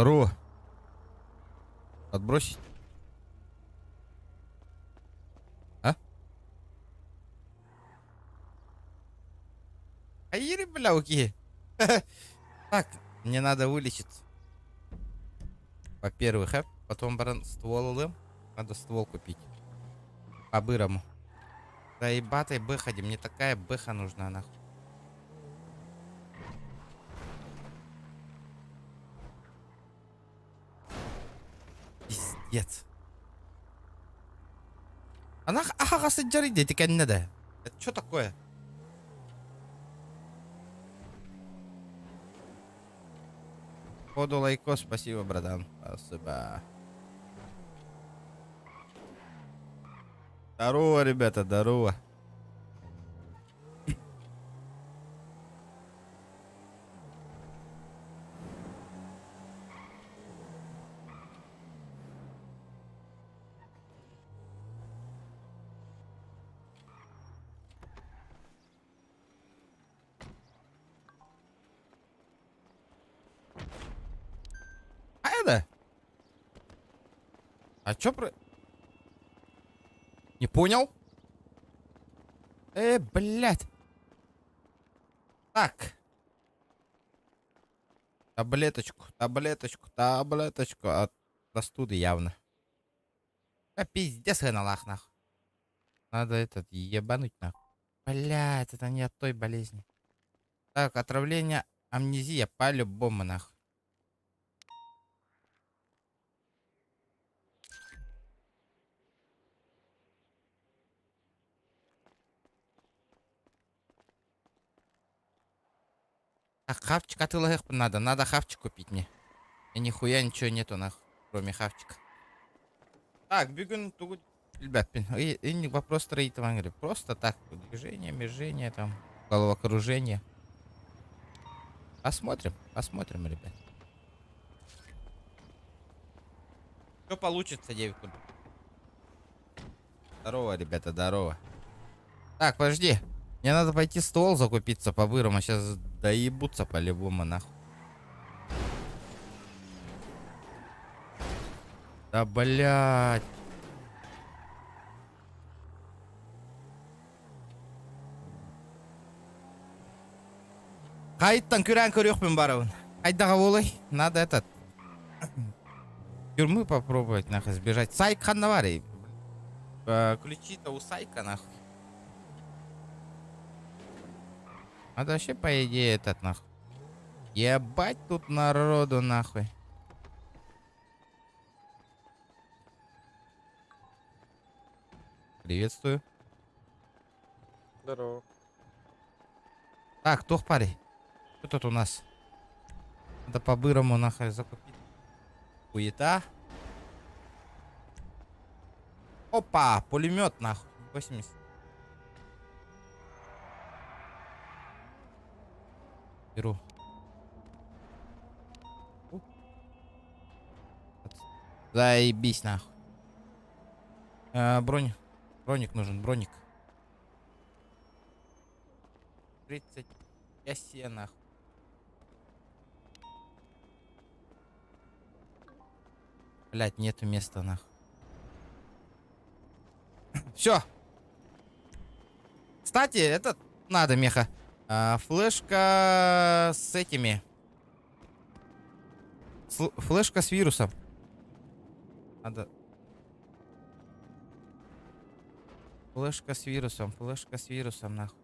Здорово. Отбросить? А? Аири, бля, окей. Так, мне надо вылечиться. Во-первых, потом ствол алым. Надо ствол купить. По-бырому. Да ебатой бэхади, мне такая бэха нужна, нахуй. Пиздец. Она ахахасы джариди, ты не надо. Это что такое? Поду лайко, спасибо, братан. Спасибо. Здорово, ребята, здорово. А это? А чё про... Не понял? Блядь. Так. Таблеточку, таблеточку, таблеточку. От простуды явно. А пиздец, хреналах, нахуй. Надо этот ебануть, нахуй. Блядь, это не от той болезни. Так, отравление, амнезия, по-любому, нахуй. Так, хавчик от ИЛГ надо. Надо хавчик купить мне. И нихуя ничего нету, нахуй. Кроме хавчика. Так, бегун тугу. Ребят, и не вопрос строительного, говорю. Просто так, движение, межение, там, головокружение. Посмотрим, посмотрим, ребят. Что получится, девку? Здорово, ребята, здорово. Так, подожди. Мне надо пойти ствол закупиться по-бырому. Сейчас доебутся по-любому, нахуй. Да, блядь. Хайттан күрән көрөкпүн барабын. Хайдага болай. Надо этот... Тюрьмы попробовать, нахуй, сбежать. Сайка навари. Ключи-то у Сайка, нахуй. Надо вообще, по идее, этот, нахуй. Ебать тут народу, нахуй. Приветствую. Здорово. Так, тох парень. Что тут у нас? Надо по-бырому, нахуй, закупить. Хуета. Опа, пулемет, нахуй. 80. Беру. Заебись, нахуй. Броник нужен, броник. 30. Я се, нахуй. Блять, нету места, нахуй. Все. Кстати, этот надо, меха. Флешка с этими. Флешка с вирусом. Надо. Флешка с вирусом, нахуй.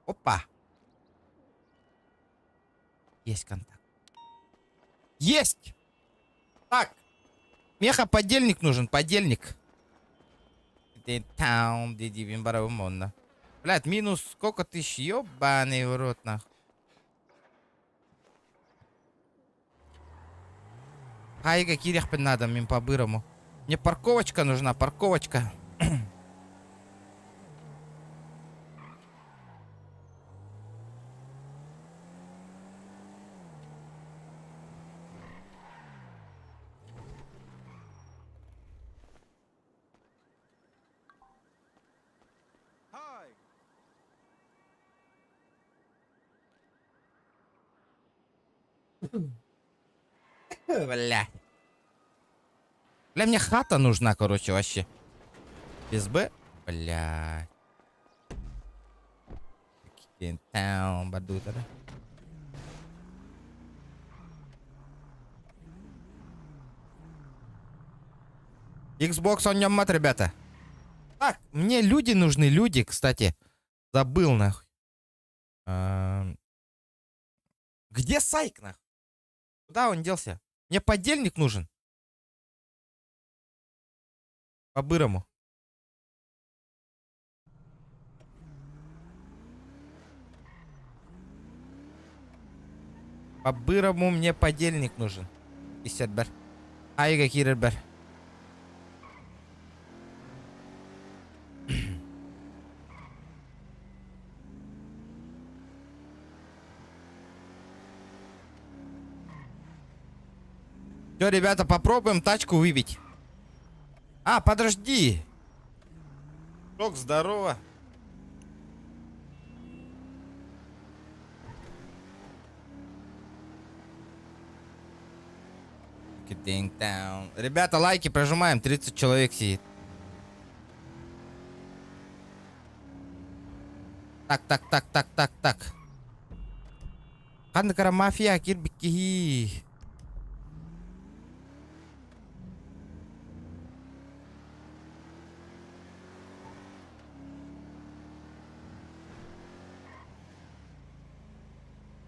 Опа. Есть контакт. Есть! Так. Меха, подельник нужен, подельник. Блядь, минус сколько тысяч, ёбаный в рот, нахуй. Хайга кирях надо, мим по-бырому. Мне парковочка нужна, парковочка. Бля. Бля, мне хата нужна, короче, вообще. Без Б? Бля. Таун, бадута, да? Xbox он нем мат, ребята. Так, мне люди нужны, люди, кстати. Забыл, нахуй. Где Сайк, нахуй? Куда он делся? Мне подельник нужен. По-бырому. По-бырому мне подельник нужен. 50 бар. Айга кирер бар. Все, ребята, попробуем тачку выбить. А, подожди. Шок, здорово. Ребята, лайки прожимаем. 30 человек сидит. Так. Кандакара мафия, кирбикихи.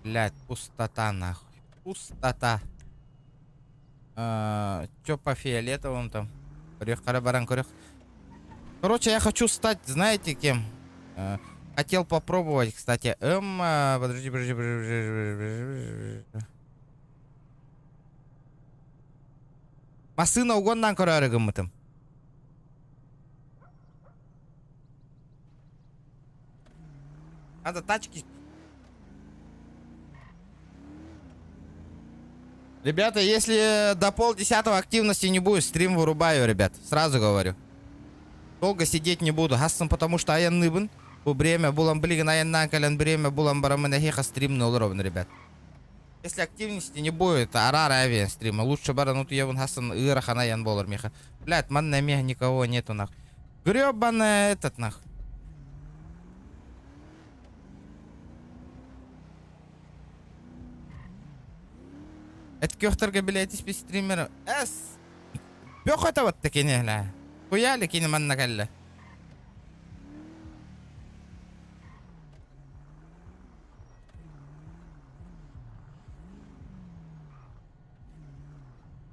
Блядь, пустота, нахуй. Пустота. Чё по фиолетовым там? Баран, короче, я хочу стать, знаете, кем? Хотел попробовать, кстати. Подожди. Масына угоннан көрәрігім мұтым. Надо тачки. Ребята, если до 9:30 активности не будет, стрим вырубаю, ребят. Сразу говорю. Долго сидеть не буду. Хассам, потому что аян ныбын. Bu время булам блиган аяннан кален время булам барамына хеха стрим не уровен, ребят. Если активности не будет, арара авиа стрима. Лучше баранут явун хасан ирахана ян болар меха. Блядь, манна меха никого нету нах. Гребаная этот нах. Это кёхтарга, блядь, из стримера. Эс. Бёх это вот таки не гля. Хуяли кине манна калля.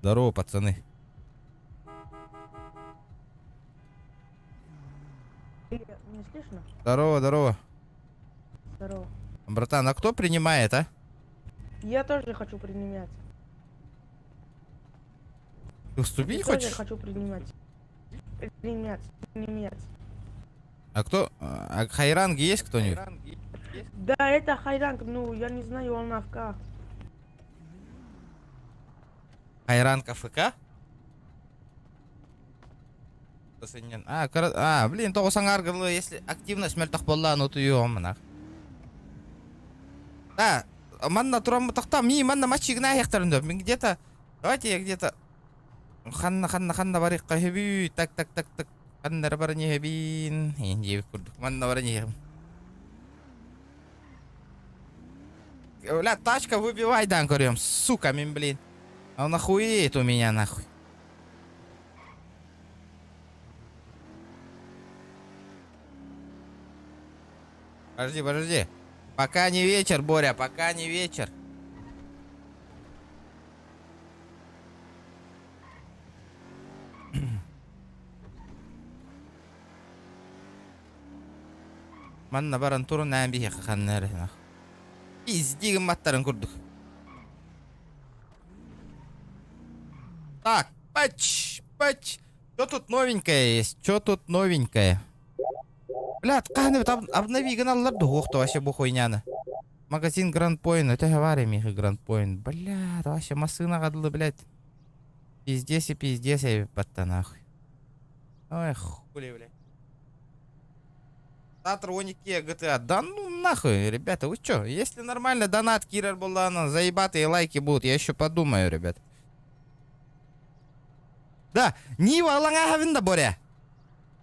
Здорово, пацаны. Не слышно? Здорово. Здорово. Братан, а кто принимает, а? Я тоже хочу принимать. Ты вступить Я хочешь? тоже хочу принимать. Принимать. А кто? А хайранги есть кто-нибудь? Да, это Хайранг, ну, я не знаю, он АФК. Хайранг АФК? Блин, то сангаргалы, если активность мельтах болла, ну ты ёмнах. Да, манна турам тахта, манна матчик на хехтарында. Где-то, давайте я где-то ханна барик кахеби, так. Ханна барани хебин, инди курдук, манна барани. Бля, тачка выбивай, дан, корем, сука, блин. А он охуеет у меня, нахуй. Подожди. Пока не вечер, Боря, пока не вечер. Манна баран турун бихе ханнер. Пиздигім маттарын курдук. Так, пач. Что тут новенькое есть? Блядь, каны обнови каналларды хоқты вообще бұл хуйняны. Магазин Гранд Пойнт, это говори, миха Гранд Пойнт. Блядь, вообще масына қадылы, блядь. Пиздец, я батта нахуй. Ой, хули, блядь. Завтра 12 GTA. Да ну нахуй, ребята, вы чё? Если нормально донат Кирер Булана, заебатые лайки будут, я еще подумаю, ребят. Да, Нива алаңа хавинда боря.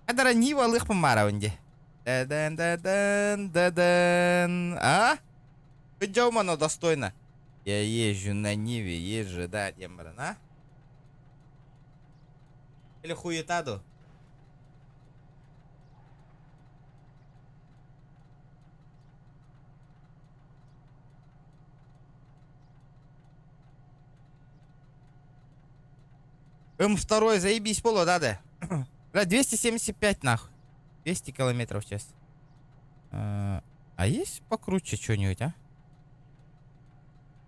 Адара Нива алых помаравынде. Да-дан-да-дан, а? Идем, оно достойно. Я езжу на Ниве, езжу, да, дембран, а? Или хуетаду? М2, заебись поло, да? Бля, 275 нахуй. 200 километров в час. А есть покруче что-нибудь, а?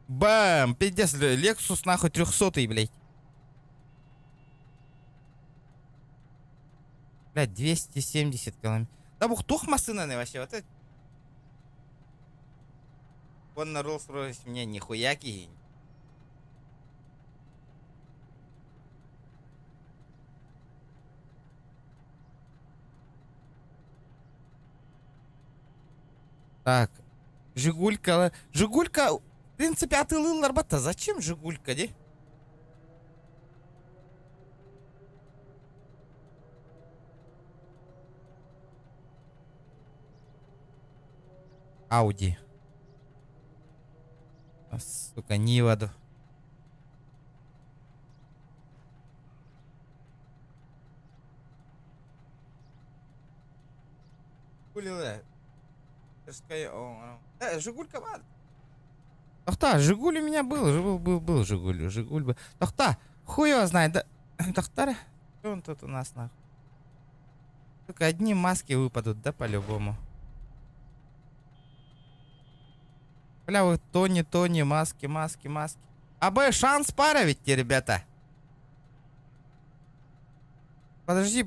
Бам! Пиздец, Lexus нахуй 300-й, блядь. Блядь, 270 километров. Да бух тух машина вообще, вот это. Вон на Rolls-Royce мне нихуя кинь. Так, Жигулька. Жигулька, в принципе, атылыл арбата. Зачем Жигулька, де? Ауди. Сука, Ниваду. Жигули, Жигулька, ладно. Тахта, Жигуль у меня был Жигуль. Жигуль был. Тахта, хуй его знает, да? Тахтар, что он тут у нас нахуй? Только одни маски выпадут, да, по-любому. Бля, вы Тони, маски. А Б, шанс пара ведь те, ребята. Подожди.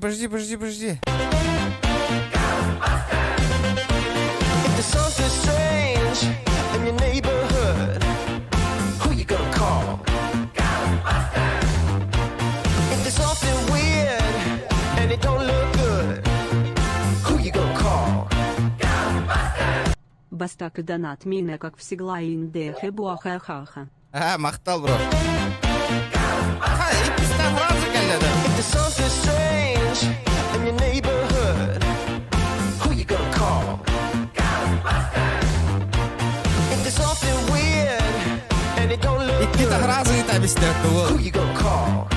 There's something strange in your neighborhood. Who you gonna call? If there's something weird and it don't look good, who you gonna call? Бастак и донат меня как всегда индехе буахахаха. А, махтал, бро. Ha, ipisten razı geldi. If there's something strange in your neighborhood, who you gonna call? If there's something weird and it don't look İki good, razı ita biste who bu. you gonna call?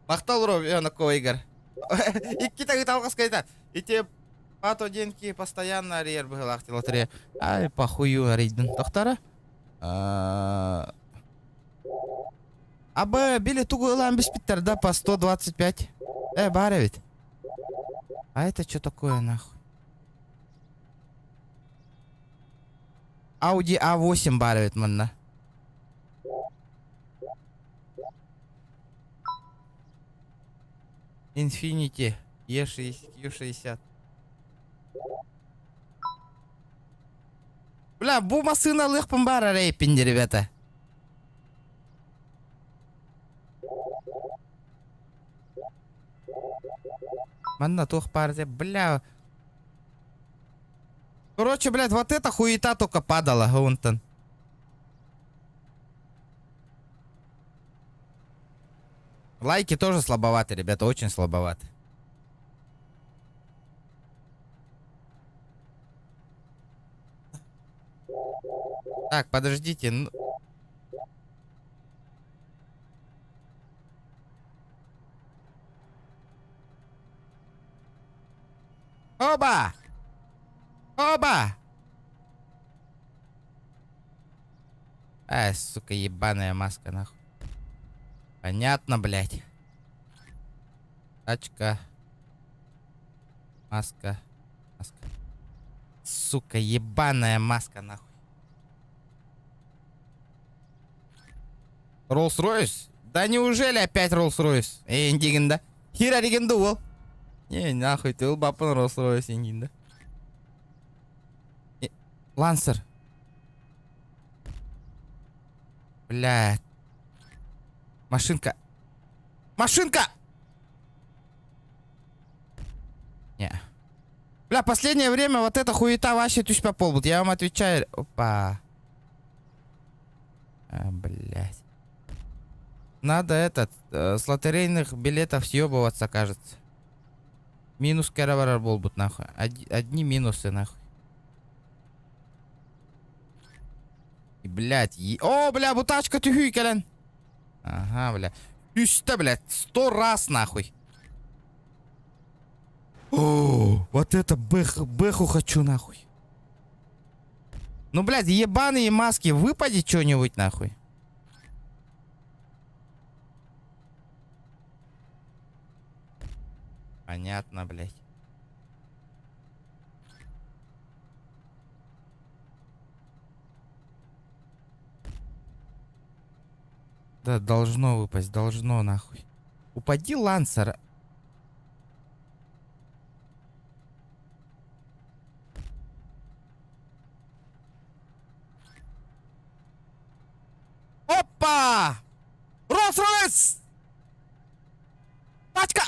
Махтал, бро, я на кого игр. İki tane talkas kayıta. İti пато деньги постоянно арьер был ахти лотерея. Ай, похую аридин. Тохтара. Абы били тугуйлан без питер, да, по 125. Бара ведь. А это что такое, нахуй? Audi A8 бара ведь, манна. Infiniti E60. Бля, бу машина лыхпын бара рейпинди, ребята. Манна тух парзе, бля. Короче, блядь, вот эта хуета только падала, Гунтон. Лайки тоже слабоваты, ребята, очень слабоваты. Так, подождите. Оба! Сука, ебаная маска, нахуй. Понятно, блядь. Тачка. Маска. Сука, ебаная маска, нахуй. Rolls-Royce? Да неужели опять Rolls-Royce? Индиген, да? Хира реген ол. Не, нахуй, ты бапан Rolls-Royce индиген, да? Лансер. Блядь. Машинка. Не. Бля, последнее время вот эта хуета вообще тысяч по полбут. Я вам отвечаю. Опа. Блядь. Надо с лотерейных билетов съебываться, кажется. Минус каравар болбут, нахуй. Одни минусы, нахуй. И, блядь. О, бля, бутачка тюхюй, кален. Ага, бля. Тюшта, блядь. 100 раз, нахуй. О, вот это бэху хочу, нахуй. Ну, блядь, ебаные маски, выпади что-нибудь, нахуй. Понятно, блядь. Да, должно выпасть, должно, нахуй. Упади, Лансер. Опа! Роллс-Ройс! Тачка!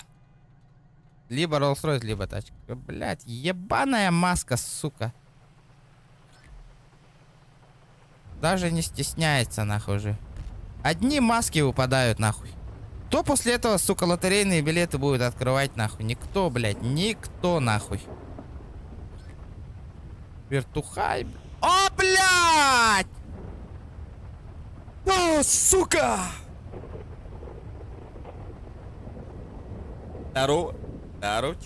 Либо Роллс-Ройс, либо тачка. Блять, ебаная маска, сука. Даже не стесняется, нахуй уже. Одни маски выпадают, нахуй. Кто после этого, сука, лотерейные билеты будет открывать, нахуй? Никто, блядь, никто, нахуй. Вертухай. О, блядь! О, сука! Здорово. Здорово.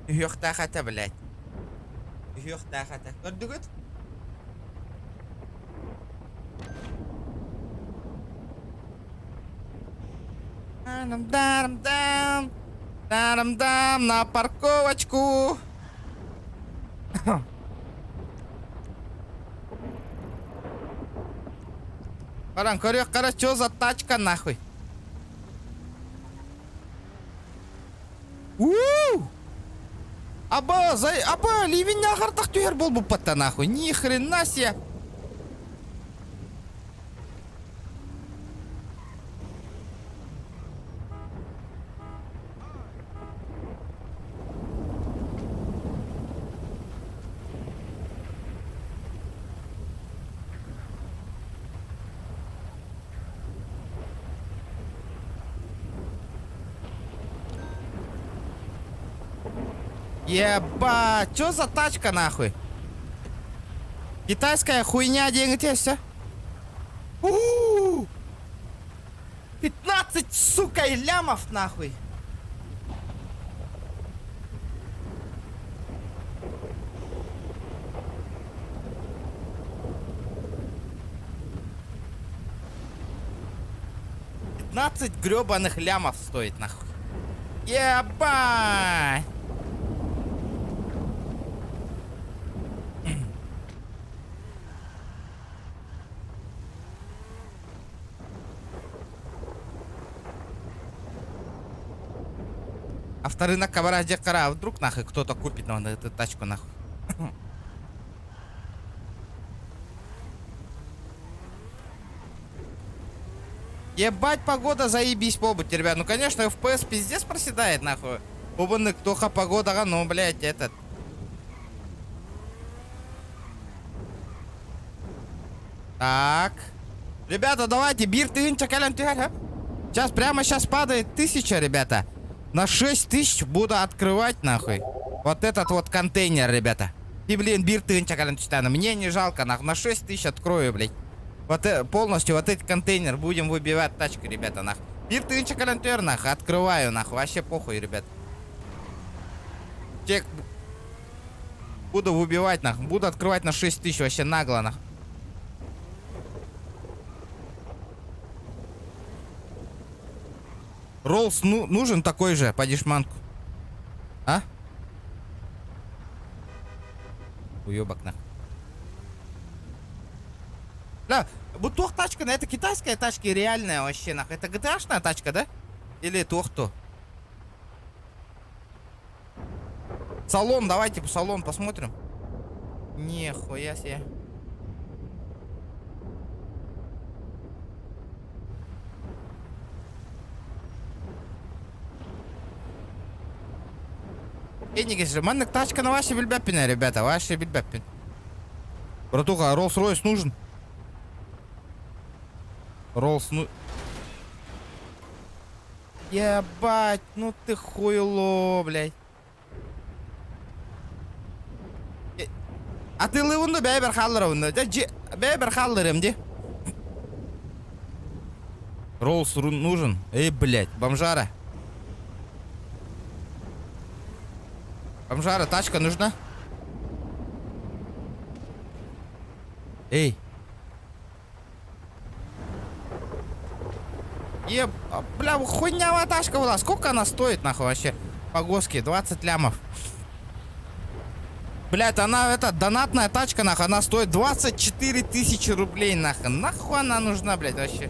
Юхта-хата, блядь. Юхта-хата. Көрдігіт? Дарам-дарам-дам. Дарам-дам на парковочку. Баран, корёк, что за тачка, нахуй? Аба, ливень ағартақ түйер бол бұл патта, нахуй. Ни хрена себе. Ебать, что за тачка, нахуй? Китайская хуйня, деньги те все. 15, сука, и лямов, нахуй. $15 гребаных лямов стоит, нахуй. Ебать. Авторынок кабара декара, а вдруг нахуй кто-то купит на эту тачку, нахуй. Ебать, погода заебись побыть, ребят. Ну, конечно, FPS пиздец проседает, нахуй. Побаны, ктоха погода, ну, блядь, этот. Так. Ребята, давайте, бирты, чакалям, сейчас, прямо сейчас падает 1000, ребята. На 6000 буду открывать, нахуй. Вот этот вот контейнер, ребята. И, блин, бирты, чакалям, мне не жалко, нахуй. На 6000 открою, блядь. Вот полностью вот этот контейнер будем выбивать тачку, ребята, нахуй. Бирты, чакалям, нахуй. Открываю, нахуй. Вообще похуй, ребят. Чек. Буду выбивать, нахуй. Буду открывать на 6000, вообще нагло, нахуй. Роллс нужен такой же по дешманку. А? Уебок, нахуй. Да, бутох тачка, это китайская тачка реальная вообще, нахуй. Это GTA-шная тачка, да? Или тухто? Салон, давайте по салон посмотрим. Нихуя себе. Деньги же. Маннык тачка на вашей бельбеппине, ребята. Вашей бельбеппин. Братуха, Роллс-Ройс нужен? Ну... Ебать, ну ты хуйло, блядь. А ты лывунду бейбер халлеровну. Бейбер халлерем, ди. Роллс нужен? Эй, блядь, бомжара. Бомжара, тачка нужна? Эй. Бля, хуйнявая тачка была. Сколько она стоит, нахуй, вообще? По госке, 20 лямов. Блядь, она, донатная тачка, нахуй, она стоит 24 тысячи рублей, нахуй. Нахуй она нужна, блядь, вообще?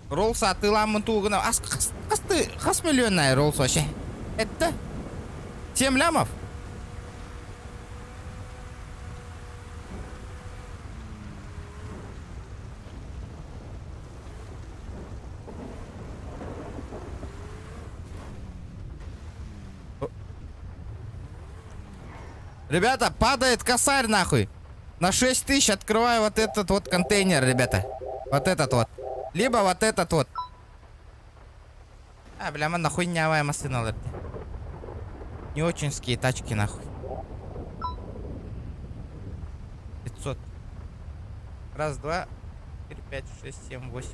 Роллс, а ты ламын тугына. Хас миллионная Роллс вообще? Это 7 лямов? Ребята, падает косарь, нахуй. На 6 тысяч открываю вот этот вот контейнер, ребята. Вот этот вот. Либо вот этот вот. А, бля, мы нахуй нявая машина. Не очинские тачки, нахуй. 500. Раз, два, 4, 5, 6, 7, 8.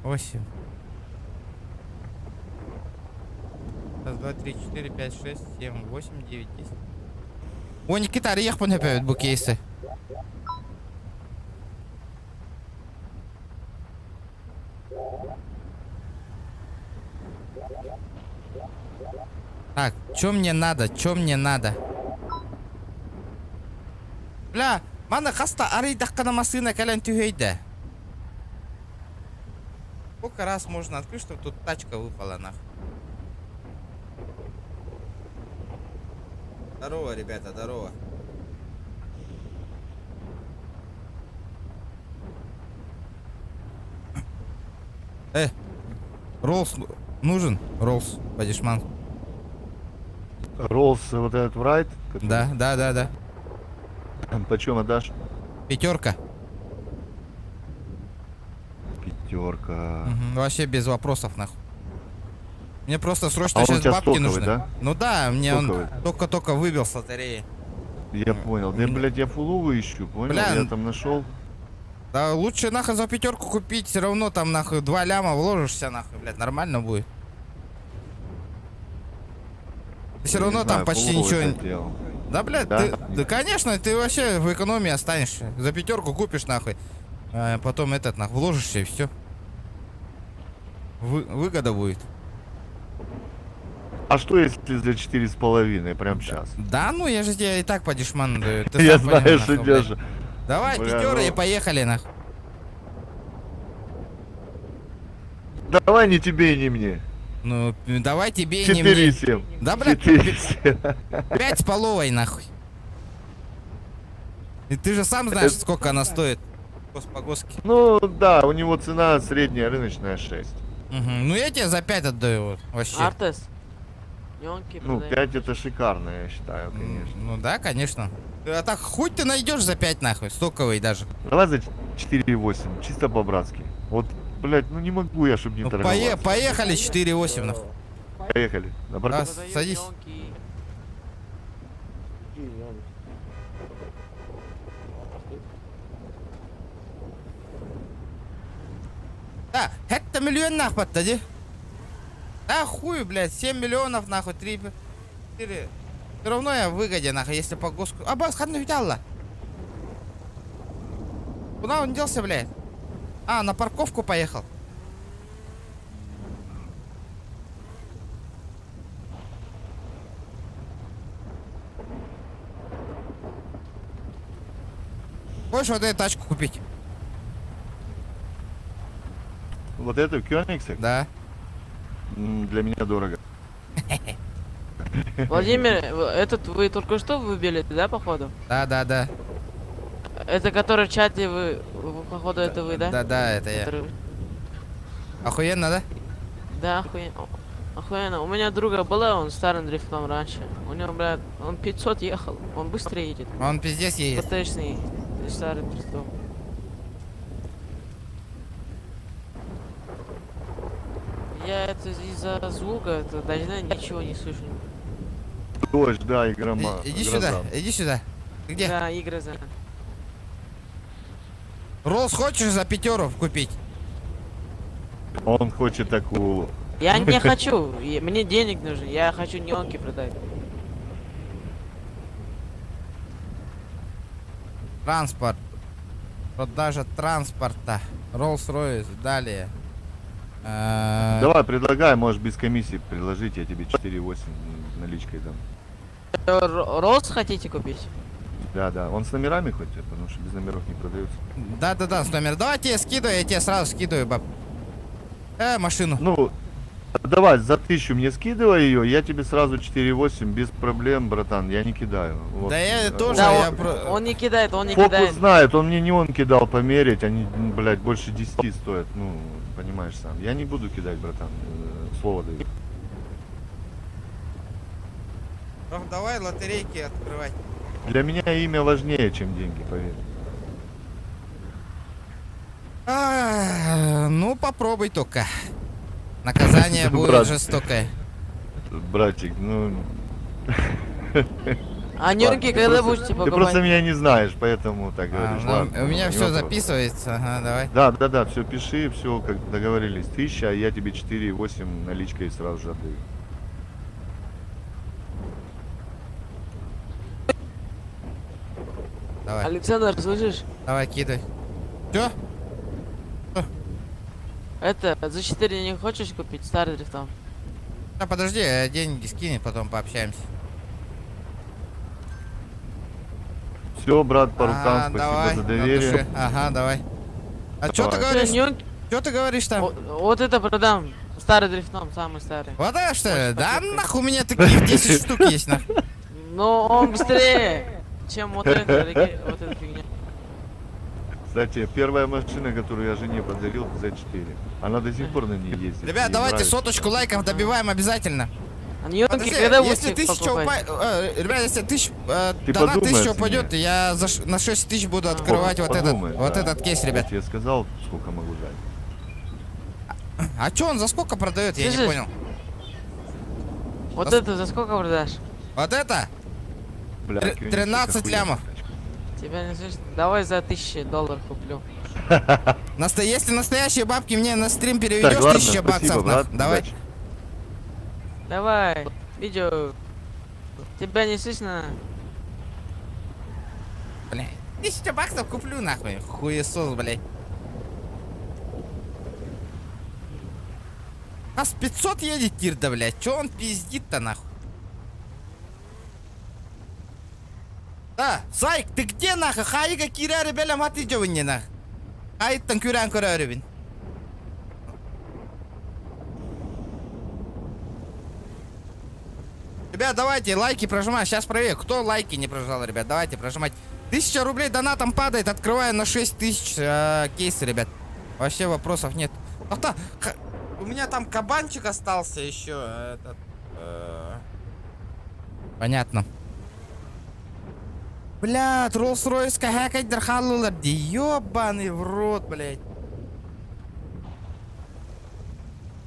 8. Раз, два, 3, 4, 5, 6, 7, 8, 9, 10. О, Никита, риях понапевает букейсы. Так, чё мне надо? Чё мне надо? Бля, мана хаста аридахкана машина кален тюгейда. Сколько раз можно открыть, чтобы тут тачка выпала, нахуй? Здорово, ребята, здорово. Роллс нужен? Роллс, падишман. Роллс вот этот в райд? Да. Почем отдашь? 5. Пятерка. Вообще без вопросов, нахуй. Мне просто срочно А он у сейчас тебя бабки стоковый, нужны. да? Ну да, мне Стоковый. он только-только выбил с лотереи. Я понял. Да, блядь, я фуловый ищу, понял? Бля, Я там нашел. Да лучше нахуй за 5 купить, все равно там нахуй 2 ляма вложишься, нахуй, блядь, нормально будет. Все равно там почти ничего. Да, блядь, Да? да, конечно, ты вообще в экономии останешься. За 5 купишь, нахуй. А потом нахуй, вложишься и все. Выгода будет. А что если за 4,5 прям сейчас? Да, ну я же тебе и так по дешману даю. Ты Я сам знаю, понимаешь, что нахуй, блядь. держу. Давай, Бля, 5 и ну. поехали, нахуй. Давай не тебе и не мне. Ну, давай тебе и не мне. 4,7. Да, блядь, 4,7. 5 с половой, нахуй. И ты же сам знаешь, сколько она стоит. По госке. Ну да, у него цена средняя рыночная 6. Ну я тебе за 5 отдаю, вот, вообще. Артес. Ёнки, Ну, продаем. 5 это шикарно, я считаю, конечно. Ну да, конечно. А так хоть ты найдешь за 5, нахуй, стоковый даже. Давай за 4,8, чисто по-братски. Вот, блядь, ну не могу я, чтобы не Ну, торговаться. поехали 4,8, нахуй. Поехали. На парковку. Раз, Продаю садись. ёнки. Да, это миллион нахуй подтади. Да хуй, блядь, 7 миллионов нахуй, 3, 4. Все равно я в выгоде, нахуй, если по госку. А, бас, хадну видала. Куда он делся, блядь? А, на парковку поехал. Хочешь вот эту тачку купить? Вот это в Кёнигсе? Да. Для меня дорого. Владимир, этот вы только что выбили, да, походу? Да. Это который в чате походу, это вы, да? Да, это я. Который- Охуенно, да? Да, охуенно. Охуенно. У меня друга было, он старым дрифтом раньше. У него, блядь, он 500 ехал. Он быстро едет. Он пиздец едет. ПТшный старым дрифтом. Я это из-за звука, это даже ничего не слышу. Дождь, да, и грома. Иди гроза. сюда, иди сюда. Ты где? Да, игры за. Роллс хочешь за 5 купить? Он хочет акулу. Я не хочу, мне денег нужно, я хочу неонки продать. Транспорт. Продажа транспорта. Rolls-Royce. Далее. Давай, предлагай, можешь без комиссии предложить, я тебе 4,8 наличкой дам. Роллс хотите купить? Да. Он с номерами хоть, потому что без номеров не продается. Да, с номер. Давай тебе скидывай, я тебе сразу скидываю, баб. Машину. Ну, давай, за 1000 мне скидывай ее, я тебе сразу 4,8 без проблем, братан, я не кидаю. Вот. Да я тоже, Да, я он не кидает, он не Фокус кидает. знает, он мне не он кидал померить, они, блядь, больше 10 стоят, ну, понимаешь сам. Я не буду кидать, братан, слово даю. Давай лотерейки открывать. Для меня имя важнее, чем деньги, поверь. Ну, попробуй только. Наказание будет Брат. жестокое. Братик, ну... А неонки Ладно, когда ты будете просто покупать? меня не знаешь, поэтому так говоришь. Ладно, У меня не все вопрос. записывается. Ага, давай. Да, все пиши, все как договорились. 1000, а я тебе 4,8 наличкой сразу же отдаю. Давай, Александр, слышишь? давай, кидай. Все? Это, за 4 не хочешь купить старый дрифтом? Подожди, деньги скинь, потом пообщаемся. Все, брат, по рукам, спасибо давай, за на доверие. душе. Ага, давай. А что ты Давай. говоришь? Неонки- Что ты говоришь там? Вот это продам. Старый дрифтом, самый старый. Вот это что ли? Хочешь Да почувствовать? нахуй, у меня таких 10 штук есть, нахуй. Но он быстрее, чем вот это, вот эта фигня. Кстати, первая машина, которую я жене подарил, Z4. Она до сих пор на ней ездит. Ребят, ей давайте нравится. 100 лайков добиваем обязательно. А неонки Подожди, когда если будете 1000 покупать? ребят, если Ты донат подумай 1000 о упадет, цене. я на 6000 буду открывать Подумай, вот да. этот кейс, Я ребят. тебе сказал, сколько могу дать. А чё он за сколько продает, я не Слышишь? понял. Вот это за сколько продашь? Вот это? Бля, Тр- Кёнигсберг 13 охуенная лямов. тачка. Тебя не слышно? Давай за $1000 куплю. Если настоящие бабки мне на стрим Так, переведешь, ладно, 1000 спасибо, баксов, брат, давай. удачи. Давай, видео. Тебя не слышно? Бля, 1000 баксов куплю, нахуй. Хуесос, блядь. Нас 500 едет тир, да, блядь. Чё он пиздит-то, нахуй? Да, Сайк, ты где, нахуй? Хайга киря ребеля маты джовинне, нахуй. Хайттан кюрän көрөрүбүн. Ребят, давайте лайки прожимаем. Сейчас проверю, кто лайки не прожал, ребят. Давайте прожимать. 1000 рублей донатом падает. Открываю на 6000 кейсы, ребят. Вообще вопросов нет. У меня там кабанчик остался еще. Понятно. Блядь, Rolls-Royce какая-то халлулар. Ёбаный в рот, блядь.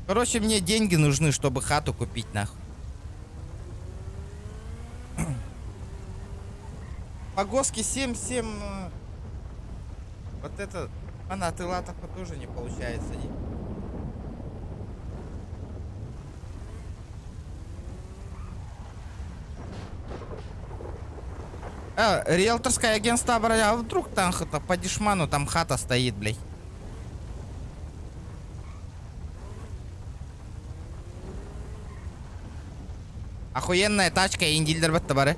Короче, мне деньги нужны, чтобы хату купить, нахуй. Погоски 7. Вот это... Она от Илатова тоже не получается. Риэлторское агентство, а вдруг там по дешману там хата стоит, блядь. Охуенная тачка, индильдер бітті бары.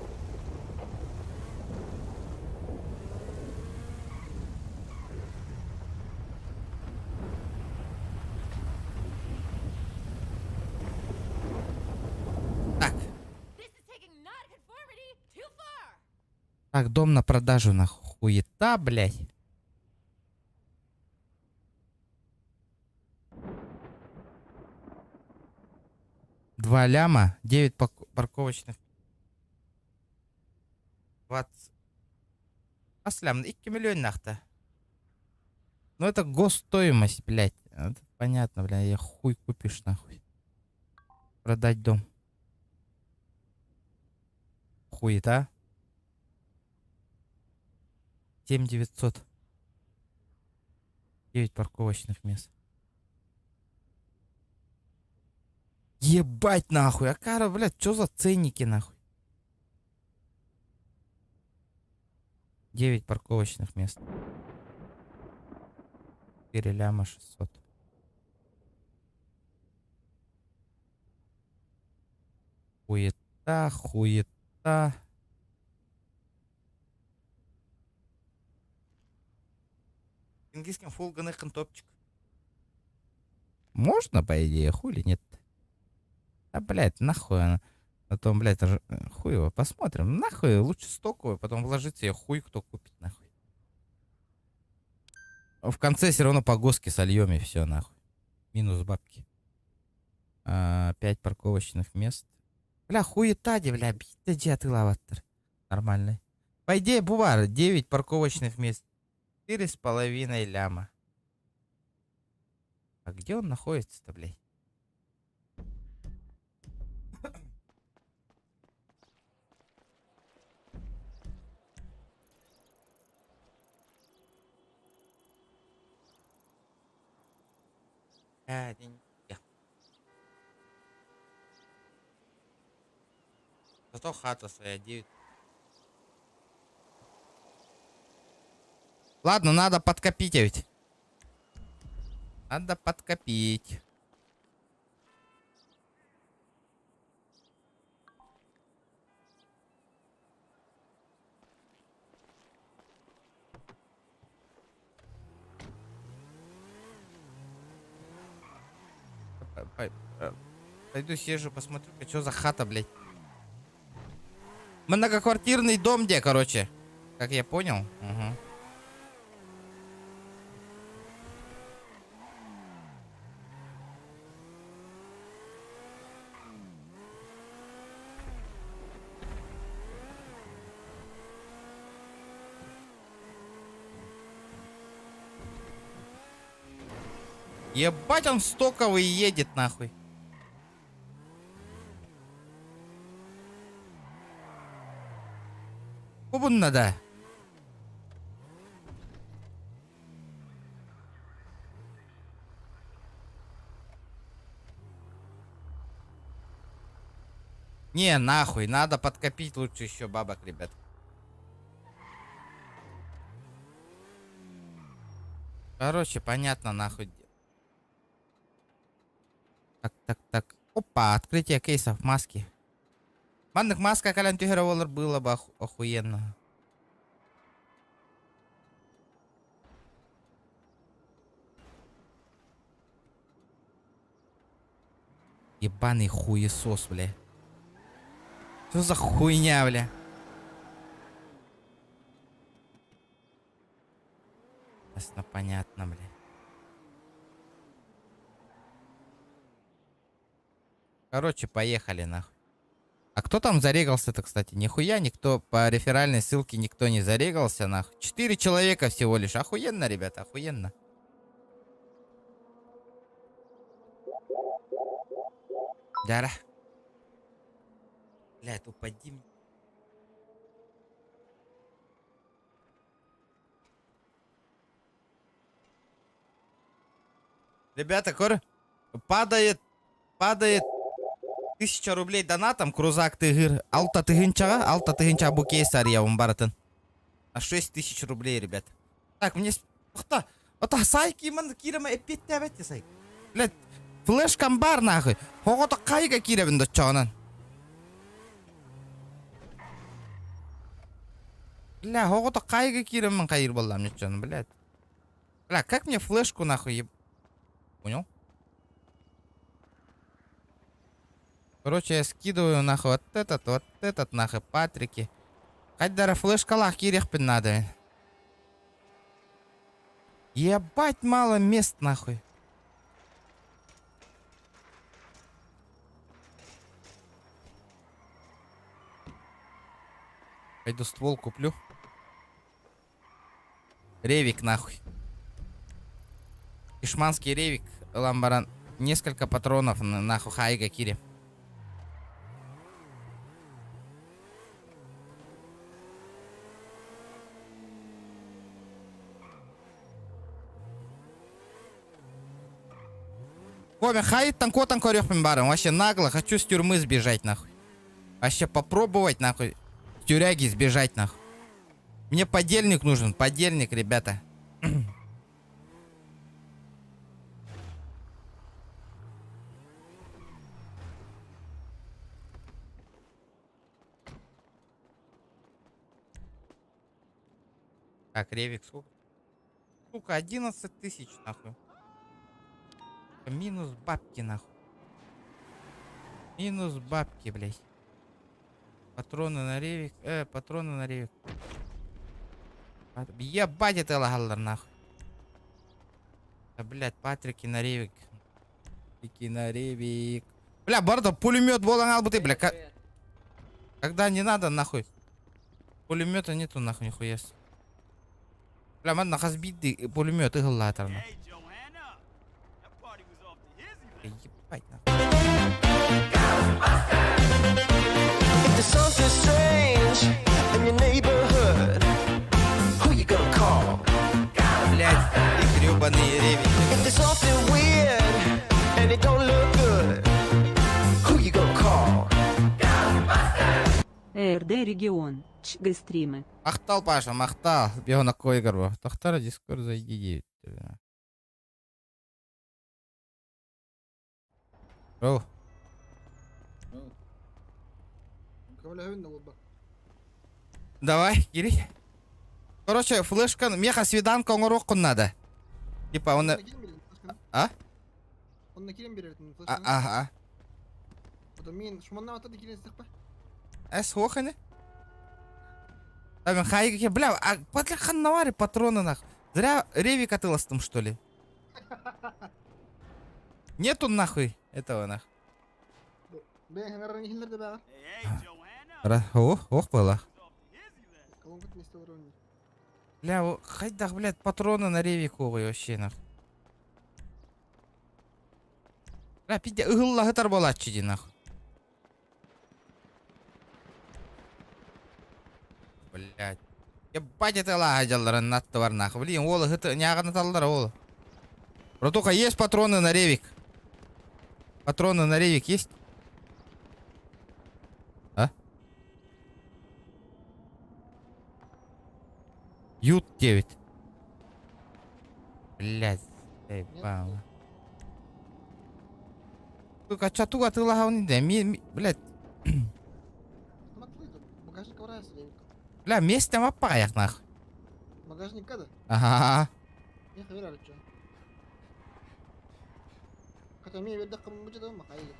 Так. This is taking non-conformity too far. Так, дом на продажу, нахуй. Хуета, блядь. Два ляма, 9 парковочных. 20. Аслям, 2 миллион нахта. Ну это госстоимость, блядь. Это понятно, блядь, я хуй купишь, нахуй. Продать дом. Хуета. 7900. 9 парковочных мест. Ебать нахуй. А кара, блядь, что за ценники нахуй? 9 парковочных мест. 4 ляма 600. Хуета, хуета. Кингискен фулганых топчик. Можно, по идее, хули нет? А, блядь, нахуй она. Потом, блядь, хуй его, посмотрим. Нахуй, лучше стоковую, потом вложить ее хуй, кто купит, нахуй. В конце все равно по госке сольем и все, нахуй. Минус бабки. 5 парковочных мест. Бля, хуетади, бля, битади атылаваттыр. Нормальный. По идее, бувар, 9 парковочных мест. 4,5 ляма. А где он находится-то, блядь? Зато хата своя 9. Ладно, надо подкопить ведь. Надо подкопить. Пойду съезжу, посмотрю, что за хата, блядь. Многоквартирный дом где, короче. Как я понял. Угу. Ебать, он стоковый едет, нахуй. Кубун надо. Не, нахуй, надо подкопить лучше еще бабок, ребят. Короче, понятно, нахуй. Так. Опа, открытие кейсов, маски. Манных маска калян тюгероволар было бы охуенно. Ебаный хуесос, бля. Что за хуйня, бля? Ясно, понятно, бля. Короче, поехали, нахуй. А кто там зарегался-то, кстати? Нихуя никто, по реферальной ссылке никто не зарегался, нахуй. 4 человека всего лишь. Охуенно, ребята, охуенно. Дара. Блядь, упади. Ребята, падает 1000 рублей донатом, крузак тыгыр. Алта тыгынча бу кейсар я вам баратын. А 6000 рублей, ребят. Так, мне... Ота сайки ман кирема эпет табетти сайк. Блядь, флешкам бар нахуй. Хогото кайга киревин до чонан. Бля, хогото кайга киревин кайыр боллам нечон, блядь. Бля, как мне флешку нахуй Понял? Короче, я скидываю нахуй вот этот нахуй Патрики. Кайдара флешкалах кирехпин надо. Ебать мало мест нахуй. Пойду ствол куплю. Ревик нахуй. Ишманский ревик. Ламбаран. Несколько патронов нахуй хайга кири. Коми, хай танко рёхпин баром. Вообще нагло. Хочу с тюрьмы сбежать нахуй. Вообще попробовать нахуй. С тюряги сбежать нахуй. Мне подельник нужен. Подельник, ребята. Так, ревик сколько? Сука, 11 тысяч нахуй. Минус бабки нахуй. Минус бабки, блядь. Патроны на ревик. Патроны на ревик. Ебать это лагаллар нахуй. Да, блядь, Патрики на ревик. Патрики на ревик. Бля, Барда, пулемет волангал бы ты, бля. Когда не надо, нахуй. Пулемета нету, нахуй, нихуя. Бля, ман нахуй сбитый пулемет и галлатор, нахуй. Ебать, нахуй. If there's something strange in your neighborhood, who you gonna call? Блядь, и гребаные ревики. If there's something weird and it don't look good, who you gonna call? РД регион. ЧГ стримы. Мақтал, Паша, мақтал. Бего на койгар бо. Тохтара дискорд зайди. Оу. Давай, Кири. Короче, флешка, меха свиданка оңорок надо. Типа он... А? Он на килем берет. Ага. Потом мен шуманна атады килен сақпа. Хохане? Там хайги, бля, а подляхан навари патроны нах. Зря ревик отыластым, что ли? Нету нахуй этого нах. Бен ханара нихилдер де Ох, было. Колонкат не стороны. Бля, хайдах, блядь, патроны на ревиковые вообще нах. Бля, пидя, ыгылла гытар болат чиди нах. Блядь. Ебать это лагадялларын наттывар нах. Блин, олы гыты няганы талдар олы. Братуха, есть патроны на ревик? Патроны на ревик есть? А? Ют 9. Блядь. Эй, бама. Сука, чатуга ты лагал не да. Блядь. Багажник врается, Левик. Бля, месте мапаях нах. Багажник када? Ага. Я хаверали, чё. Хотя мне ведь дақым будет дома, хайли.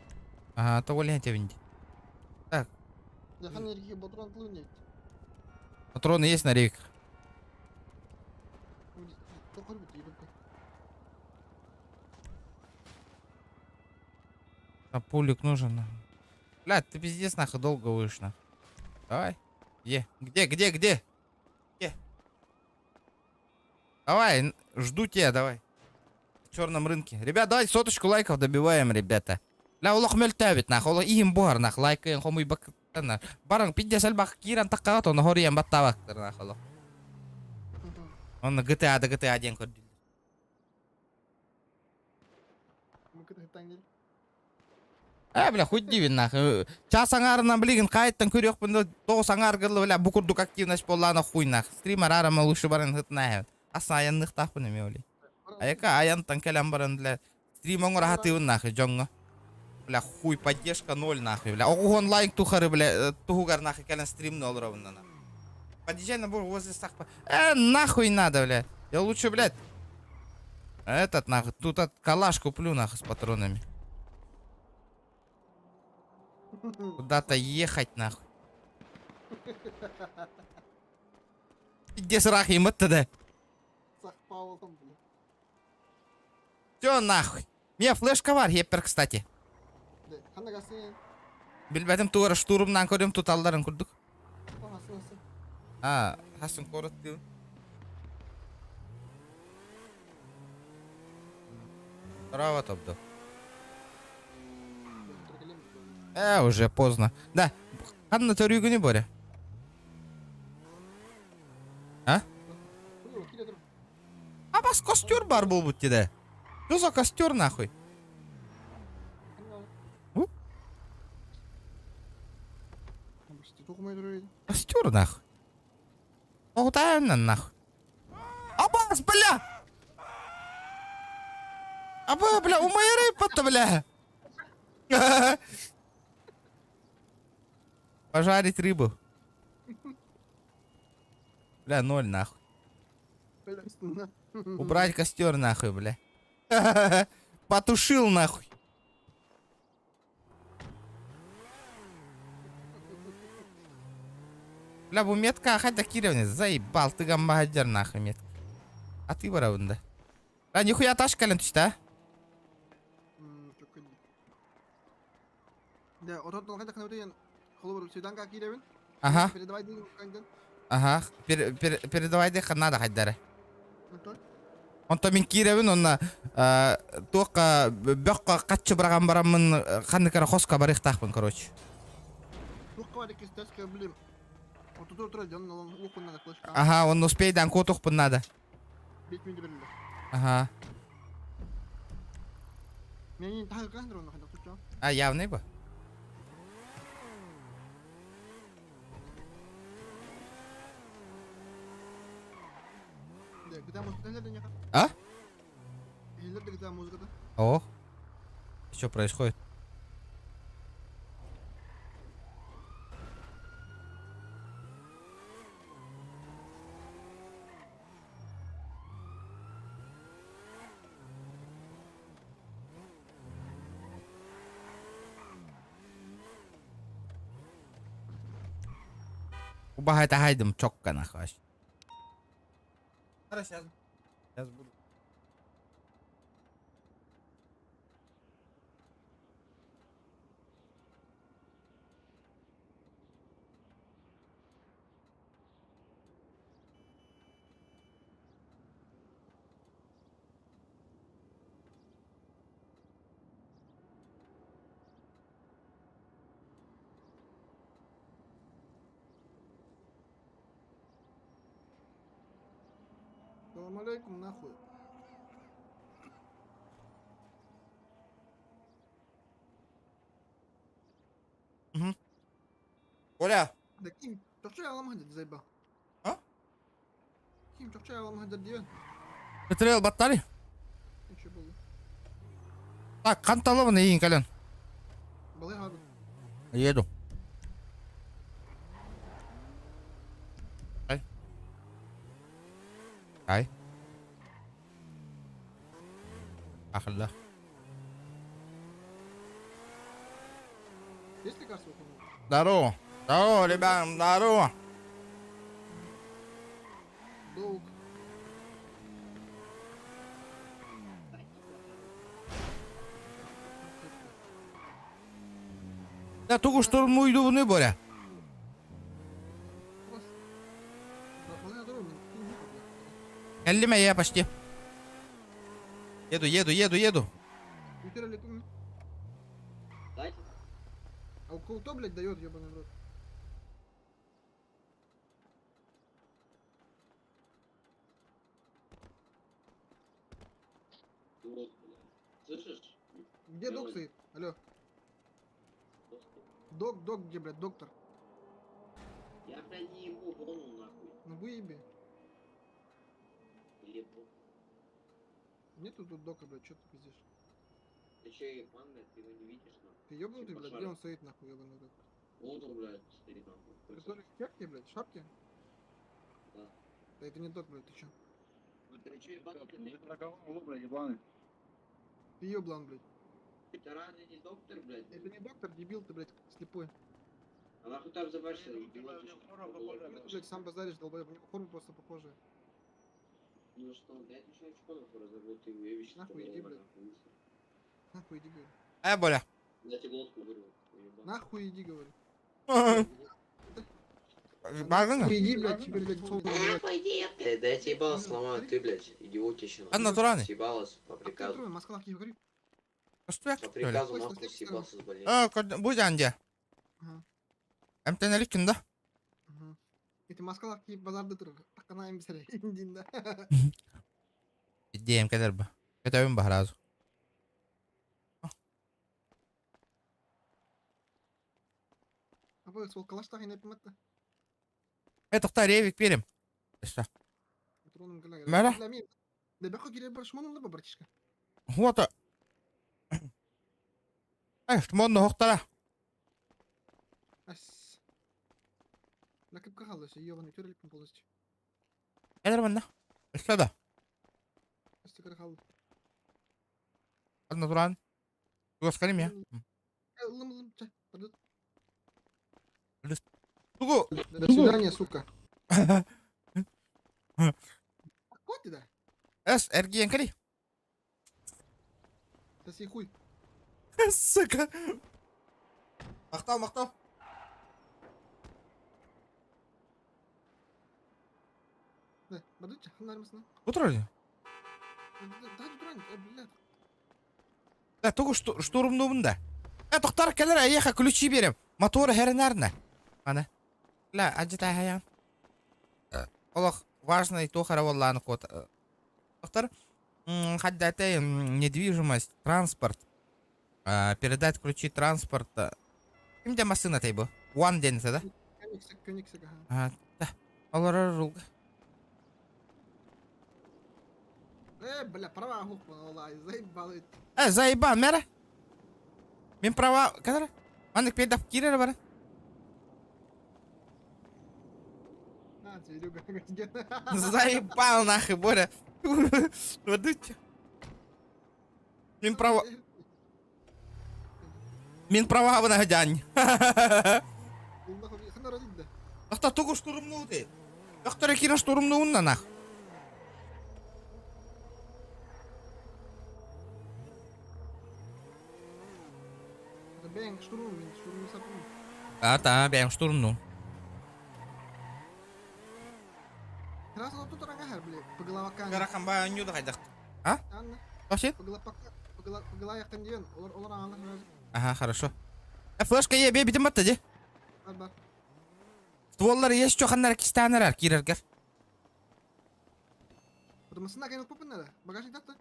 Ага, то оля тебе винди. Так, Я хан ерге ботрон клюнет. патроны есть на ревик. Кто хоть будет ебать. А пулик нужен. Нахуй. Бля, ты пиздец нахуй долго будешь нахуй. Давай. Где? Давай, жду тебя, давай. В черном рынке. Ребят, давайте 100 лайков добиваем, ребята. Бля, улах мөлтәбит нахуй. Улах игим бухар нахуй. Лайкаем, хомуй бактана. Барang 50 бак киран таккагат, он хориям баттабактыр нахуй. Улах. Он GTA-да GTA 1 көрдү. Мы кыты хитангел. Бля, хоть дивин нахуй. Час аңарынан билген кайттан көрөкпүн. 9 аңар кырлы бля, букурдук активность боллана хуй нах. Стример арама лучше барын хытнайын. Аса аянных тахпын эме оли. Аяка аянтан келем барын бля. Стрим оңор хатыбын нахуй, жоңго. Бля, хуй, поддержка 0 нахуй, бля. Огон лайк тухары, бля, тугугар нахуй келен стрим 0 ровно нахуй. Подъезжай на бор возле сахпа. Нахуй надо, бля. Я лучше, блядь, этот нахуй. Тут от калаш куплю нахуй с патронами. Куда-то ехать нахуй. Пиздец Рахим, это да. Сахпал там, бля. Чё нахуй? Меня флешка var, hepper, кстати. Да, хана гасын. Билбетим тура штурмдан көрем туталдарын курдук. Гасын. Хасын корот дию. Право топду. Уже поздно. Да. Ханна төрүгү не боря. А? А бас костер бар болбут деде. Что за костер нахуй? Костер нахуй. Огутайымнан нахуй. Абас, бля! Аба, бля, умайрай потто, бля. Пожарить рыбу. Бля, 0 нахуй. Убрать костер нахуй, бля. Потушил нахуй. Бля, бу метка хайда кировне. Заебал, ты гамбахаджар нахуй метка. А ты барабында. Бля, нихуя ташкален түшті, а? Да, ототтон кайда кана өтеген холобор Свиданка киребин. Ага, Передавай дейін кайдан. ага. Передавай надо хайдары. Отто. Онто мен кировин, онна тоққа бөққа қатшы біраған барамын қандыкара қосқа барық тақпын, короче. Туққа бар екес тәске білем. Отто тұр жан олон оқыннан флешка. Ага, он успейдан котуқпын надо. 5 минут берілді. Ага. Мен ең тағы қандыр оны қайда тұтча. А, явный бы? Да, GTA музыкада не хат. А? Елдерде GTA музыкада. О. Что происходит? Убагайта хайдым чокка нахуй. Хорошо, сейчас буду. Салам алейкум, нахуй. Оля, Да ким? Чокча аламады зайба. А? Ким чокча аламады дивен? петрел баттали? Ниче болды. Так, канталован ең кален. Балай хабы. Еду. Ай. Ахылда. Есть лекарство? Здорово. Здорово, ребят, здорово. Долг. Я только штурмую не боря. Балай здорово. Эллиме я почти. Еду. Ютера летун. А кто, блядь, дает, ебаный в рот? Слышишь? Где док стоит? Алло. Док, где, блядь, доктор? Я, блядь, не ему волну нахуй. Ну выеби. Ебу. Нету тут дока, блядь, что ты пиздишь? Ты че, ебан, блядь, ты его не видишь, нахуй? Ты ебнутый, Типа блядь, где он стоит, нахуй, ебаный в рот? Вот он, блядь, стоит, нахуй. Который в кепке, блядь, в шапке? Да. Да это не док, блядь, ты чё? Ты че, ебан, блядь, Ты еблан, блядь. ты разве не доктор, блядь? Это не доктор, дебил ты, блядь, слепой. А нахуй там забачься, идиот. Блядь, сам базаришь, долбоёб, у него форма просто похожая. Ну что, да это еще очко нахуй разобрал, ты уебище. Нахуй иди, блядь. Нахуй иди, говорю. Боля. Я тебе глотку вырвал. уебан. Нахуй иди, говорю. Бардın mı? Нахуй иди, блядь, теперь, блядь, солнце убивает. Да я тебе ебало сломаю, ты, блядь, идиотищина. А натуральный? Съебалась по приказу. Открой, Москва, нахуй, говорю. Что я По öyle? приказу Ой, нахуй смотри, съебался с больницы. Bu canje. Ага. Emtenelik kimde? Ага. Эти Москва, киіп базарды тұр. Таққанайым сірі. Дейін да. Diyeyim kadar bu. Kötüyüm bahar az. Апа, сол калаштағы инеп матта. Tohtar evik verim. İşte. Патроным гля. Мәлі? Да бяха кире бар шмонын да братишка. Вот. Что модно хоқтара. Ас. Лакып қалды, ебаный төрелікпен полностью. Kadar bende. İşte da. Стикер қалды. Natural. Göstereyim ya. Лым, чай, пойдет. Tugu. До свидания, сука. Хватит, да? Es ergiyen kali. Соси хуй. Сука. Мақтау. Да, пойдет, ханармысына. Otur öyle. Да, дурань, блядь. Да, тугу штурмну bunda. Tohtar keler ayağa ключи берем. Motoru her nerede? Ana. La, acıta hayan. Олох важный тохара валланы кот. Тохтар, хотя недвижимость, транспорт, передать ключи транспорта. Кимде машина тайбу? One денсе, да? Кёнигсек, ага. Да. Олар рул. Бля, права гухпа, валай, заебал. Заебан, мера? Мен права, кадр? Мандык передав кирер бар. А, Серега, офигенно. Заебал нахуй, Боря. Водуть. Мен права на гадянь. Хана родить, да? Тохта тугу штурмну ты. Тохтар кирен штурмнуунна нах. Это бэнг, штурм сапун. Ben штурмну. Раз он тут рангахар, бля, по головакам. Гарахан ба нюда хайдак. Анна, Вообще? по головаяқтан деген, олар аңлар разы. Ага, хорошо. Флешка ебе битим батты де. Бар. Стволлар еш чоханнар кистанарар кирергер. Потому кайнық попын надо. Багажник татты.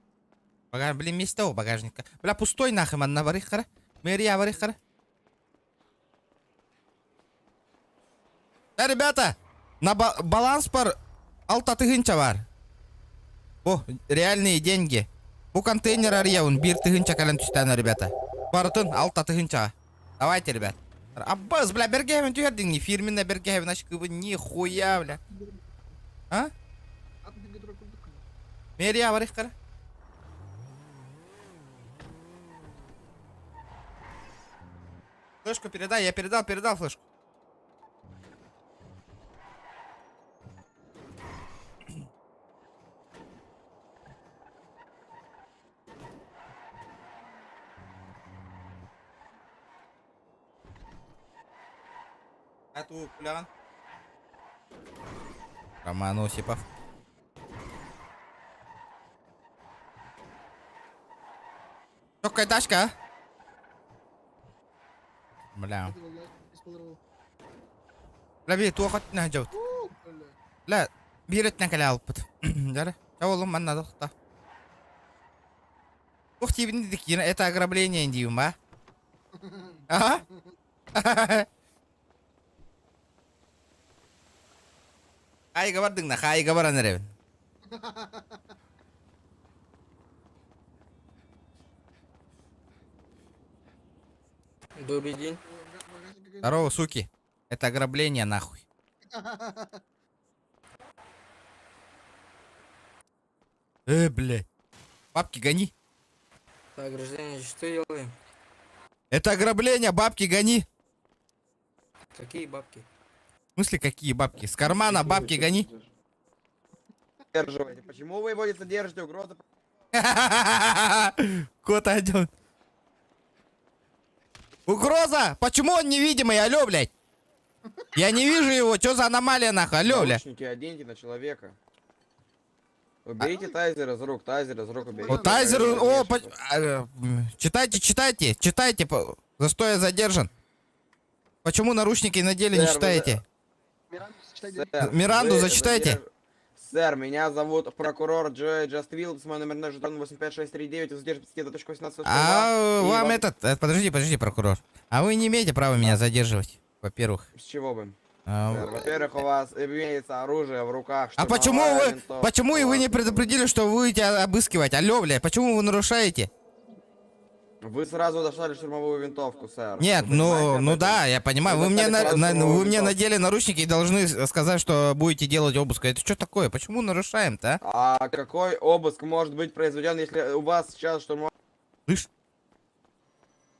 Блин, место у багажника. Бля, пустой нахуй, манна барих кара. Мэрия барих кара. Ребята, на баланс пар 6 тыгынча бар. О, реальные деньги. Bu контейнер арьяун, бир тыгынча кален түстәне, ребята. Бартын 6 тыгынча. Давайте, ребят. Аббас, бля, бергевен түйердин, не фирменная бергевен, ашкыбы, нихуя, бля. А? Атын денге дұры күлдік. Мэрия барих кара. Флешку передай, я передал флешку. Ату куляган. Роман Осипов. Какая тачка, а? Бля. Это, бля, исполировал. Бля, бей, туақат нахджаут. Бля. Бля, бирет накале алпыт. Жары. Чаволым, манна дохта. Ух, тебе не такие, это ограбление, индиум, а? Ага. Хайга бардың на, хайга баран ревен. Добрый день. Багажник какой-то. Здорово, суки. Это ограбление, нахуй. Бля. Бабки гони. Так, гражданин, что делаем? Это ограбление, бабки гони. Какие бабки? В смысле, какие бабки? С кармана бабки гони. Задерживайте. Почему вы его не содержите? Угроза. Кот один. Угроза! Почему он невидимый? Алло, блядь. Я не вижу его. Что за аномалия, нахуй? Алло, блядь. Наручники оденьте на человека. Уберите тайзер из рук, уберите. О, тайзер, о, читайте, застой задержан. Почему наручники надели, не Сэр, читаете? Миранду зачитайте. Сэр, Миранду вы зачитайте. Сэр, меня зовут прокурор Джой Джаствилл, мой номерной жетон 85639, вы задержите до точки 18. А вам подожди, прокурор. А вы не имеете права меня задерживать, во-первых. С чего бы? А, Сэр, во-первых, у вас имеется оружие в руках. А почему и вы не предупредили, что вы будете обыскивать? Алло, блядь, почему вы нарушаете? Вы сразу достали штурмовую винтовку, сэр. Нет, Вы понимаете об ну этом? да, я понимаю. Вы Вы мне, достали сразу штурмовую вы мне винтовку. надели наручники и должны сказать, что будете делать обыск. Это что такое? Почему нарушаем-то, а? А какой обыск может быть произведен, если у вас сейчас штурмовая... Слышь?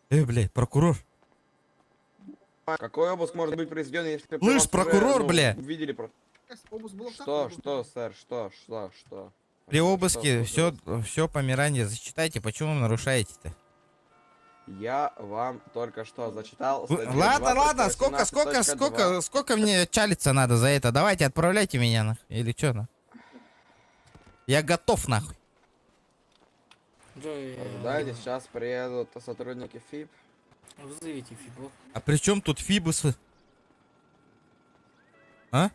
Блядь, прокурор. Какой обыск может быть произведен, если... при Слышь, вас уже, прокурор, бля. Видели... Обыск был Что, сэр, что? При обыске Что, все по Миранде зачитайте, почему вы нарушаете-то? Я вам только что зачитал. Ладно, сколько мне чалиться надо за это? Давайте, отправляйте меня, нахуй. Или что, нахуй? Я готов, нахуй. Ожидайте, сейчас приедут сотрудники ФИП. Вызовите ФИБов. А при чем тут фибусы? А?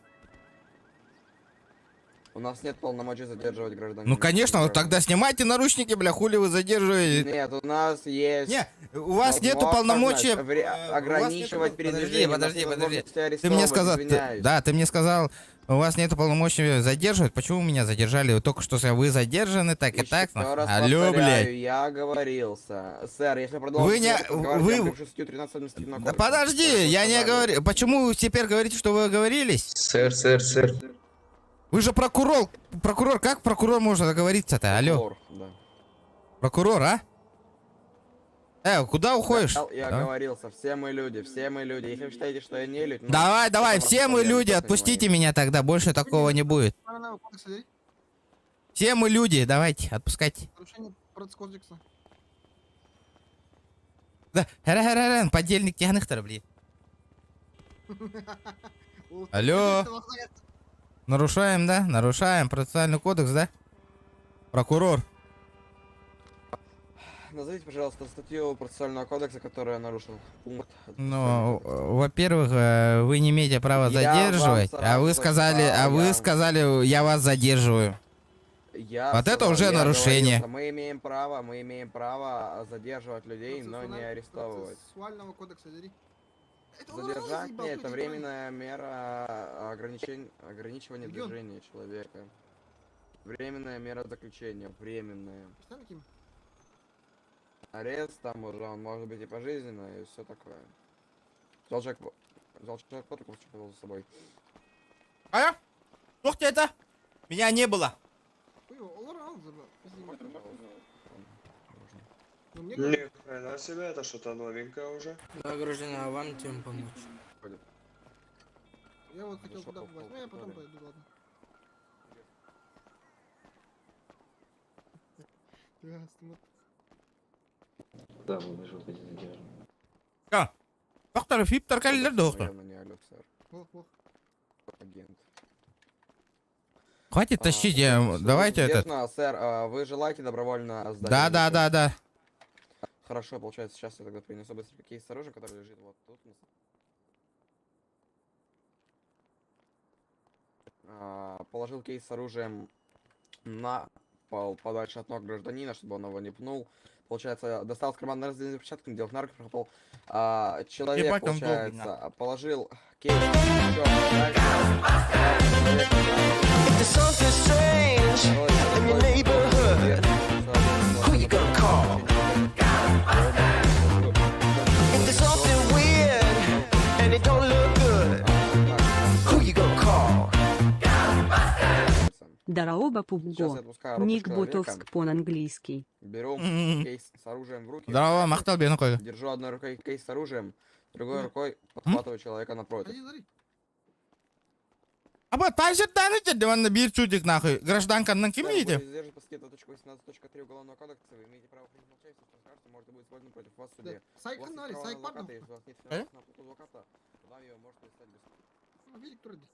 У нас нет полномочий задерживать гражданина. Ну, конечно, вот тогда снимайте наручники, бля, хули вы задерживаете? Нет, у нас есть... Не, у вас нету полномочия... ограничивать передвижение. Подожди. Ты Ты мне сказал, ты мне сказал, у вас нету полномочий задерживать. Почему меня задержали? Вы только что вы задержаны, так и так. Алло, блядь. Я говорился. Сэр, если продолжите... Вы не... Да подожди, я не говорю. Почему вы теперь говорите, что вы оговорились? Сэр. Вы же прокурор. Прокурор, как прокурор может договориться-то? Алло. Да. Прокурор, а? Куда уходишь? Я Давай. говорился, все мы люди. Если вы считаете, что я не люди... Давай, все мы люди, отпустите меня тогда, больше такого не будет. Все мы люди, давайте, отпускайте. Нарушение процкодекса. Да, подельник тягнахтар, блин. Алло. Нарушаем, да? Нарушаем процессуальный кодекс, да? Прокурор. Назовите, пожалуйста, статью процессуального кодекса, которую я нарушил. Пункт. Ну, во-первых, вы не имеете права задерживать, а вы сказали, я вас задерживаю. Вот это уже нарушение. Мы имеем право задерживать людей, но не арестовывать. Процессуального кодекса, бери. Задержать нет, это временная мера ограничивания Регион. движения человека. Временная мера заключения, временная. Представь, каким? Арест там уже, он может быть и пожизненно, и все такое. Взял человек под руку, повел за собой. А? Ух ты, это? Меня не было. Ой, Олар забрал. Спасибо. Ну, мне Ни хрена себе, это что-то новенькое уже. Да, гражданин, а вам чем помочь? Я вот хотел Хорошо, туда попасть, ну я потом правильно. пойду, ладно. Ясно. Да, мы же хоть задержим. Доктор, фиптер, каллер, доктор. Явно не Алёк, сэр. Ох. Агент. Хватит тащить, давайте этот. Честно, сэр, вы желаете добровольно сдать? Да. Хорошо, получается, сейчас я тогда принесу быстренько кейс с оружием, который лежит вот тут. Положил кейс с оружием на пол подальше от ног гражданина, чтобы он его не пнул. Получается, достал с кармана разделенные перчатки, надел в нарко, пропал. Человек, Ебать, он получается, положил кейс еще дальше. If there's something strange in your neighborhood, who you gonna call? If there's something weird and it don't look good, who you gonna call? Дараоба Сейчас я Пубго. отпускаю руку Ник человека, Бутовск по-английски. беру кейс с оружием в руки, Здорово, Махтал, ну какой? держу одной рукой кейс с оружием, Другой рукой подхватываю человека напротив. Смотри, смотри. А вот та жерден эти, диван бир чудик нахуй. Гражданканың кім еді? Сдерживать по статье 18.3 Уголовного кодекса, вы имеете право хранить молчание, если скажете, может быть использован против вас в суде. Сайк У вас есть канали, право на сайк адвоката, падал. если у вас нет Э? финансового адвоката, вам его может представить бесплатно. Велик трудный.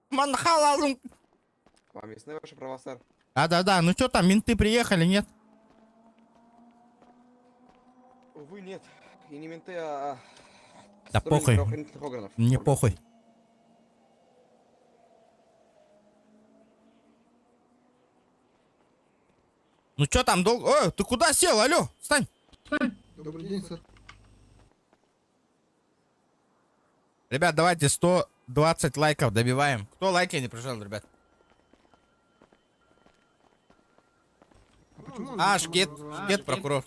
Ман халалым. Вам ясны ваши права, сэр? Да. Ну что там, менты приехали, нет? Увы, нет. И не менты, а... Да сотрудники похуй. правоохранительных органов. Мне похуй. Ну что там долго? Ой, ты куда сел? Алло, встань. Добрый день, сэр. Ребят, давайте 120 лайков добиваем. Кто лайки не прижал, ребят? Почему он А, здесь шкет, разговаривает? шкет, прокурор.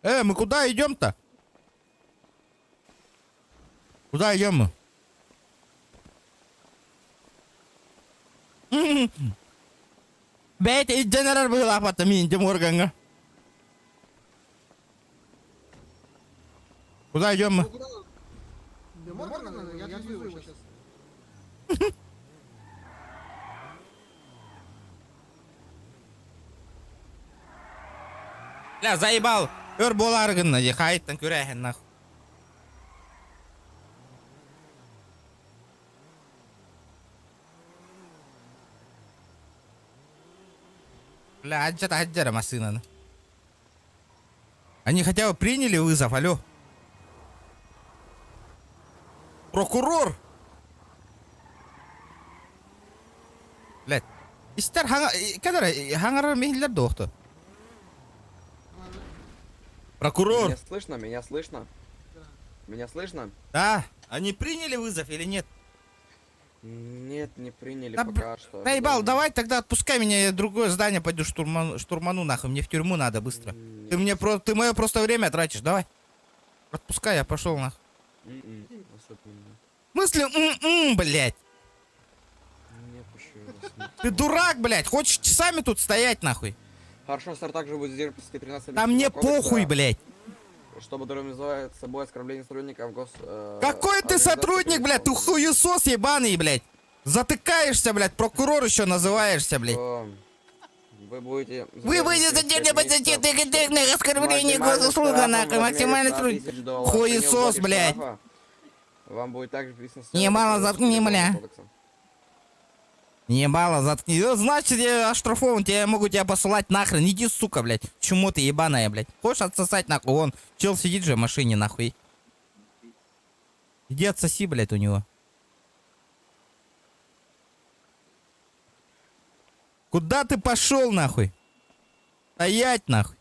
Мы куда идем-то? Куда идем мы? Бейт идженерал был апатами Деморганга. Куда идем мы? Ну, куда? Да Моргана надо, я отвезу его сейчас. Бля, заебал. Өр боларгын, хайттан көрәһен нах. Бля, аджара машина. Они хотя бы приняли вызов, алло. Прокурор! Блядь. Истер хангара мехиллер доқты. Прокурор! Меня слышно? Меня слышно? Меня слышно? Да, они приняли вызов или нет? Нет, не приняли Да пока что. Наебал, давай тогда отпускай меня, я в другое здание пойду штурману нахуй, мне в тюрьму надо быстро. Ты мое просто время тратишь, давай. Отпускай, я пошел нахуй. Особенно. В смысле, блядь? Не пущу вас. Ты дурак, блядь, хочешь часами тут стоять нахуй? Хорошо, сэр, также будет сдержан по статье 13. Да мне Уголовного похуй, кодекса, блядь. Чтобы называет собой оскорбление сотрудников Какой ты сотрудник, блядь, ты хуесос ебаный, блядь. Затыкаешься, блядь, прокурор еще называешься, блядь. Вы будете... Вы будете задержаны по статье тыкотекных оскорблений госуслуга нахуй, максимальный труд. Хуесос, блядь. Вам будет также приписано... Ебало заткни, бля. Ебало заткни. Значит, я оштрафован, я могу тебя посылать нахрен. Иди, сука, блядь. Чему ты ебаная, блядь? Хочешь отсосать нахуй? Вон, чел сидит же в машине, нахуй. Иди отсоси, блядь, у него. Куда ты пошел, нахуй? Стоять, нахуй.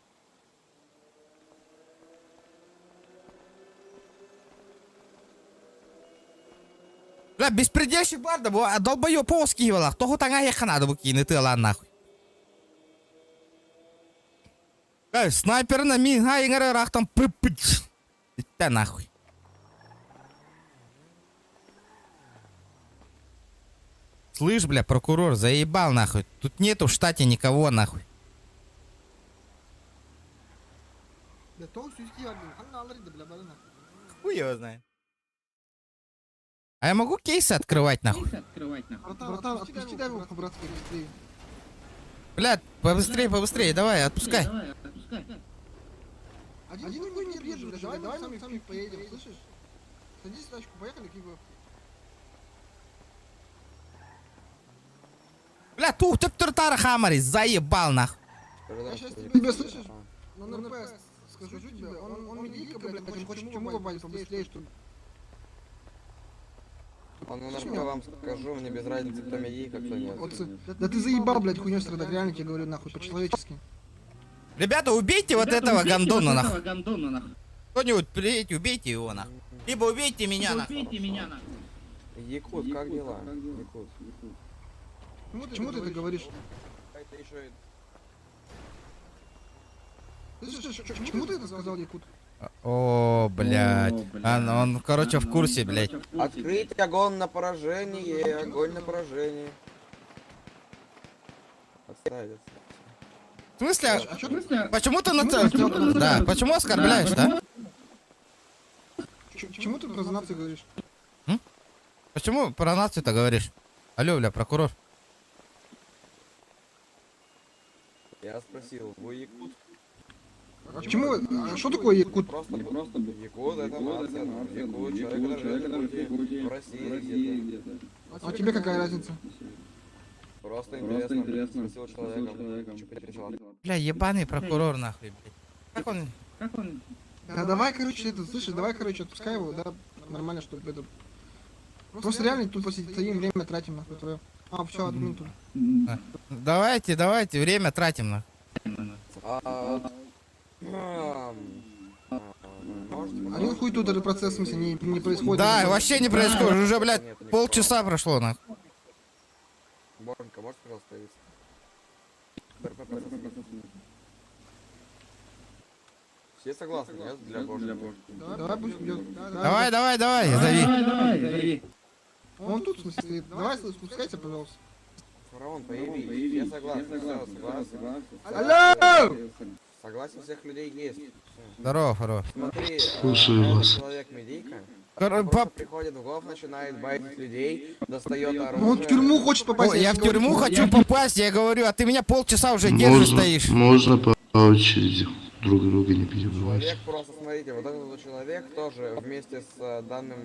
Бля, беспредельщик барда, а долбоёб повозки ебала. Кто хутanga ехана bu кине ты лан нахуй. Снайпер на мин, ингара рахтам пыпыч. Иття нахуй. Слышь, бля, прокурор, заебал нахуй. Тут нету в штате никого нахуй. Да то сюзки вардым. Ханна алыр да бля барына. Хуй его знает. А я могу кейсы открывать нахуй? Братан, отпусти дай его по-братски быстрее. Блядь, побыстрее, давай, отпускай. Один никто не бежит, бля, давай мы сами поедем, слышишь? Садись в тачку, поехали, Киго. Бля, тух, ты тартара хамари, заебал нахуй. Я сейчас тебя слышишь? Ну, на РП скажу тебе, он медийка, блядь, он хочет чему попасть побыстрее, что ли? Он на вам скажу, мне без разницы, кто медийка, кто нет. Вот, да ты заебал, блядь, хуйню страдать, реально тебе говорю, нахуй, по-человечески. Ребята, убейте вот этого гандона нахуй. Кто-нибудь приедете, убейте его нахуй. Либо убейте меня нахуй. Якут, как дела? Якут. Почему ты это говоришь? Это еще и... Слышишь, почему ты это сказал, Якут? О, блядь. Он, короче, в курсе, блядь. Открыть огонь на поражение, огонь на поражение. Отставить. В смысле? А чё ты? Почему ты на цель? Да, почему оскорбляешь, да? Чему ты про нацию говоришь? Почему про нацию-то говоришь? Алло, бля, прокурор. Я спросил, вы якут? А почему? А что такое якут? Просто якут это нация, ну, якут, человек, который живет в России где-то. А тебе какая разница? Просто интересно, спросил человека, что поинтересовался. Бля, ебаный прокурор, нахуй, блядь. Как он... Да давай, короче, это, слышишь, давай, короче, отпускай его, да, нормально, чтобы это... Просто реально тупо стоим, время тратим, нахуй, твое. А, все, админ тут. Давайте, время тратим, нахуй. Один хуй тут этот процесс, в смысле, не происходит. Да, вообще не происходит. Уже, блядь, полчаса прошло, нахуй. Борнка, можешь, пожалуйста, появиться? Все согласны, нет? Для Борнка. Давай, пусть идет. Давай, зови. Он тут, в смысле, давай, спускайся, пожалуйста. Фараон, появись. Все согласны, все, согласны. Алло! Согласен, всех людей есть. Всё. Здорово, Фаро. Смотри, Слушаю вас. человек медийка. Пап, Просто приходит в гов, начинает байтить людей, достает оружие. Ну, он в тюрьму хочет попасть. Ой, я в тюрьму хочу попасть, я говорю, а ты меня полчаса уже держишь, Можно, стоишь. можно по очереди друг друга не перебивать. Человек просто, смотрите, вот этот человек тоже вместе с данным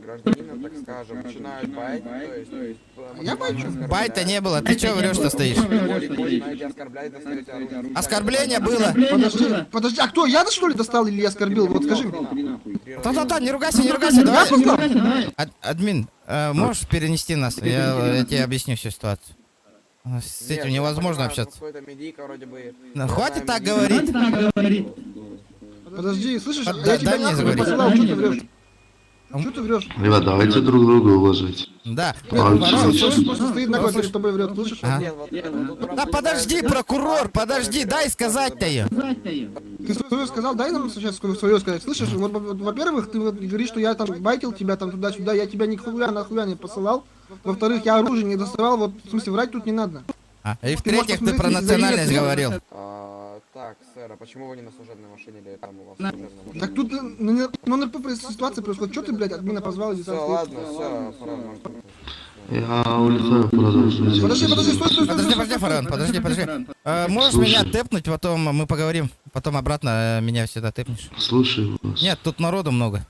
гражданином, так скажем, начинают байтить, то есть... Я бачу. Байта не было, ты чё врешь, что стоишь? Начинаете оскорблять, достаете оружие. Оскорбление было. Подожди, а кто, я что ли достал или я оскорбил? Вот скажи мне. Да, не ругайся, давай. Админ, можешь перенести нас? Я тебе объясню всю ситуацию. С этим невозможно общаться. Какой-то медийка вроде бы... Ну, хватит так говорить. Подожди, слышишь, Да, я тебя дай мне нахуй заговорить. посылал, что ты врешь? Что ты врешь? Ребят, давайте друг друга уважать. Да. Ворон Слышишь? просто стоит на говорит, что тобой врет, слышишь? А? Нет, вот тут Да просто подожди, прокурор, подожди, дай сказать-то я. Ты свое сказал, дай нам сейчас свое сказать. Слышишь, вот, во-первых, ты вот говоришь, что я там байтил тебя там туда-сюда, я тебя нихуя нахуя не посылал. Во-вторых, я оружие не доставал, вот, в смысле, врать тут не надо. И в-третьих, ты про национальность говорил. Так, сэр, а почему вы не на служебной машине или там у вас служебная машина? Так тут, ну, НРП ситуация происходит, что ты, блядь, админа позвал и Все, ладно, все, Фарон, может быть. Я улетаю, продолжу. Подожди, стой. Подожди, Фарон, подожди. Можешь Слушай. меня тэпнуть, потом мы поговорим. Потом обратно меня всегда тэпнешь. Слушай вас. Нет, тут народу много.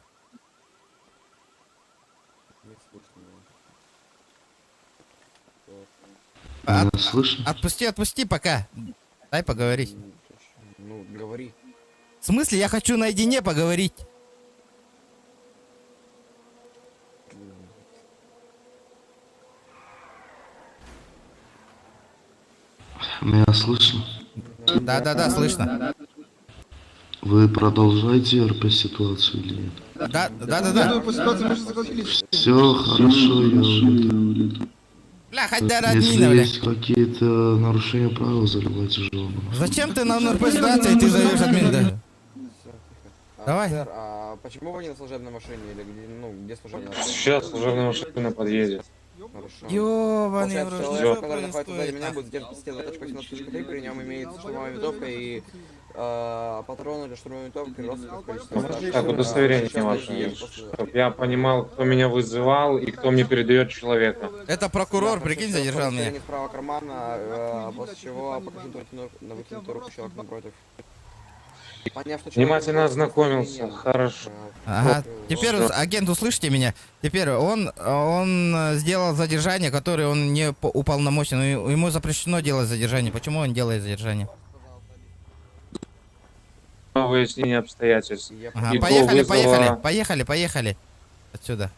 Меня слышно? Отпусти пока. Дай поговорить. Ну, говори. В смысле, я хочу наедине поговорить. Меня слышно? Да, слышно. Вы продолжаете РП ситуацию или нет? Да. Думаю, по ситуации мы же согласились. Все хорошо, я улетаю. Бля, хоть до Если админа, бля. есть какие-то нарушения правил, заливайте жалобу. Зачем ты на НРП ситуации, ты зовешь админ, да? Давай. Сэр, а почему вы не на служебной машине или где, ну, где служебная машина? Сейчас служебная машина подъедет. Хорошо. Ёбаный в Получается, рот, человек, что который находится сзади происходит? меня, будет держать пистолет 18.3, при нем имеется штурмовая винтовка и патроны для штурмовой винтовки родственных количества. Так, удостоверение ваше. Чтоб я понимал, кто меня вызывал и кто мне передает человека. Это прокурор, прикинь, задержал меня. Из правого кармана, после чего покажу на выкинутую руку человека напротив. Поняв, что человек Внимательно находится в ознакомился. состоянии, Хорошо. Ага. Теперь, агент, услышите меня? Теперь он сделал задержание, которое он не уполномочен. Ему запрещено делать задержание. Почему он делает задержание? Выяснение обстоятельств. Ага, И кто вызвала- поехали. Отсюда.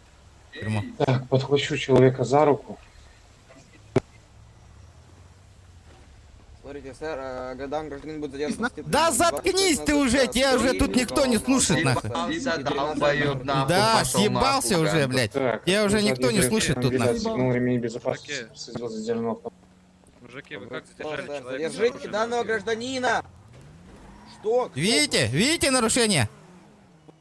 В тюрьму. Так, подхвачу человека за руку. Смотрите, сэр, когда гражданин будет задержан... Да заткнись ты уже, тебя уже тут никто не слушает, нахуй. Да, съебался уже, блядь. Так, Тебя уже никто не слушает тут, нахуй. Сигнал ремень безопасности. Сидел задержанного. Мужики, вы как задержали человека? Задержите данного гражданина! Что? Кто? Видите нарушение?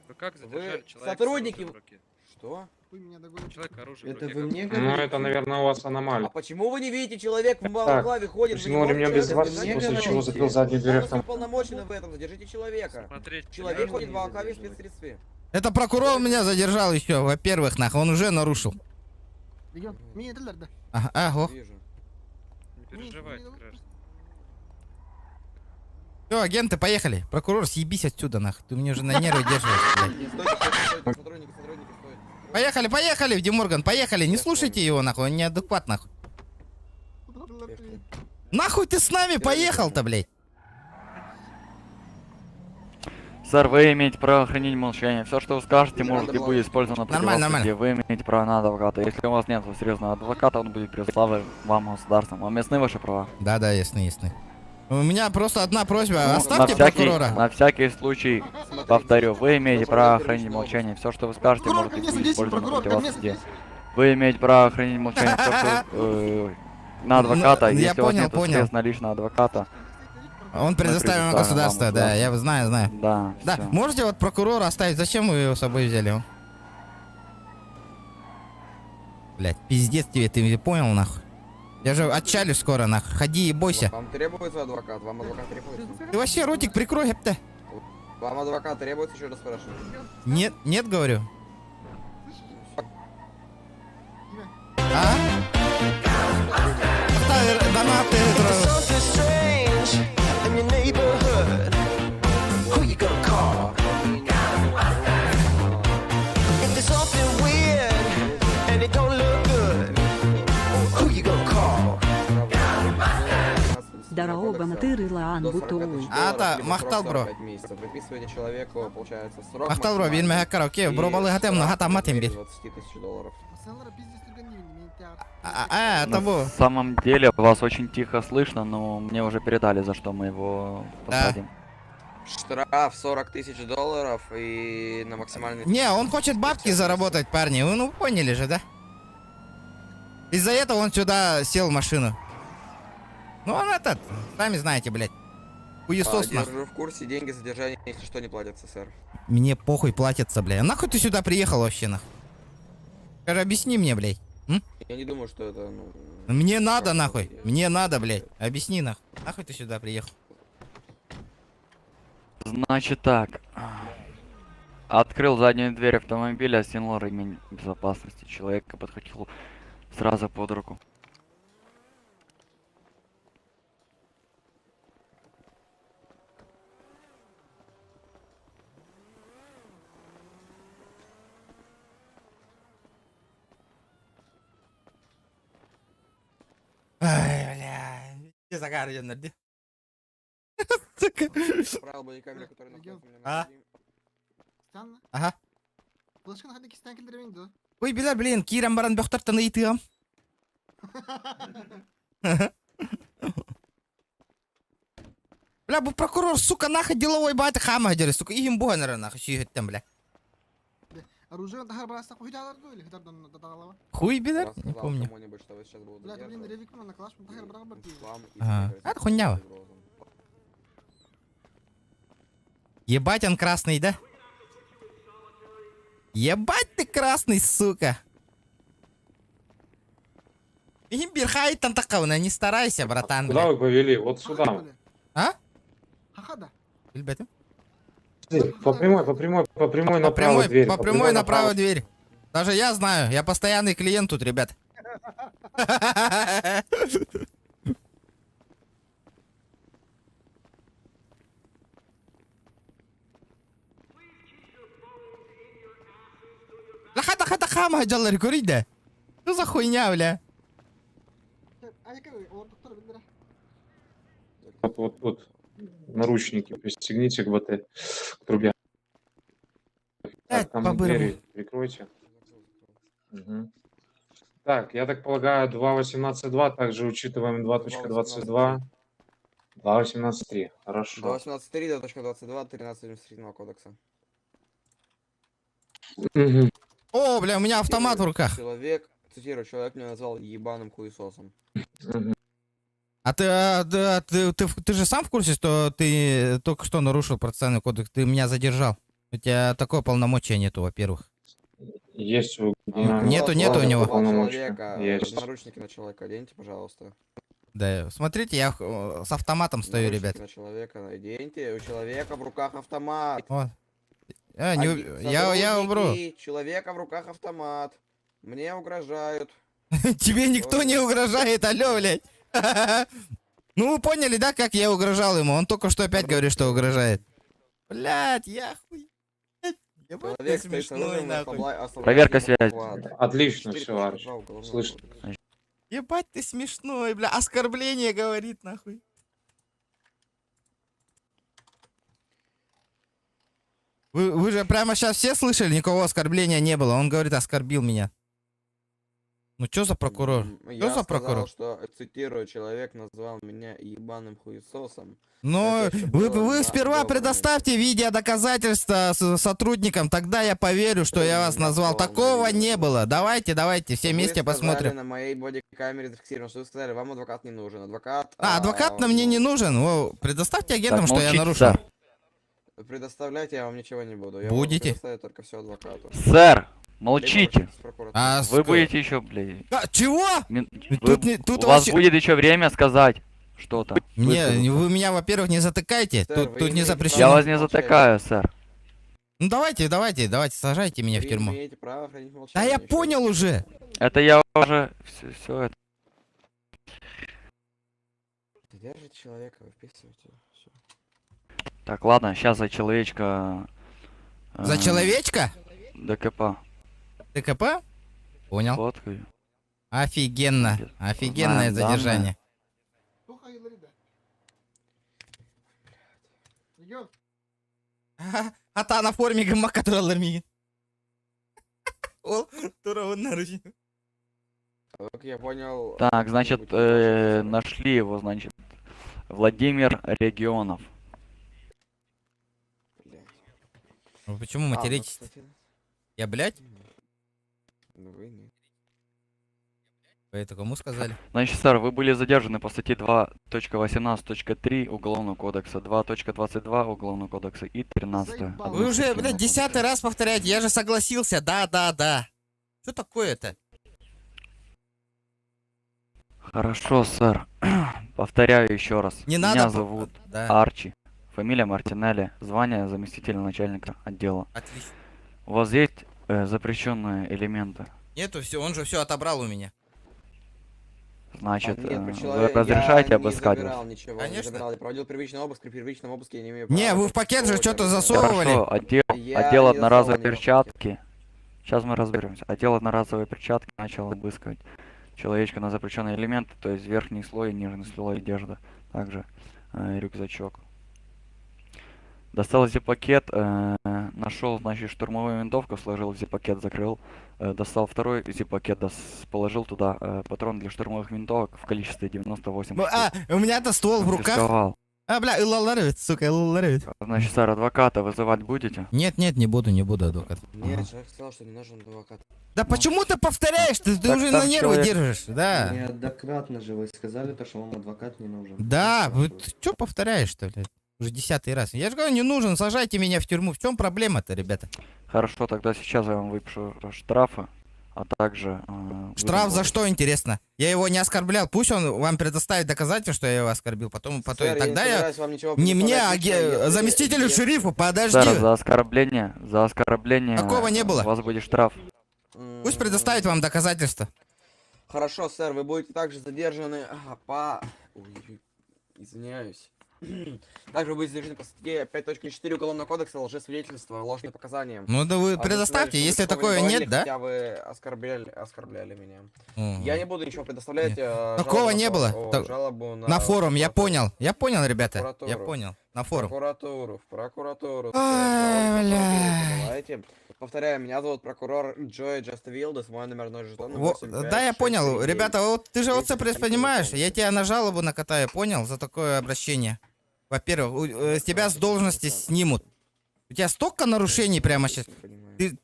Вы как задержали Вы человека? сотрудники... с оружием в руке? Что? Хуй меня догонит. Это вы мне Ну, это, наверное, у вас А аномалия. почему вы не видите, человек в Так, балаклаве ходит? вы не Тянули меня можете без вас, задержать после человека? чего закрыл заднюю дверь Полностью автомата. уполномочены в этом, задержите человека. Человек ходит в балаклаве в спецсредстве. Это прокурор меня задержал еще, во-первых, нахуй, он уже нарушил. Бегем. Меня триллер, да. Ага. Вижу. Все, агенты, поехали. Прокурор, съебись отсюда, нахуй. Ты мне уже на нервы держишь, блядь. Стойте, сотрудники, стойте. Поехали, поехали, в Диморган, поехали. Не слушайте его, нахуй, он неадекват, нахуй. Нахуй ты с нами поехал-то, блядь? Сэр, вы имеете право хранить молчание. Все, что вы скажете, может и будет использовано против вас в Нормально, суде. Вы имеете право на адвоката. Если у вас нет серьезного адвоката, он будет предоставлен вам государством. Вам ясны ваши права? Да, ясны. У меня просто одна просьба, На оставьте всякий, прокурора. на всякий случай, повторю, вы имеете право хранить молчание. Все, что вы скажете, Прокурор, может и ко мне будет садись, использовано прокурор, против ко вас в мне суде. Вы имеете право хранить молчание. Все, что, на адвоката. Ну, я Если у вас понял, нет средств наличного адвоката, Он предоставим предоставим государство, вам да, я знаю. да, Да, всё. можете вот прокурора оставить? Зачем вы его с собой взяли? Блять, пиздец тебе, ты понял, нахуй? Я же отчалю скоро, нахуй. Ходи и бойся. Вам требуется адвокат? Вам адвокат требуется? Ты вообще ротик прикрой, ёпта. Вам адвокат требуется, еще раз спрашиваю. Нет, говорю. А? Донаты, Something strange in your neighborhood. Who you gonna call? If there's something weird and it don't look good, who you gonna call? Здорово, Матыр Илаан Бутуй. Мақтал, бро. Выписываете человеку, получается, срок. Мақтал, бро, билмеге караоке, бро, балыга темно, хата матем бир. 20 тысяч долларов. Пацанлар, пиздец, только не меня. Это был. На самом деле вас очень тихо слышно, но мне уже передали, за что мы его посадим. Штраф 40 тысяч долларов и на максимальный... Не, он хочет бабки заработать, парни. Вы поняли же, да? Из-за этого он сюда сел в машину. Ну он этот, сами знаете, блядь. Хуесос, нахуй. Держу в курсе, деньги задержания, если что, не платятся, сэр. Мне похуй платятся, блядь. Нахуй ты сюда приехал вообще, нахуй? Скажи, объясни мне, блядь. Я не думаю, что это, ну... Мне надо, нахуй. Мне надо, блядь. Объясни, нахуй. Нахуй ты сюда приехал? Значит так. Открыл заднюю дверь автомобиля, стянул ремень безопасности. Человека подхватил сразу под руку. Ай, бля. Где загар, Янарди? Сука. Правил бодикамеры, который находится у меня А? на груди. Странно. Ага. Булышкан хады кистен келдірмейді да. Ой, билер, блин, кирам баран бөхтар таны итыгам. Бля, бұл прокурор, сука, нахуй деловой баты хама дері, сука, игим буганера, нахуй, сүйгеттен, бля. Оружие он тахар бараста хуй даларду или хитардан датагалава. Хуй, билер? Рассказал Не помню. кому-нибудь, что вы сейчас будут Бля, блин, задерживать. ревик на клаш, тахар барага барти. Ислам и Ага. тебе Это хуйнява. угрозу. Ебать он красный, да? Ебать ты красный, сука. Игим хай там такауна, не старайся, братан, Куда бля. вы повели? Вот сюда. А? Хахада. Ребята? По прямой направо дверь. По прямой направо дверь. Даже я знаю, я постоянный клиент тут, ребят. Хата хама джаллар курида. Что за хуйня, бля? А яка ви? О, доктор, біндера. Вот. Наручники пристегните к БТ, к трубе. Так, там по-бырому. двери прикройте. Мгм. Так, я так полагаю, 2.18.2, также учитываем 2.22. 2.18.3, хорошо. 2.18.3, 2.22, 13 административного кодекса. Мгм. О, бля, у меня автомат в руках. Человек, цитирую, человек меня назвал ебаным хуесосом. Мгм. А ты же сам в курсе, что ты только что нарушил процессуальный кодекс? Ты меня задержал. У тебя такое полномочия нету, во-первых. Есть у Нету у него. Человека, Есть. наручники на человека оденьте, пожалуйста. Да, смотрите, я с автоматом стою, Наручники ребят. на человека оденьте. У человека в руках автомат. Вот. Я убру. Сотрудники, человека в руках автомат. Мне угрожают. Тебе никто не угрожает, алё, блядь. Ну, вы поняли, да, как я угрожал ему? Он только что опять говорит, что угрожает. Блядь, я хуй. Ебать, ты Человек стоит с смешной, оружием, нахуй. ослабляет Проверка ему связи. захват. Отлично, 4 все, Арч. права уголовного Слышно. кодекса. Ебать, ты смешной, бля. Оскорбление говорит, нахуй. Вы же прямо сейчас все слышали, никакого оскорбления не было. Он говорит, оскорбил меня. Ну что за прокурор? Я Что за сказал, прокурор? что, цитирую, человек назвал меня ебаным хуесосом. Но Это ещё вы было сперва на предоставьте видеодоказательства сотрудникам, тогда я поверю, что я вас назвал. Такого не было. Давайте, все вместе Вы сказали, посмотрим. на моей бодикамере зафиксировано, что вы сказали, вам адвокат не нужен. Адвокат... Адвокат на мне не нужен. О, предоставьте агентам, Так, что я молчите, нарушил. сэр. Предоставлять я вам ничего не буду. Я Будете? буду предоставить только все адвокату. Сэр, молчите. Вы ск- будете еще, блядь. Чего? Тут У вас вообще- будет еще время сказать что-то. Не, высказаться. вы меня, во-первых, не затыкайте. Сэр, Тут вы не имеете запрещено. Я право вас не молчать. затыкаю, сэр. Ну давайте, сажайте меня в Вы тюрьму. имеете право хранить Да молчание. я еще понял раз. уже. Это я уже все это. Держите человека, вы вписываете. Всё. Так, ладно, сейчас за человечка. За человечка? ДКП. ТКП? Понял. Фоткаю. Офигенно. Офигенное Знаем задержание. Идёт. Ата на форме гымма катыралар Ол тура наручник. Как я понял... Так, значит, нашли его, значит. Владимир Регионов. Блядь. Ну почему А, ну, материтесь? кстати, Я, блядь? ну вы нет. Вы это кому сказали? Значит, сэр, вы были задержаны по статье 2.18.3 Уголовного кодекса, 2.22 Уголовного кодекса и 13. Заебал. Вы уже, блядь, 10-й раз повторяете, я же согласился, да. Что такое-то? Хорошо, сэр. Повторяю еще раз. Не Меня надо. зовут Да, Арчи. Фамилия Мартинелли. Звание заместителя начальника отдела. отлично. У вас есть запрещенные элементы? Нету, все, он же все отобрал у меня. Значит, Нет, про вы человека разрешаете я обыскать не забирал вас? ничего, Конечно. не забирал. Я проводил первичный обыск, при первичном обыске я не имею Не, права вы в пакет же конфисковывать что-то оружие. засовывали. Хорошо, Я отдел не одноразовой засовывал ни в перчатки. Сейчас мы разберемся. Отдел одноразовой перчатки начал обыскивать человечка на запрещенные элементы, то есть верхний слой и нижний слой одежды. Также рюкзачок. Достал зип-пакет, нашел, значит, штурмовую винтовку, сложил в зип-пакет, закрыл. Достал второй зип-пакет, положил туда патрон для штурмовых винтовок в количестве 98 Ну, штук. у меня-то ствол в руках. Конфисковал. Бля, илаларовец, сука, илаларовец. Значит, сэр, адвоката вызывать будете? Нет, не буду, адвокат. Нет, человек сказал, что не нужен адвокат. Да почему ты повторяешь? Ты Так уже там на нервы человек- держишь, да. Неоднократно же вы сказали, то, что вам адвокат не нужен. Да, ты что повторяешь-то, блядь? Уже 10-й раз. Я же говорю, не нужен, сажайте меня в тюрьму. В чем проблема-то, ребята? Хорошо, тогда сейчас я вам выпишу штрафы, а также... Штраф за выдам что, интересно? Я его не оскорблял. Пусть он вам предоставит доказательства, что я его оскорбил. Потом Сэр, тогда не я... собираюсь вам ничего Не мне, а предоставлять лично, если- заместителю если- шерифа, подожди. Сэр, за оскорбление Такого не было. у вас будет штраф. Пусть предоставит вам доказательства. Хорошо, сэр, вы будете также задержаны по... Ой, извиняюсь. Также вы будете задержаны по статье 5.4 Уголовного кодекса лжесвидетельство, ложные показания. Ну да вы А предоставьте, сказали, что если вы такого такое не говорили, нет, да? Хотя вы оскорбляли меня. Мгм. Я не буду ничего предоставлять. Такого не было. Так, Жалобу На форум, я понял, ребята. Я Прокуратуру. понял. На форум. В прокуратуру. Ай, бля. Давайте. Повторяю, меня зовут прокурор Джой Джаставилдес, мой номерной жетон. Да, я понял. Ребята, вот ты же вот все понимаешь. Я тебя на жалобу накатаю, понял, за такое обращение. Во-первых, с тебя с должности снимут. У тебя столько нарушений прямо сейчас.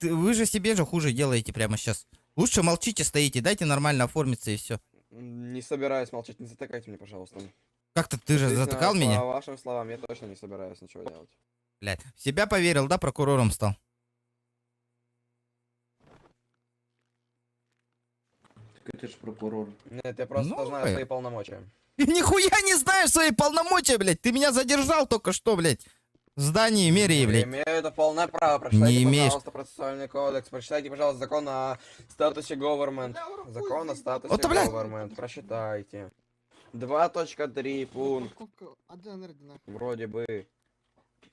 Вы же себе же хуже делаете прямо сейчас. Лучше молчите, стоите, дайте нормально оформиться и все. Не собираюсь молчать, не затыкайте меня, пожалуйста. Как-то ты же Действительно, затыкал меня? По вашим словам, я точно не собираюсь ничего делать. Блядь, в себя поверил, да, прокурором стал? Ты ж прокурор. Нет, я просто Ну, знаю свои полномочия. Нихуя не знаешь свои полномочия, блядь. Ты меня задержал только что, блядь. В здании мэрии, Я блядь. имею это полное право. Прочитайте, Не имеешь. пожалуйста, процессуальный кодекс. Прочитайте, пожалуйста, закон о статусе government. Закон о статусе Вот, блядь. government. Прочитайте. 2.3 пункт. Вроде бы.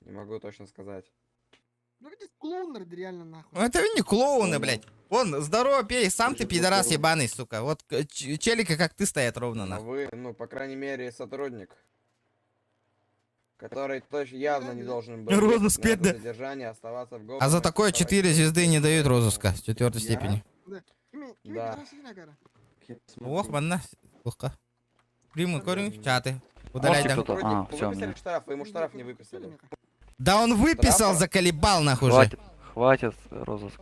Не могу точно сказать. Ну это клоун реально нахуй. Ну, это не клоуны, блядь. Вон, здорово, пей, сам ты пидорас ебаный, сука. Вот челика, как ты, стоят ровно, Но нахуй. вы, ну, по крайней мере, сотрудник, который точно явно не должен был Розыск, ехать на это да. задержание, оставаться в government. А за такое 4 звезды не дают розыска с 4 степени. Да. Ох, манна, плохо. Приму корень в чаты. Можете Удаляй, да. кто-то... А, Вы все, выписали штраф, вы ему штраф не выписали. Да он выписал, Штраф? заколебал, нахуй же. хватит, хватит розыск.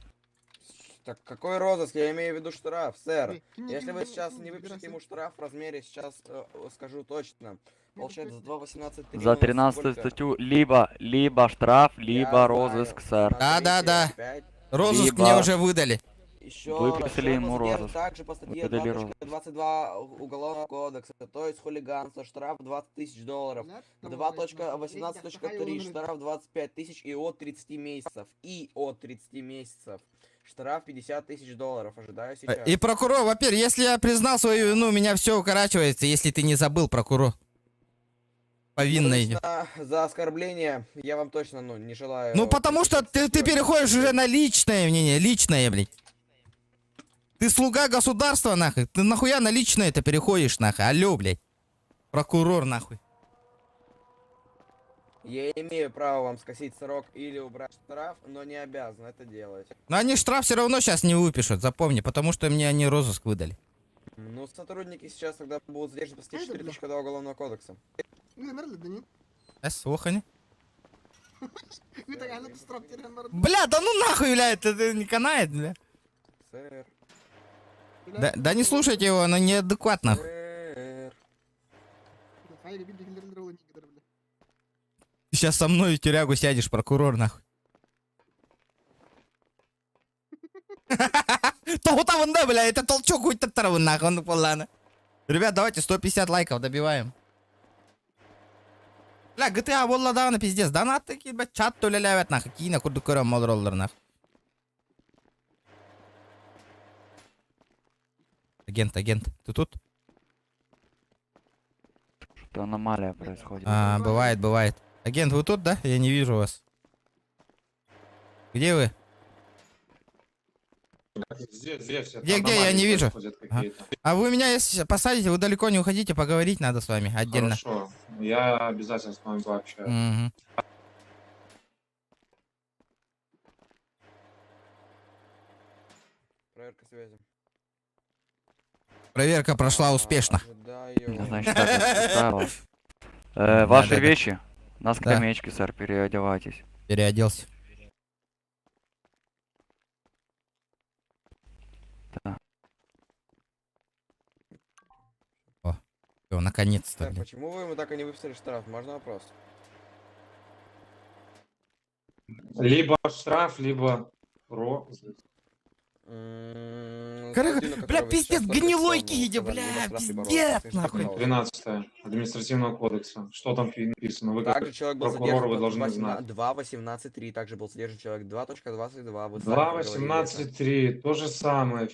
Так какой розыск? Я имею в виду штраф, сэр. Если вы сейчас не выпишете ему штраф в размере, сейчас скажу точно. Получается, за 2.18.3 За 13 статью либо штраф, либо розыск, сэр. Да. Розыск Либо- мне уже выдали. Еще Выписали ему розыск. Также по статье Выдали розыск. 2.22 Уголовного кодекса, то есть хулиганство, штраф 20 тысяч долларов. 2.18.3 штраф 25 тысяч и от 30 месяцев. И от 30 месяцев. Штраф 50 тысяч долларов. Ожидаю сейчас. И прокурор, во-первых, если я признал свою вину, у меня все укорачивается, если ты не забыл, прокурор. Повинный. Лично за оскорбление я вам точно, ну, не желаю... Ну потому что ты переходишь уже на личное мнение, личное, блядь. Ты слуга государства, нахуй. Ты нахуя на личное это переходишь, нахуй. Алло, блядь. Прокурор, нахуй. Я имею право вам скосить срок или убрать штраф, но не обязан это делать. Но они штраф все равно сейчас не выпишут, запомни, потому что мне они розыск выдали. Ну, сотрудники сейчас тогда будут задержаны по статье 4 тысяч Уголовного кодекса. Слухани. Бля, да ну нахуй, бля, это не канает, бля. Сэр. Да не слушайте его, оно неадекватно. Сэр. Ты сейчас со мной в тюрягу сядешь, прокурор, нахуй. То вон, да, бля, это толчок хоть травы, нахуй, ну ладно. Ребят, давайте 150 лайков добиваем. Бля, GTA болла давно пиздец, донат такие, бля, чат төлеләвәт, нахуй, кейіне күрді көрем молроллар, нахуй. Агент, ты тут? Что-то аномалия происходит. А, бывает. Агент, вы тут, да? Я не вижу вас. Где вы? Здесь Где, я не вижу. какие-то. А вы меня, если посадите, вы далеко не уходите, поговорить надо с вами отдельно. Хорошо, я обязательно с вами пообщаюсь. Мгм. Проверка связи. Проверка прошла успешно. Ожидаю. Значит, так, устраивало. Ваши да. вещи на Да. скамеечке, сэр, переодевайтесь. Переоделся. Да. Всё, наконец-то, Сэр, блин. почему вы ему так и не выписали штраф? Можно вопрос? Либо штраф, либо розыск. Бля, пиздец, гнилойки иди, бля, пиздец, нахуй. 13 административного кодекса. Что там написано? Вы как Также человек был прокурор, вы задержан должны по знать. 2.18.3, также был задержан человек 2.22, вы сами 2.18.3, то же самое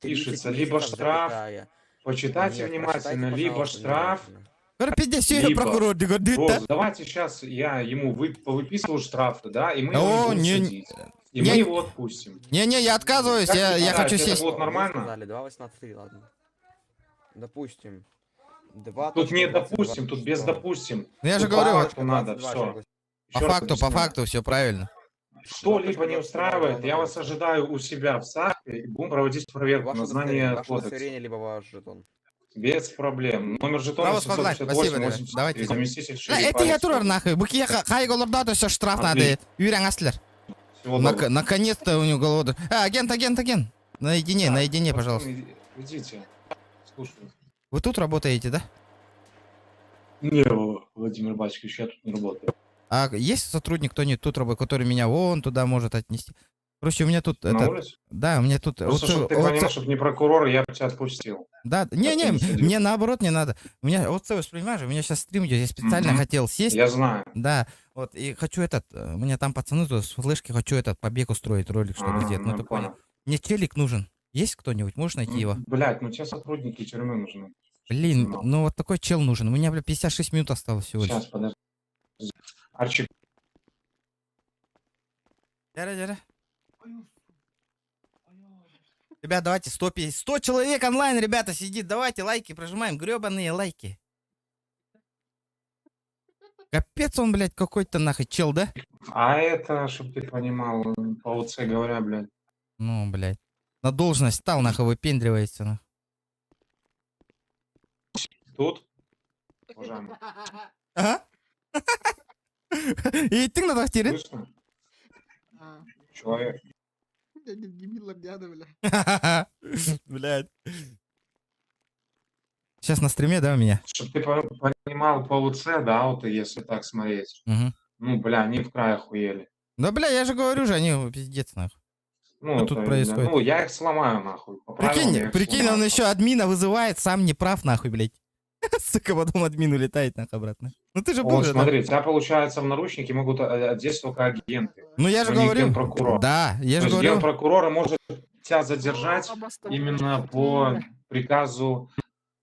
пишется. Либо штраф, почитайте Нет, внимательно, прочитайте, либо пожалуйста, штраф. внимательно. Пиздец, все, Либо прокурор, ты говоришь, да? Давайте сейчас я ему повыписываю штрафы, да, и мы О, его не будем не- судить. И не- мы его отпустим. Не-не, я отказываюсь, Как я вы хочу считаете, сесть. это будет нормально? Вы сказали 2.18.3, ладно. Допустим. Тут не допустим, тут без допустим. Ну, я же Тут говорю, по факту надо, все. по факту, все правильно. Что-либо не устраивает, я вас ожидаю у себя в САПе и будем проводить проверку на знание ваше кодекса. удостоверение, либо ваш жетон. Без проблем. Номер жетона Право согласен, 758 спасибо, ребят. 83, Давайте. заместитель Да, шерифа это я Алекс турар, Форд. нахуй. Быки хайголорда, то все штраф надо. Отлично. Юрий Аслер. Всего доброго. Наконец-то у него голова. Агент. Наедине, пожалуйста. Идите. Слушаю. Вы тут работаете, да? Не, Владимир Батькович, я тут не работаю. А есть сотрудник, кто не тут работает, который меня вон туда может отнести? Короче, у меня тут На этот... улице? Да, у меня тут... Просто, чтобы ты понимал, чтобы не прокурор, я бы тебя отпустил. Да, Я не-не, тебя не судил. мне наоборот не надо. У меня вот ты понимаешь, у меня сейчас стрим идет, я специально Мгм. хотел сесть. Я знаю. Да, вот, и хочу у меня там пацаны тут с флешки, хочу этот побег устроить, ролик, чтобы А, сделать. Ну я ты понял. понял. Мне челик нужен. Есть кто-нибудь? Можешь найти его? Блять, ну тебе сотрудники тюрьмы нужны. Блин, Ну. ну вот такой чел нужен. У меня, бля, 56 минут осталось всего лишь. Сейчас, подожди. Арчик, Дядя. Ребят, давайте 100 человек онлайн, ребята, сидит. Давайте лайки прожимаем, гребаные лайки. Капец он, блядь, какой-то нахуй чел, да? а это, чтобы ты понимал, по УЦ говоря, блядь. Ну, блядь. На должность стал, нахуй, выпендривается, нахуй. Тут? Уважаемый. Ага. И ты на трактире? Слышно? Человек. Дебил, обдяда, бля. Блядь. Сейчас на стриме, да, у меня? Чтобы ты понимал, по УЦ, да, вот если так смотреть. Угу. Ну, бля, они в край охуели. Да, бля, я же говорю же, они пиздец, нахуй. Ну, Что тут это, происходит? ну, я их сломаю, нахуй. По правилам я Прикинь, их сломаю. он еще админа вызывает, сам не прав, нахуй, блядь. Сука, потом админ улетает, нахуй, обратно. Ну ты же был Вот же, да? смотри, тебя, получается, в наручники могут одеть только агенты. Ну я же но не говорю. генпрокурор. Да, я То же есть говорю. генпрокурор может тебя задержать именно по приказу.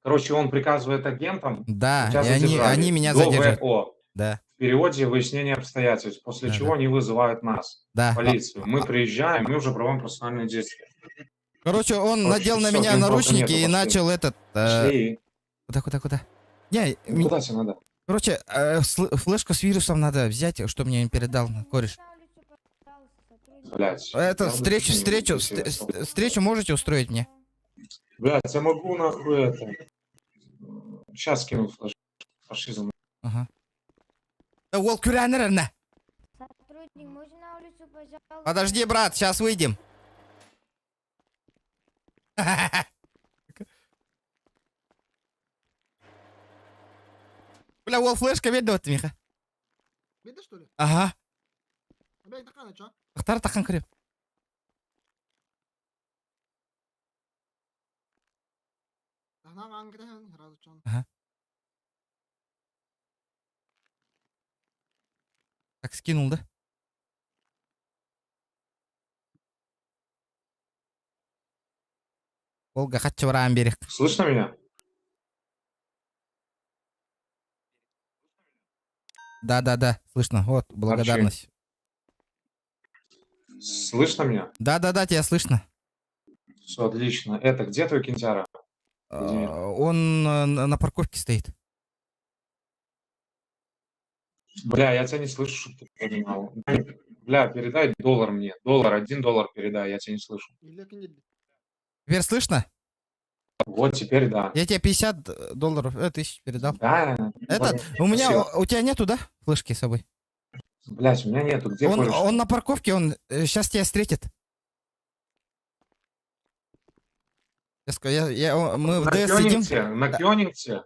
Короче, он приказывает агентам Да, тебя и они задержали. меня задержат. ГВО. Да, В переводе выяснение обстоятельств, после Да, чего да. они вызывают нас, да. полицию. Мы приезжаем, мы уже проводим процессуальные действия. Короче, он Короче, надел на всё, меня генпрока наручники нету, и пошли. начал этот... Пошли. Куда? Не, Ну, куда тебе надо? короче, флешку с вирусом надо взять, что мне им передал кореш. Блять. Это встречу можете устроить мне? Блять, я могу нахуй это. Сейчас кину фашизм. Ага. Волк наверное. Сотрудник, можно на улицу, пожалуйста? Подожди, брат, сейчас выйдем. Бля, Волк флешка видно вот, Миха? Видно, что ли? Ага. Бля, такая, чё? Ахтар тахан крем. Ага. Так, скинул, да? Волга, хочу враем берег. Слышно меня? Да, слышно. Вот, благодарность. Слышно меня? Да, тебя слышно. Все отлично. Это где твой кинтяра? Владимир? Он на парковке стоит. Бля, я тебя не слышу, чтобы ты понимал. Бля, передай доллар мне. $1 передай, я тебя не слышу. Теперь слышно? Вот теперь да. Я тебе $50, тысяч передал. Да. Этот, Спасибо. у тебя нету, да, флешки с собой? Блять, у меня нету. Где кореш? Он на парковке, он сейчас тебя встретит. Мы в На ДС сидим. Кёнигсе? На Кёнигсе?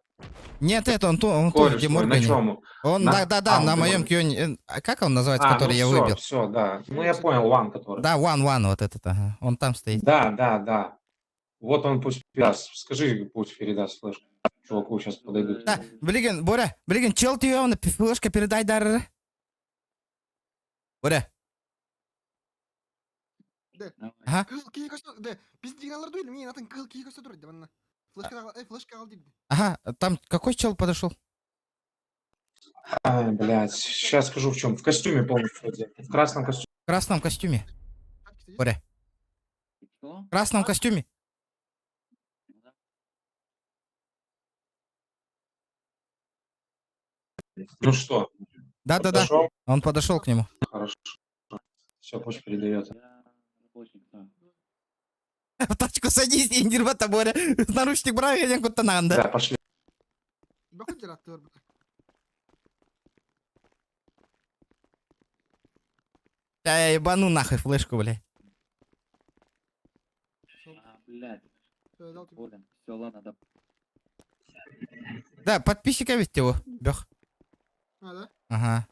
Нет, это он тут, Кореш где твой, на Моргане. чём? Он, На- да, он на где моем Моргане? Кёне. Как он называется, который я всё, выбил? Все, да. Ну я понял, Ван, который. Да, One, вот этот, ага. Он там стоит. Да. Вот он пусть передаст. Скажи, пусть передаст флешку. Чуваку сейчас подойдут. Да, Боря, чел ты его, флешка передай, да. Боря. Ага. Пиздигаларды или мне надо кылки сотрудник, давай. Флешка алды. Ага, там какой чел подошел? Ай, блядь. Сейчас скажу в чем. В костюме полностью одет. В красном костюме. В красном костюме. Боря. В красном костюме. Ну что? Да. Подошёл? Он подошел к нему. Хорошо. Все, пусть передает. В тачку садись и не рвата, Боря. Наручник брал, я куда-то надо. Да, пошли. Да, я ебану нахуй флешку, бля. Блядь. Все, ладно, да. Да, подписчика ведь его, бех. А, да? Ага.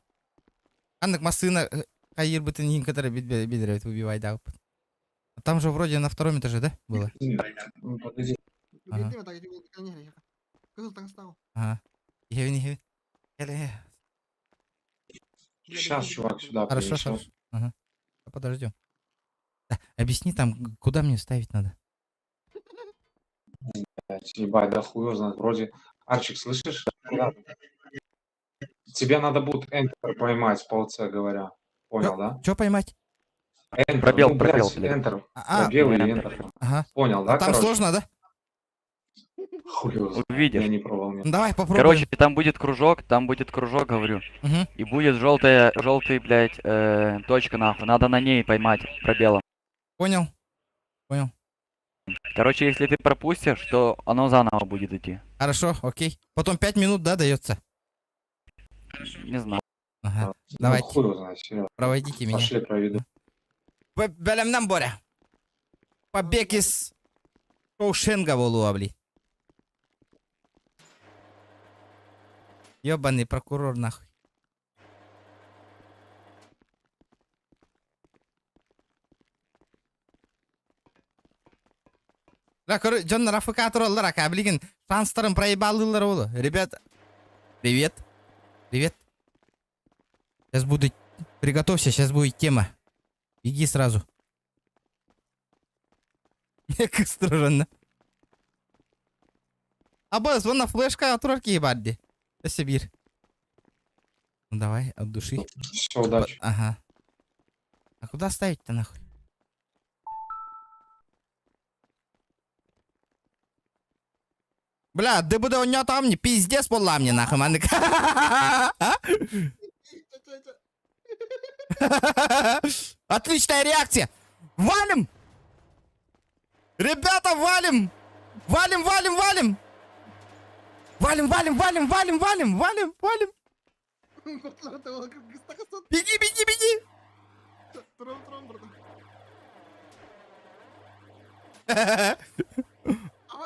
Аннык масына Каир бы ты некоторые бедровит убивай, да. А там же вроде на втором этаже, да, было? Ну, подожди. Ага. Ага. Евгений. Сейчас чувак сюда Хорошо, принесет. хорошо. Ага. Подождем. Да, объясни там, куда мне ставить надо. Блядь, ебать, да хуй его знает. Вроде... Арчик, слышишь? Куда ты? Тебе надо будет Enter поймать, по ОЦ говоря. Понял, да? Что поймать? Enter, Пробел, ну, блядь, пробел, блядь. Enter. А, Пробел и Enter. Enter. ага. Понял, да, А там короче? сложно, да? Хуй его знает. Увидишь. Я не пробовал. Нет. Ну, давай попробуем. Короче, там будет кружок, говорю. Мгм. И будет желтый, блядь, точка нахуй. Надо на ней поймать пробелом. Понял. Понял. Короче, если ты пропустишь, то оно заново будет идти. Хорошо, окей. Потом 5 минут, да, дается? Не знаю. Ага. Ну, Давайте, хуй его знает, серьезно. проводите меня. Пошли, проведу. Бәлемнән Боря. Побег из Шоушенга болуа, блин. Ёбаный прокурор, нахуй. Бля, Джон Рафыкатор олар, ака, блин, шанстарын проебалылар олу. Ребят, привет. Привет. Сейчас буду... Приготовься, сейчас будет тема. Иди сразу. Как странно. Абаз, вон на флешка турарки ебадди. Сибирь. Ну давай, от души. Все, удачи. Ага. А куда ставить-то нахуй? Бля, да буде у него там не пиздец пола мне нахуй, маны. Отличная реакция. Валим! Ребята, валим! Валим, валим, валим! Валим, валим, валим, валим, валим, валим, валим! Беги, беги, беги!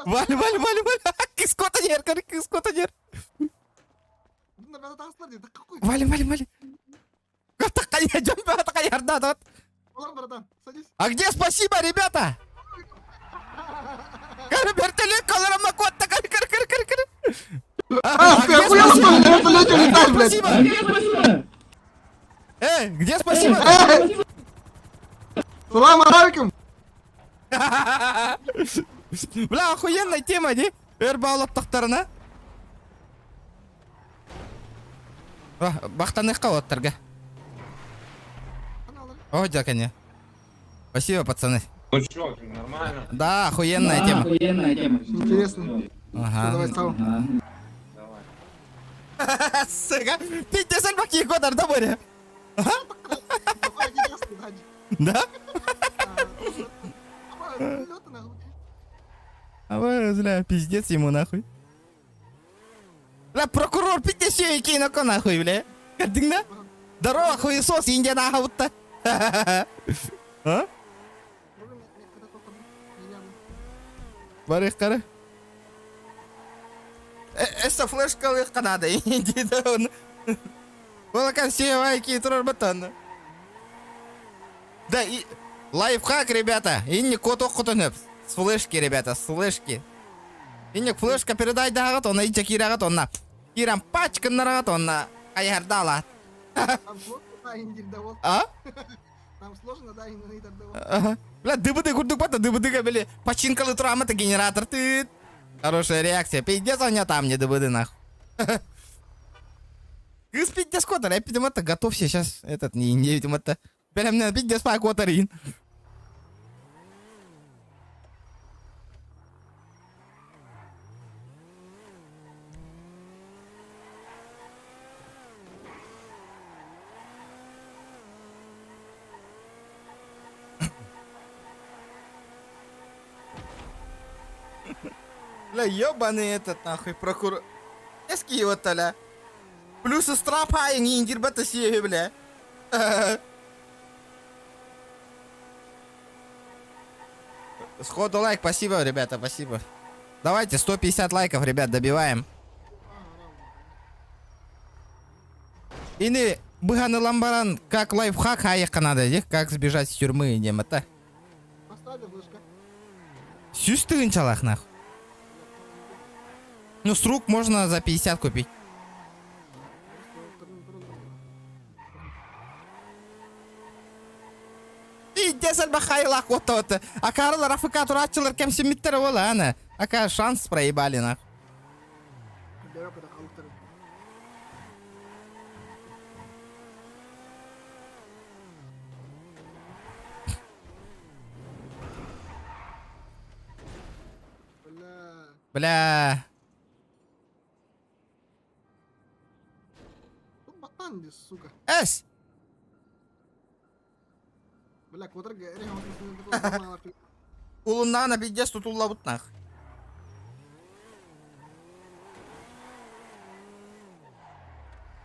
Валим, валим, валим, валим! Кискота нер, кискота нер! Валим, валим, валим! Такая джампа, такая ярда, да? А где спасибо, ребята? Вертолет, колором на кот, так, Ты охуел, что ли? На вертолете летать, блядь? Где спасибо? Салам алейкум! Бля, охуенная тема, не? Эрбаулап тахтарына. Бахтаных кого-то. О, дякую. Спасибо, пацаны. Ну чё, нормально? Да, охуенная тема. Интересно. Ага. Давай, стал. Давай. Сука, пить сальбаки годар, да, Боря? Да? А вы, бля, пиздец ему нахуй. Бля, прокурор, пить все и на нахуй, бля. Картинга? Здорово, хуесос, Индия нахуй-то. А? Барих кара. Эста флешка лех Канада. Иди да он. Волокан севайки турар батан. Да и лайфхак, ребята. И не коток котонеп. С флешки, ребята, с флешки. И не флешка передай дагат, он и чекирагат, он на. Кирам пачка нарагат, он на. Аярдала. А? Там сложно, да, и Ага. Бля, дыбы-ды, гурдук-бата, дыбы-ды, бля. Починкалы турама-то генератор, ты. Хорошая реакция. Пиздец, у меня там не дыбы-ды, нахуй. Пиздец, котор, я пидем-то готовься сейчас. Этот, не видим-то. Прям мне пиздец, па-котарин. Бля, ёбаный этот, нахуй, прокурор. Эски его таля. Плюс страпа и не индирбата себе, бля. Сходу лайк, спасибо, ребята, спасибо. Давайте, 150 лайков, ребят, добиваем. Ини, Быганы ламбаран, как лайфхак, аяққа надо, де, как сбежать из тюрьмы, нем это. Поставь, вышка. Сюз тыгынчалах, нахуй. Ну, с рук можно за 50 купить. Иди сальба хайлах вот то. А Карл Рафикатур ачылыр кем семиттер ола, ана. Ака шанс проебали, нахуй. Бля. Ботан здесь, сука. Эс! Бля, квадр гэри, он Улунна на пиздец тут улабут нахуй.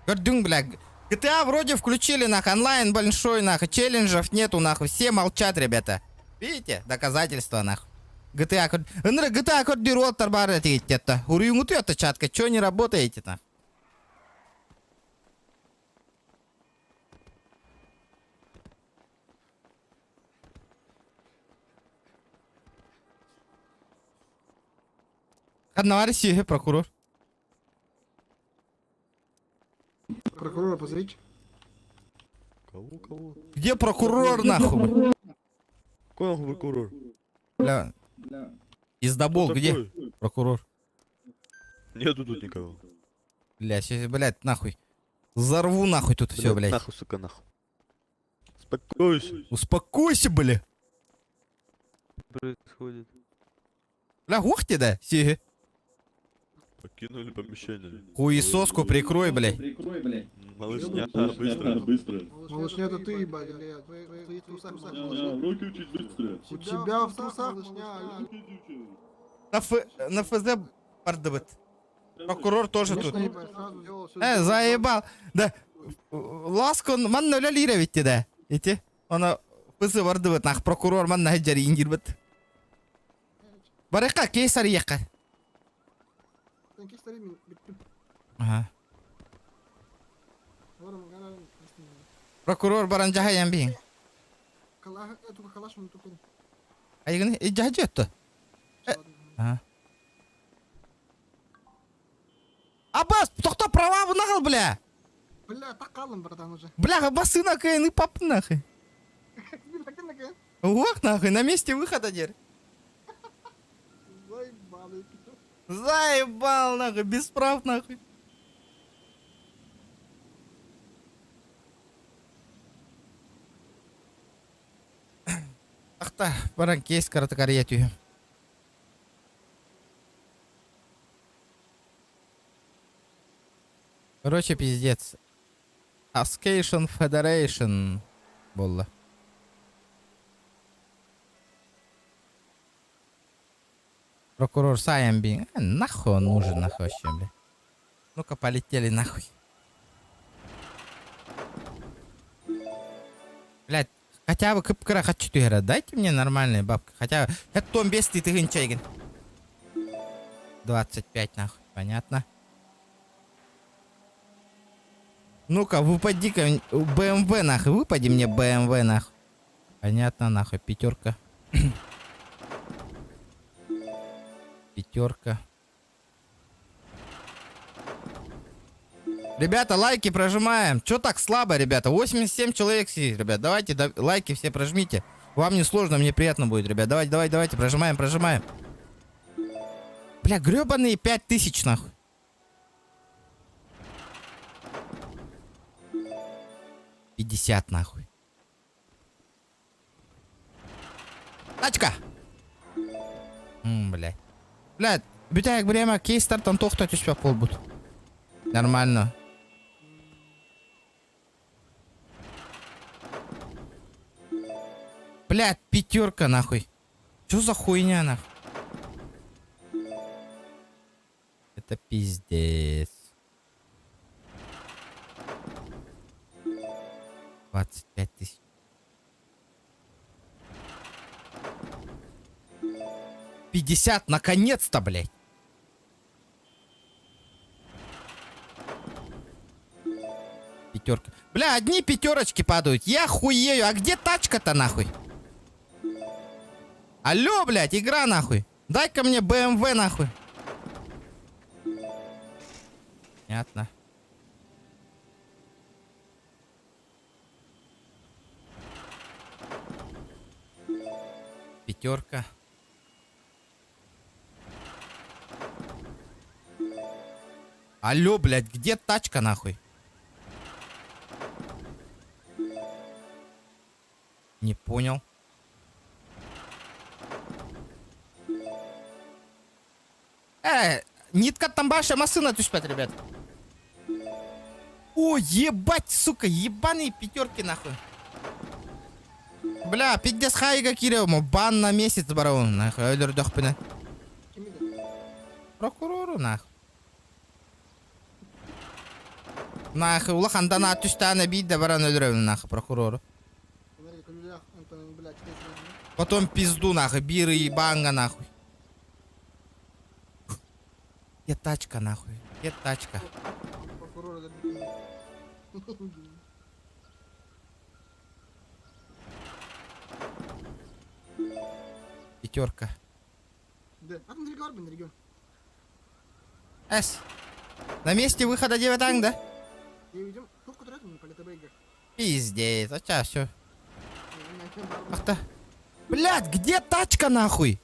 Гордюн, бля. GTA вроде включили, нахуй, онлайн большой, нахуй, челленджев нету, нахуй, все молчат, ребята. Видите? Доказательства, нахуй. GTA, GTA кодируоттар бар это. Уруюнгуту это чатка, чё не работаете-то? Одного России, прокурор. Прокурора позовите. Кого? Где прокурор, нахуй? Какой прокурор? Бля. Издобол, где? Прокурор. Нету тут никого. Бля, сейчас, блядь, нахуй. Взорву нахуй тут все, блядь. Нахуй, сука, нахуй. Успокойся. Успокойся, бля. Происходит. Бля, ух ты, да, сиги. Покинули помещение. Хуесоску прикрой, блядь. Малышня, быстро. Малышня, это ты, ебать, или твои труса, Руки учить быстро. У тебя в трусах, малышня. На ФЗ пардабыт. Прокурор тоже тут. Ебать, сразу сделал всё. Заебал. Да. Ласку, ман ноля лира ведь, да. Эти. Она ФЗ пардабыт, нах, прокурор ман на хаджари ингирбыт. Барыка, кейсар яка. Ага. Прокурор баран жахаян бейін. Айгыны, жахажы өтті. Ага. Аббас, тоқта права бұна қыл, бля. Бля, так қалым, братан, уже. Бля, басына кайын, и папы нахуй. Ох, нахуй, на месте выхода дер. Заебал, нахуй, без прав, нахуй. Ах-та, баран кейс каратакариятию. Короче, пиздец. Askation Federation было. Прокурор Сайамби. Нахуй он нужен, нахуй вообще, бля. Ну-ка, полетели нахуй. Блядь, хотя бы кыпкара хочу играть. Дайте мне нормальные бабки. Хотя бы... Это том без ты гынчайген. 25 нахуй. Понятно. Ну-ка, выпади-ка БМВ нахуй. Выпади мне БМВ нахуй. Понятно, нахуй. Пятерка. Пятерка. Ребята, лайки прожимаем. Чё так слабо, ребята? 87 человек сидит, ребят. Давайте лайки все прожмите. Вам не сложно, мне приятно будет, ребят. Давайте, прожимаем. Бля, гребаные 5000 нахуй. $50 нахуй. Тачка! Блядь. Блядь, бітаяк время кейстартан тоқтать успел полбут. Нормально. Блядь, пятерка нахуй. Чё за хуйня нахуй? Это пиздец. 25 000. $50, наконец-то, блядь. Пятерка. Бля, одни пятерочки падают. Я хуею. А где тачка-то нахуй? Алло, блядь, игра нахуй. Дай-ка мне BMW нахуй. Понятно. Пятерка. Алло, блядь, где тачка нахуй? Не понял. Нитка там ваша машина, тушпят, ребят. О, ебать, сука, ебаные пятерки нахуй. Бля, 50 хайга кирему, бан на месяц барау, нахуй, өлір дөхпіне. Прокурору, нахуй. Нахуй, улахандана түстаны бейді баран өліревін, нахуй, прокурору. Потом пизду, нахуй, биры и банга, нахуй. Где тачка, нахуй? Где тачка? Пятерка. С. На месте выхода 9 да? Пиздец, а чё, все. Ах-то. Блядь, где тачка, нахуй?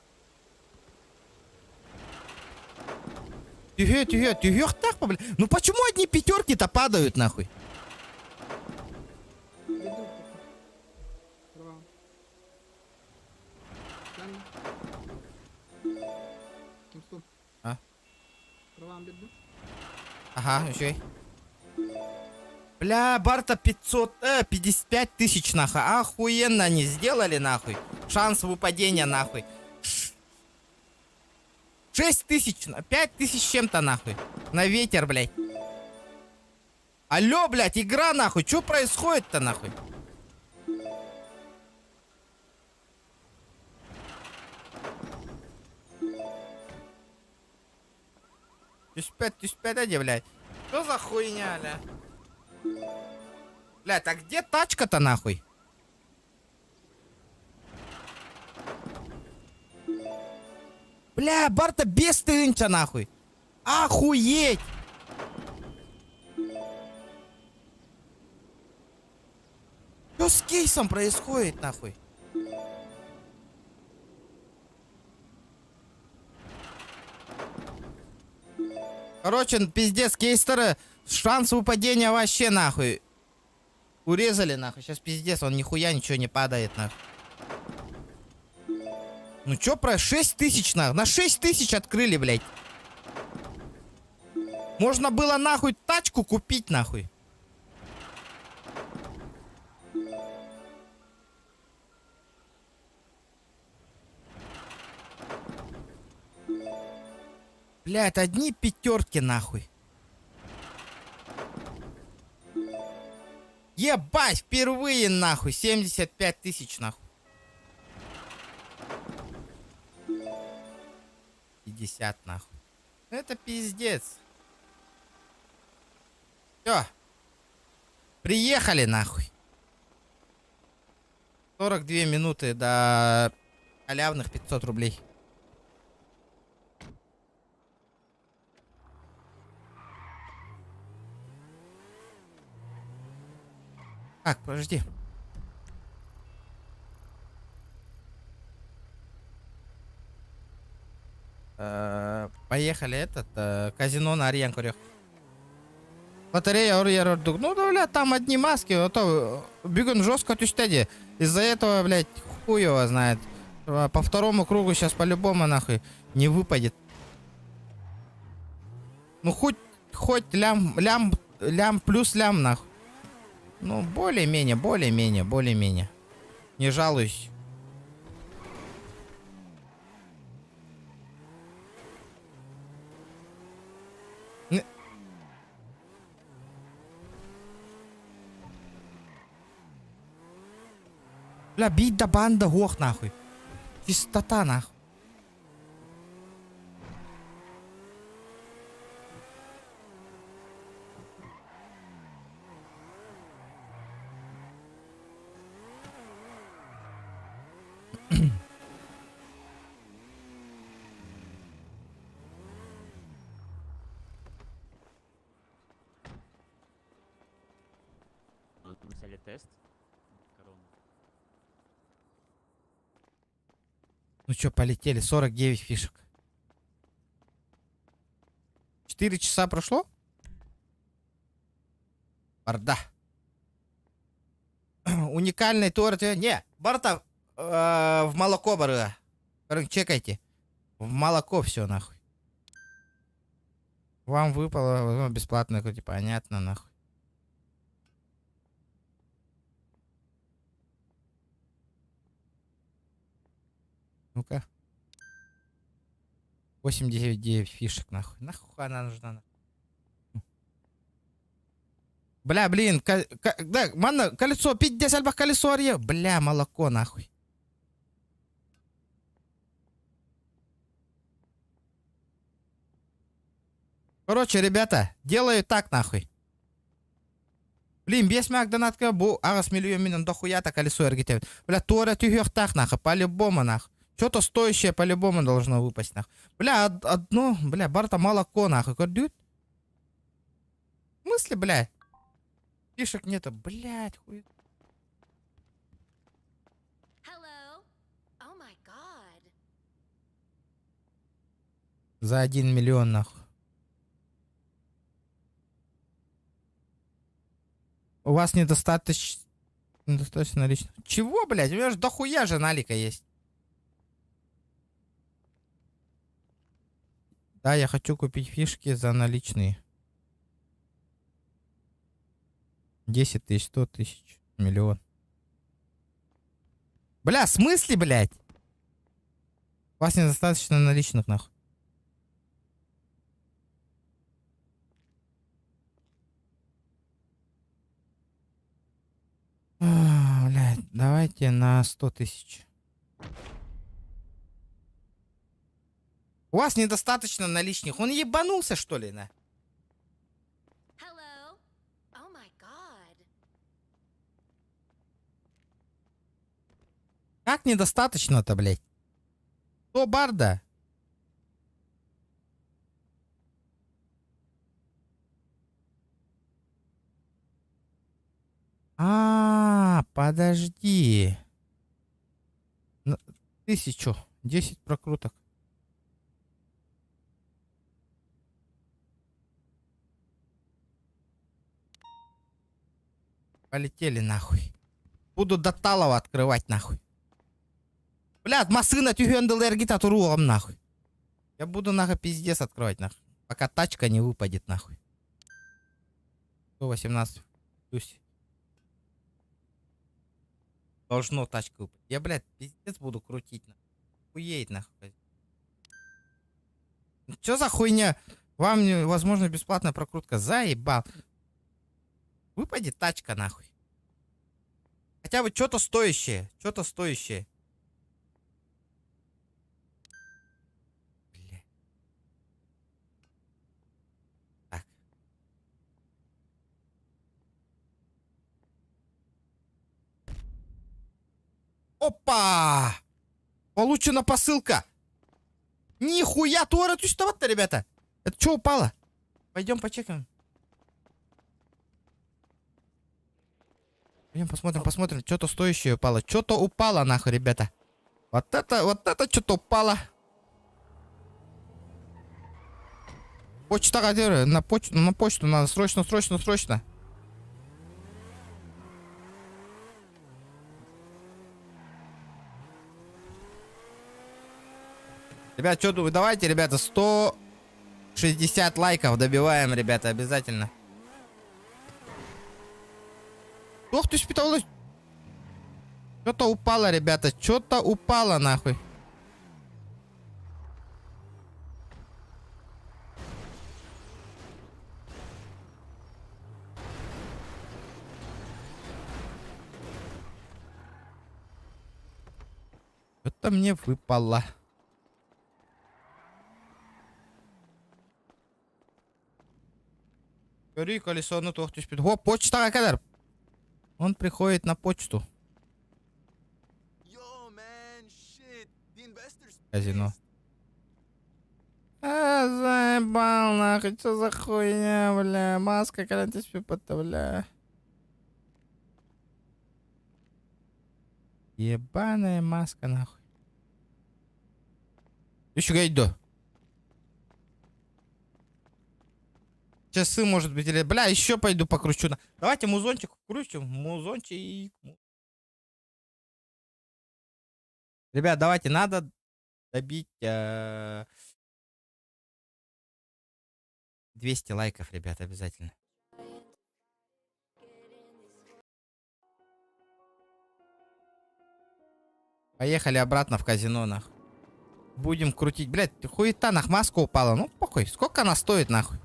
Тюгё, так, блядь. Ну почему одни пятерки-то падают, нахуй? А? Ага, еще. Бля, Барта 55 тысяч, нахуй. Охуенно они сделали, нахуй. Шанс выпадения, нахуй. 6 тысяч, 5 тысяч чем-то, нахуй. На ветер, блядь. Алло, блядь, игра, нахуй. Что происходит-то, нахуй? Тюсь пять, блядь. Что за хуйня, бля? Блядь, а где тачка-то, нахуй? Бля, Барта без тынча, нахуй. Охуеть! Что с кейсом происходит, нахуй? Короче, пиздец, кейстера, шанс выпадения вообще, нахуй. Урезали, нахуй. Сейчас пиздец, он нихуя ничего не падает, нахуй. Ну чё про 6 тысяч, нахуй? На 6 тысяч открыли, блядь. Можно было, нахуй, тачку купить, нахуй. Блядь, одни пятерки, нахуй. Ебать, впервые, нахуй. 75 тысяч, нахуй. 50, нахуй. Это пиздец. Все. Приехали, нахуй. 42 минуты до халявных 500 рублей. Так, подожди. Поехали казино на Ариенкуре. Батарея ордук. Ну да, блядь, там одни маски, а то бегун жестко тюстеди. Из-за этого, блядь, хуй его знает. По второму кругу сейчас по-любому, нахуй, не выпадет. Ну хоть лям плюс лям, нахуй. Ну, более-менее. Не жалуюсь. Бля, бить да банда гох, нахуй. Чистота, нахуй. Взяли тест. Ну чё, полетели. 49 фишек. 4 часа прошло? Барда. Уникальный торт. Не, Барта в молоко бара. Короче, чекайте. В молоко все нахуй. Вам выпало бесплатно, хоть понятно нахуй. Ну-ка. 89 фишек, нахуй. Нахуй она нужна, нахуй. Бля, блин, да, манна, колесо, 50 альбах колесо, арье. Бля, молоко, нахуй. Короче, ребята, делаю так, нахуй. Блин, без Макдонатка бу, агас миллион минут дохуя-то колесо эргитев. Бля, тора тюхёх так, нахуй, по-любому, нахуй. Что-то стоящее по-любому должно выпасть, нахуй. Бля, одно, бля, Барта молоко, нахуй, кордют. В смысле, бля? Фишек нету, блядь, хуй. За 1 миллион, нахуй. У вас недостаточно наличных. Чего, блядь? У меня же дохуя же налика есть. Да, я хочу купить фишки за наличные. 10 тысяч, 100 тысяч, миллион. Бля, в смысле, блядь? У вас недостаточно наличных, нахуй. Блядь, давайте на 100 тысяч. У вас недостаточно наличных. Он ебанулся, что ли, на? Как недостаточно-то, блядь? 100 барда? Подожди. 1000. 10 прокруток. Полетели нахуй. Буду до Талова открывать нахуй. Блядь, машина тюгендл эргитатуру нахуй. Я буду нахуй пиздец открывать нахуй. Пока тачка не выпадет нахуй. 118 плюс. Должно тачка выпасть. Я, блядь, пиздец буду крутить нахуй. Хуеет нахуй. Чё за хуйня? Вам, возможно, бесплатная прокрутка. Заебал. Выпадет тачка нахуй. Хотя бы что-то стоящее. Что-то стоящее. Бля. Так. Опа! Получена посылка. Нихуя, Тора, ты что-то, ребята? Это что упало? Пойдем почекаем. Пойдем посмотрим, что-то стоящее упало. Что-то упало, нахуй, ребята. Вот это что-то упало. Почта, на почту надо, срочно. Ребят, что думаю, давайте, ребята, 160 лайков добиваем, ребята, обязательно. Ох ты, спиталось. Что-то упало, ребята, что-то упало, нахуй. Что-то мне выпало. Бери колесо, ну то, о, почта кадар. Он приходит на почту. Казино. Заебал, нахуй, что за хуйня, бля. Маска, карантин, бля. Ебаная маска, нахуй. Еще гайдо. Часы, может быть, или... Бля, еще пойду покручу. Давайте музончик крутим. Музончик. Ребят, давайте, надо добить 200 лайков, ребят, обязательно. Поехали обратно в казино, нахуй. Будем крутить. Блядь, хуета, нах, маска упала. Ну, похуй. Сколько она стоит, нахуй?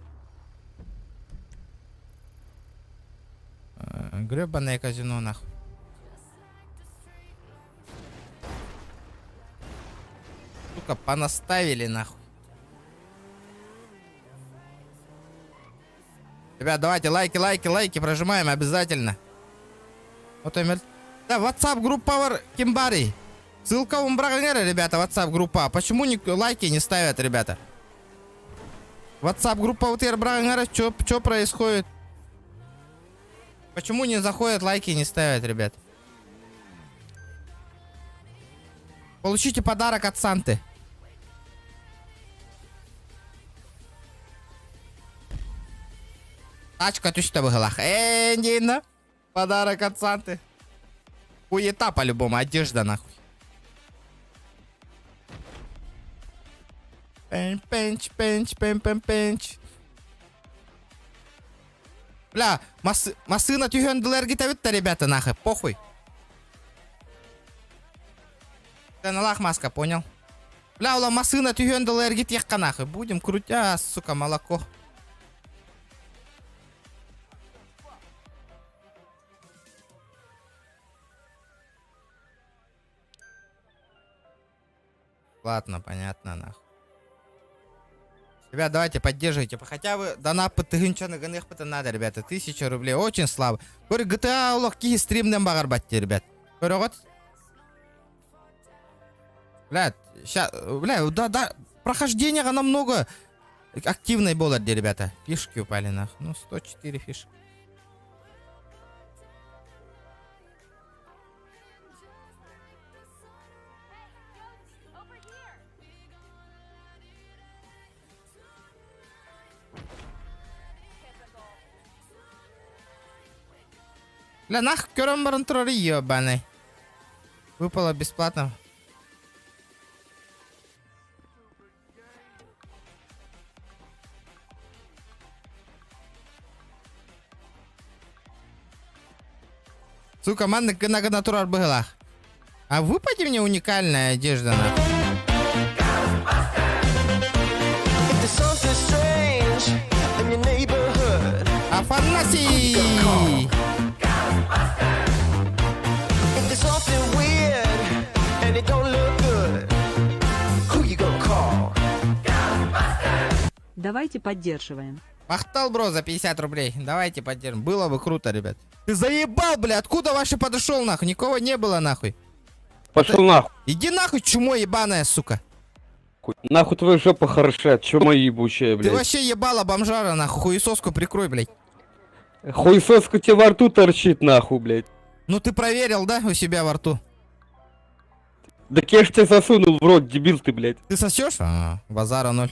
Гребаное казино, нахуй. Сука, понаставили, нахуй. Ребят, давайте лайки прожимаем обязательно. Вот Эмиль. Да, WhatsApp группа Кимбари. Ссылка в Умбрагнере, ребята, WhatsApp группа. Почему лайки не ставят, ребята? WhatsApp группа Умбрагнере, что происходит? Почему не заходят, лайки не ставят, ребят? Получите подарок от Санты. Тачка, ты что выгнала? Нина. Подарок от Санты. Хуета по-любому, одежда нахуй. Пенч. Бля, масына түйгенділер кетебітті, ребята, нахуй, похуй. Да налах маска, понял? Бля, ула масына түйгенділер кетекка, нахуй. Будем крутя, сука, молоко. Ладно, понятно, нахуй. Ребят, давайте поддерживайте. Хотя бы донат тыгынчаны гыных надо, ребята. 1000 рублей. Очень слабо. Говорю, GTA улок ки стримден багар батти, ребят. Говорю, вот. Блядь, сейчас, бля, да, прохождение намного активной было, ребята. Фишки упали, нахуй. Ну, 104 фишки. Бля, нахуй, керам барантуры ебаный. Выпало бесплатно. Сука, манны на натурар была. А выпади мне уникальная одежда, нахуй. Афанасий! Давайте поддерживаем. Махтал, бро, за 50 рублей. Давайте поддержим. Было бы круто, ребят. Ты заебал, бля. Откуда ваши подошел, нахуй? Никого не было, нахуй. Пошел нахуй. Иди нахуй, чмо ебаная, сука. Нахуй твоя жопа хороша, чума ебучая, блядь. Ты вообще ебала бомжара, нахуй. Хуесоску прикрой, блядь. Хуесоска тебе во рту торчит, нахуй, блядь. Ну ты проверил, да, у себя во рту? Да я ж тебя засунул в рот, дебил ты, блядь. Ты сосешь? Базара 0.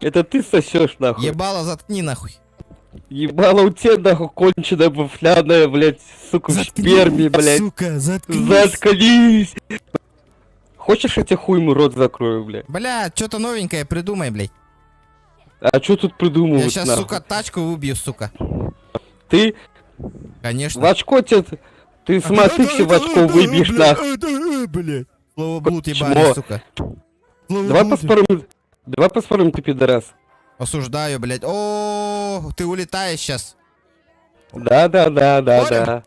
Это ты сосешь, нахуй. Ебало, заткни, нахуй. Ебало у тебя, нахуй, конченая буфляная, блядь, сука, в сперме, блядь. Сука, заткнись. Заткнись. Хочешь, я тебе хуй ему рот закрою, блядь? Бля, что-то новенькое придумай, блядь. А что тут придумывают, Я сейчас, нахуй? сука, тачку убью, сука. Ты? Конечно. В очко тебе... Ты смотри, все в очко выбьешь, нахуй. Блядь. Слово блуд ебаный, сука. Давай поспорим, ты пидорас. Осуждаю, блядь. О, ты улетаешь сейчас. Да.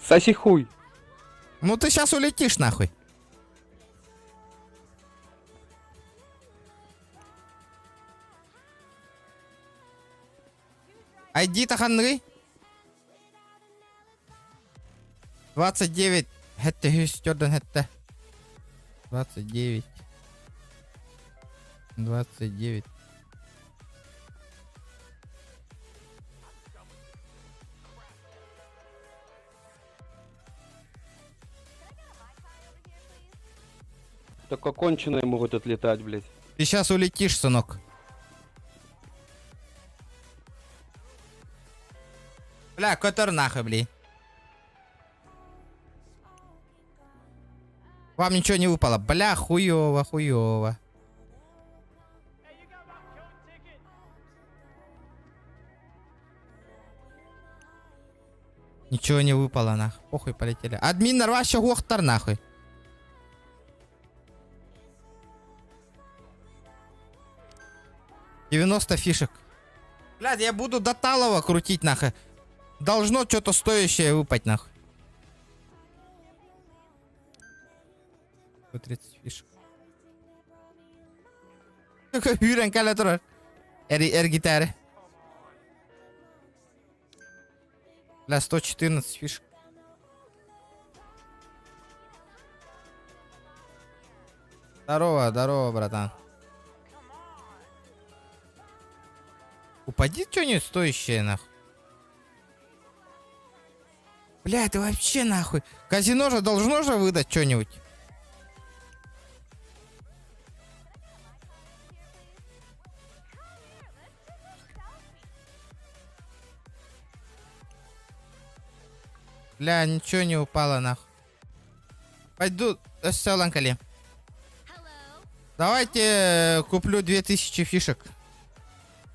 Соси хуй. Ну ты сейчас улетишь, нахуй. Айди-то ханры. 29. Хетте хюстёрден хетте. 29. 29. Только конченые могут отлетать, блядь. Ты сейчас улетишь, сынок. Бля, котор нахуй, блин. Вам ничего не выпало. Бля, хуёво, хуёво. Ничего не выпало, нахуй. Похуй, полетели. Админ нарваща гохтар, нахуй. $90 фишек. Блядь, я буду до талого крутить, нахуй. Должно что-то стоящее выпасть, нахуй. 30 фишек. Hur kan jag tro? Är gitarr? Бля, 114 фишек. Здорово, здорово, братан. Упади что-нибудь стоящее, нахуй. Бля, это вообще нахуй. Казино же должно же выдать что-нибудь. Бля, ничего не упало, нахуй. Пойду, Ланкали. Давайте куплю 2000 фишек.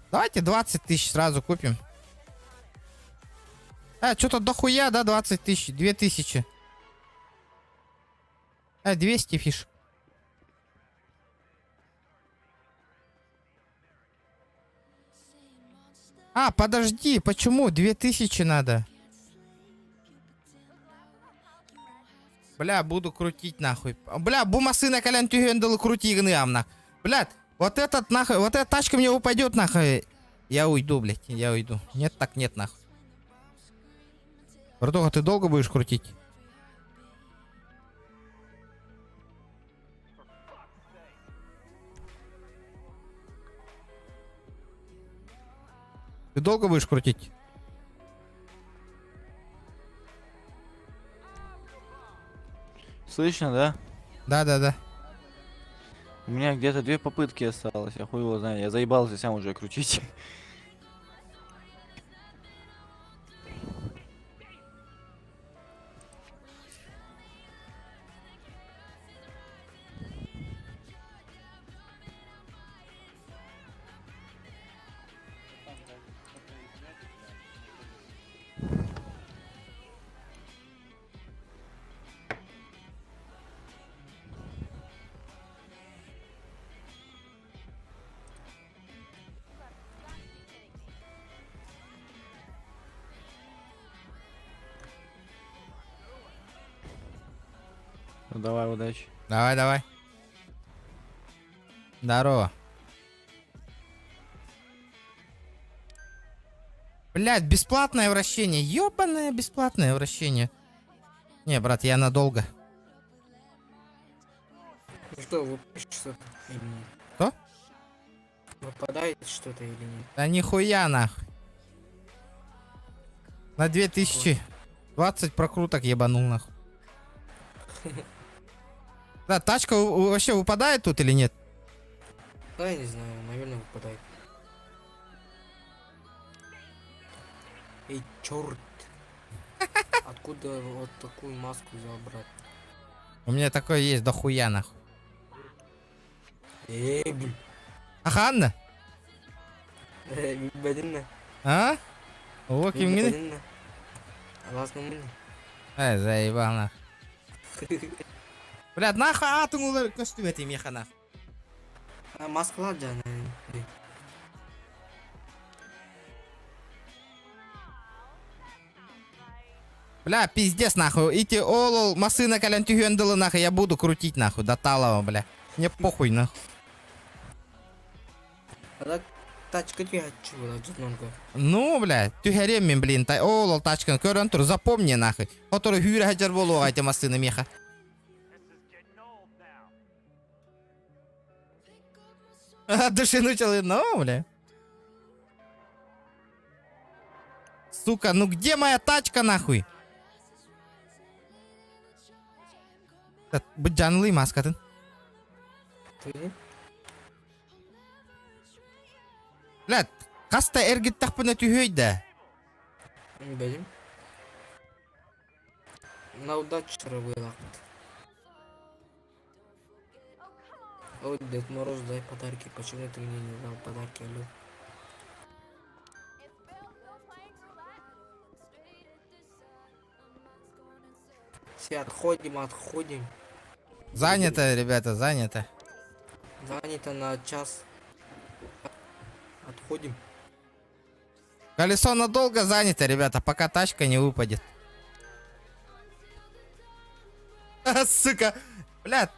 Давайте 20 тысяч сразу купим. Что-то дохуя, да, 20 тысяч, 2000. 200 фишек. Подожди, почему 2000 надо? Бля, буду крутить нахуй. Бля, бумасына калян тюгендал крути гнамна. Блядь, вот этот нахуй, вот эта тачка мне упадет нахуй. Я уйду, блядь, я уйду. Нет, так нет нахуй. Братуха, ты долго будешь крутить? Ты долго будешь крутить? Слышно, да? Да. У меня где-то 2 попытки осталось, я хуй его знаю, я заебался сам уже крутить. Ну давай, удачи. Давай. Здорово. Блядь, бесплатное вращение. Ёбаное бесплатное вращение. Не, брат, я надолго. Что, выпадет что-то или нет? Что? Выпадает что-то или нет? Да нихуя нахуй. На 2020 прокруток ебанул нахуй. Да, тачка вообще выпадает тут или нет? Да, я не знаю, наверное, выпадает. Эй, черт! Откуда вот такую маску взял, брат? У меня такое есть, дохуя нахуй. Эй, блин! Аханна? Бедина. А? О, кимгини? Аласны. Заебал нахуй. Блядь, нахуй атыңулар көстү этим яхана. Маскалар жана. Бля, пиздец нахуй. Ити олол масына калян тюгендылы нахуй. Я буду крутить нахуй до талого, бля. Мне похуй нахуй. Тачка тюгачу, жутнонко. Ну, бля, тюгереммен, блин, олол тачкан көрөн тур, запомни нахуй. Который хюре хажар болу айты масына меха. Души начал, ну, бля. Сука, ну где моя тачка, нахуй? Бұл жанлы маскатын. Блядь, қаста әргеттақ бұны түйейді. Білім. На удачу вылакт. Ой, Дед Мороз, дай подарки. Почему ты мне не дал подарки, алло? Все, отходим. Занято, ребята, занято. Занято на час. Отходим. Колесо надолго занято, ребята, пока тачка не выпадет. Сука, блядь.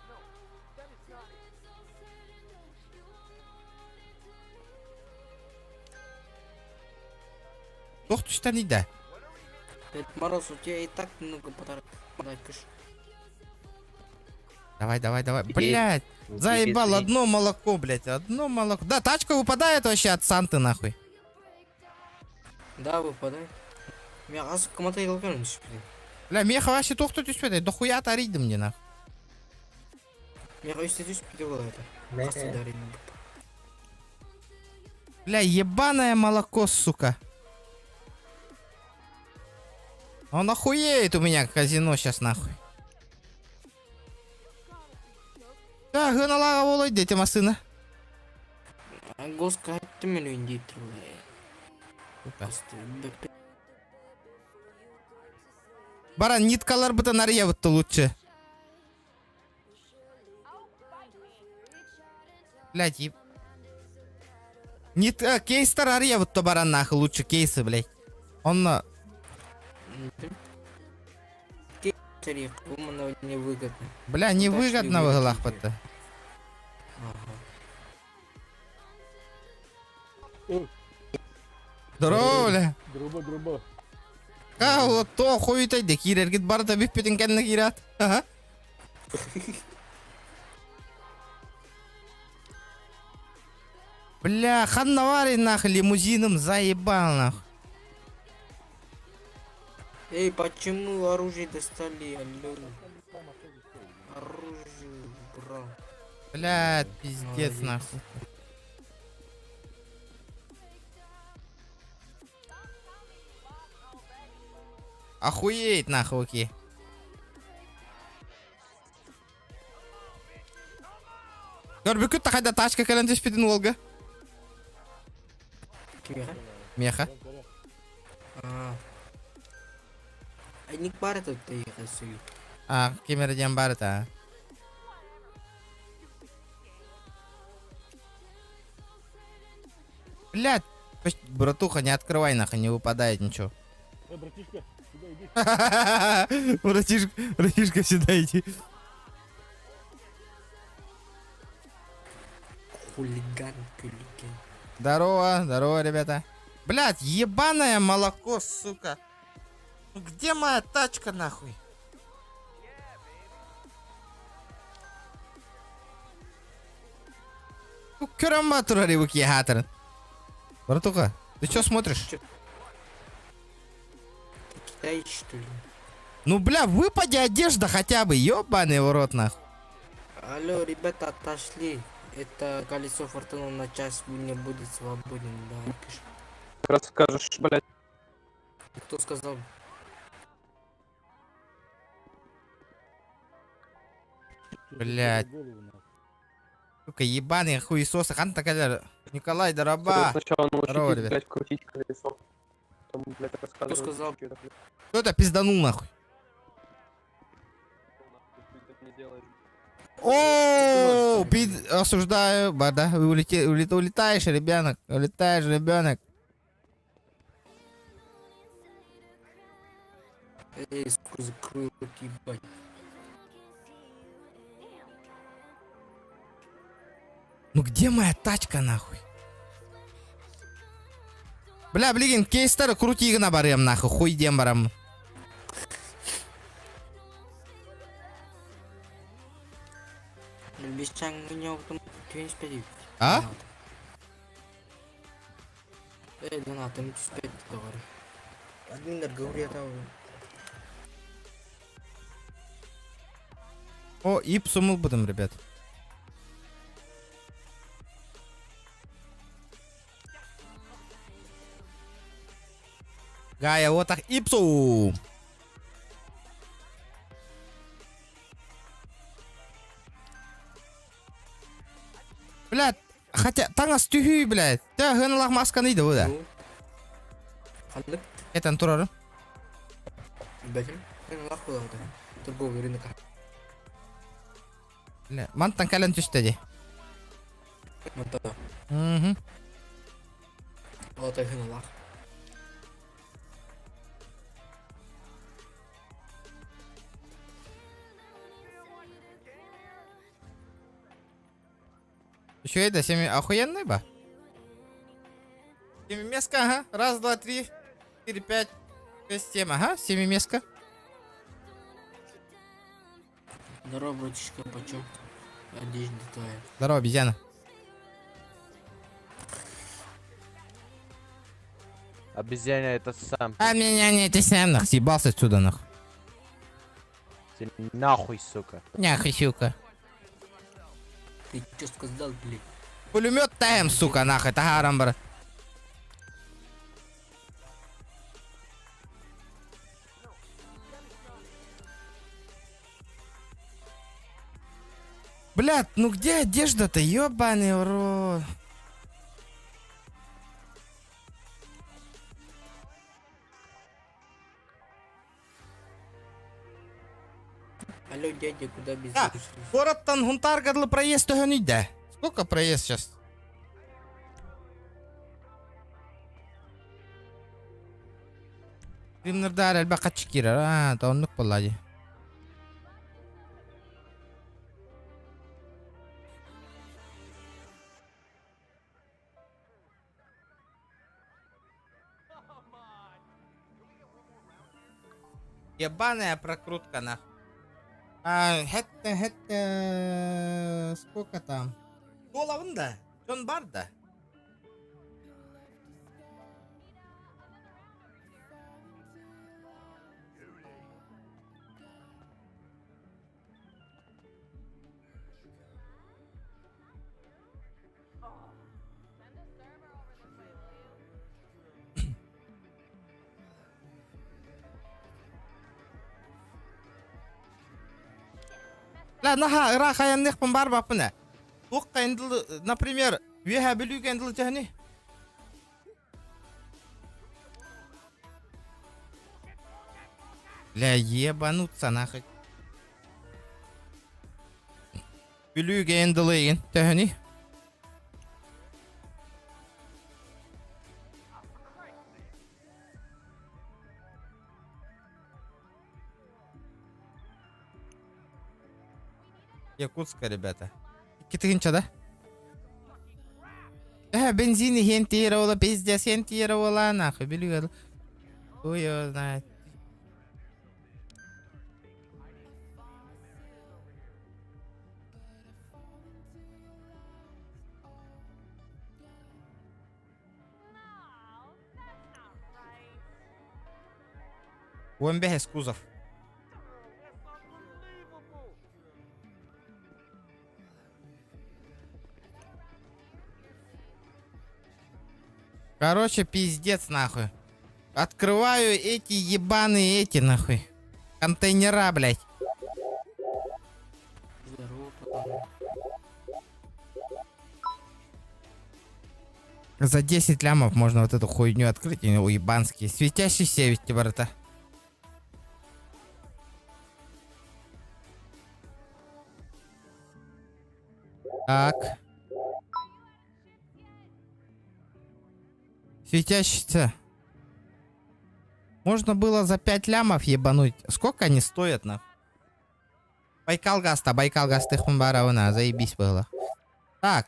Тоқтышта нейді? Дед Мороз, у тебя и так много подарков. Давай. Блядь, заебал, одно молоко, блядь, одно молоко. Да, тачка выпадает вообще от Санты, нахуй. Да, выпадает. Я аз комментарий алган Бля, меха вообще тоқтат үспеді, дохуя тарайды мне, нахуй. Я өстет үспеді ол это. Бля, ебаное молоко, сука. Он охуеет у меня казино сейчас, нахуй. Да, гыналаға болайды, дети масына. Госка айтты мен өйіндей Баран, ниткалар бұтын ария бұтты лучше. Блядь, еб... Кейстер ария бұтты баран, нахуй, лучше кейсы, блядь. Он... невыгодно. Бля, невыгодно в глах будто. Здорово, бля. Друба. Вот то хуйтайды, кирергит барда биппетин кәнні кират. Ага. Бля, ханнавари нахуй лимузином заебал нахуй. Эй, почему оружие достали, алло? Оружие убрал. Бля, пиздец нахуй. Охуеть нахуй, окей. Görбүкүт тахайда тачка калан түспедин олга. Меха. Айник бар тут ты хасуй. Кемерден бар та. Блядь, братуха, не открывай нахуй, не выпадает ничего. Братишка, сюда иди. Братишка, сюда иди. Хулиган. Здорово, ребята. Блядь, ебаное молоко, сука. Где моя тачка, нахуй? Кюрама турари выки хатер. Братуха, ты что смотришь? Китай, что ли? Ну, бля, выпади одежда хотя бы, ёбаный в рот, нахуй. Алло, ребята, отошли. Это колесо фортуны на час не будет свободен, да. Расскажешь, блядь. Кто сказал? Блядь. Сука, ебаный хуесос. Хан такая, Николай, дороба. Сначала Здорово, научитесь, ребят. блядь, крутить колесо. Потом, блядь, Кто сказал? Кто это пизданул, нахуй? О, осуждаю, бада, вы улетаешь, ребенок, улетаешь, ребенок. Эй, закрой рот, ебать. Ну где моя тачка, нахуй? Бля, блин, кейстер крути гына барем, нахуй, хуй дем барам. Без чанга не опытом 25. А? Донатом успеть говорю. Админер говорит, О, ипсумул будем, ребят. Гая, вот так ипсу. Блядь, хотя таңас түйі, блядь. Да, ғынылақ масканы иді, о да. Қандық? Этан тұрары. Бәкім? Ғынылақ болады. Торговый рынок. Бля, манттан кәлін түсті де. Мантада. Мхм. Вот и ғынылақ. Еще это, 7 охуенный ба? 7 меска, ага. Раз, два, три, 4, 5, 6, 7, ага. 7 меска. Здорово, братишка, почем? Одежда твоя. Здорово, обезьяна. Обезьяна это сам. А меня не это сам нах, съебался отсюда нах. Ты нахуй, сука. Нахуй, сука. Ты чё сказал, блин? Пулемет таем, сука, нах, это харамбар. Блядь, ну где одежда-то, ёбаный в рот. Алло, дядя, куда без А, город-тан гунтаргадлы проезд то да. Сколько проезд сейчас? Римнердар әлбә качкира, тонлык болады. Ебаная прокрутка нахуй. Сколько там? Долавында, Джон Барда. Ла, наха, раха янных памбар бапына. Тоққа енділі, например, веха білуге енділі және. Ля, ебануться нахуй. Білуге енділі ен, және. Якутска, ребята. Китыгинча, да? Бензин хентировала, пиздец хентировала, нахуй, белюга. Кто его знает. УМБХ кузов. Короче, пиздец нахуй. Открываю эти ебаные эти нахуй. Контейнера, блядь. За 10 лямов можно вот эту хуйню открыть. И уебанские. Светящийся ведь, брата. Так. Светящийся. Можно было за 5 лямов ебануть. Сколько они стоят, на? Байкал газ ты хумбаровна, заебись было. Так.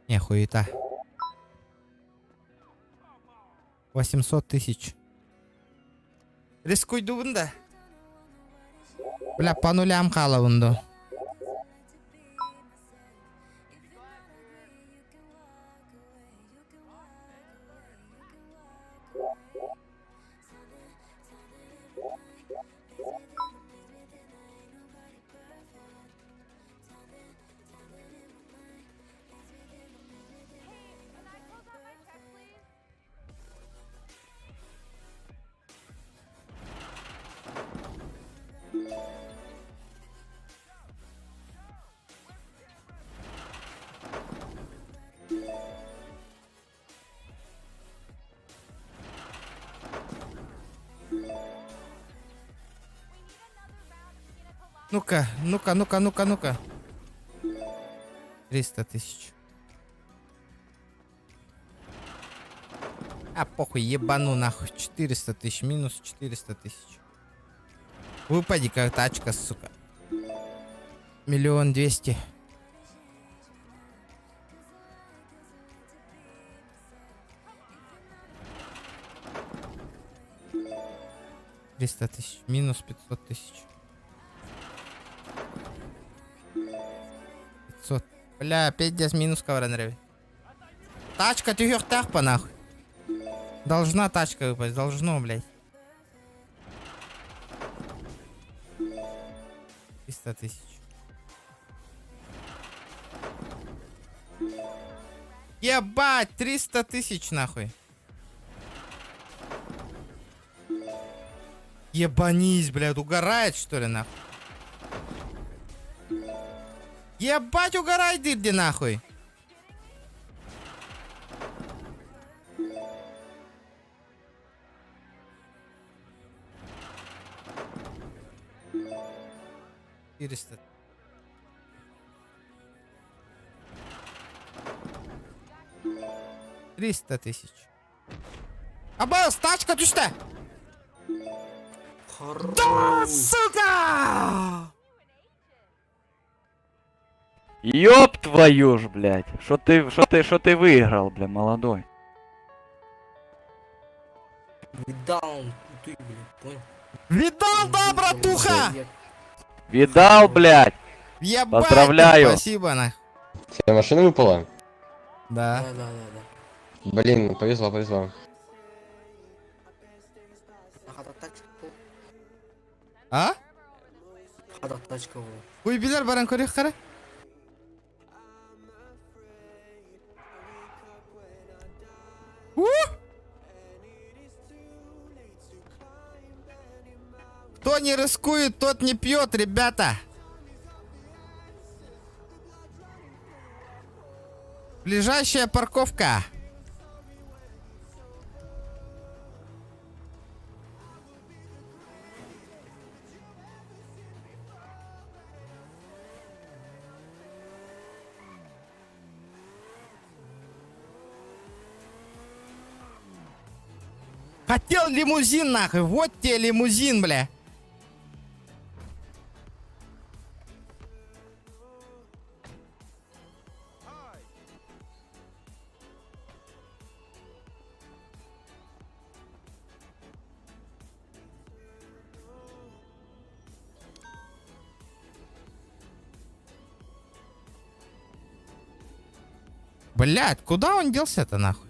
Не, хуета. 800 тысяч. Рискуй дубында. Бля, по нулям қалауынды. Ну-ка, ну-ка, ну-ка, ну-ка, ну-ка. 300 тысяч. А, похуй, ебану нахуй. 400 тысяч, минус 400 тысяч. Выпади, как тачка, сука. 1 200 000. $300 000, минус 500 000. 500. Бля, опять здесь минус ковранреви. Тачка, ты так по нахуй. Должна тачка выпасть, должно, блядь. 300 000. Ебать, 300 000 нахуй. Ебанись, блядь, угорает что ли нахуй? Ебать, угорай, дырди нахуй. $400 000. 300 000. Абас, тачка düştü. Да, сука! Ёб твою ж, блядь. Что ты выиграл, бля, молодой? Видал, ты, блядь, понял? Видал, да, братуха? Видал, блядь? Ебать, поздравляю. Спасибо, на. Тебе машина выпала? Да. Да. Блин, повезло. А? Хада тачка var. Uy biler baran koruyor kara. Кто не рискует, тот не пьет, ребята. Ближайшая парковка. Хотел лимузин, нахуй. Вот тебе лимузин, бля. Блядь, куда он делся-то, нахуй?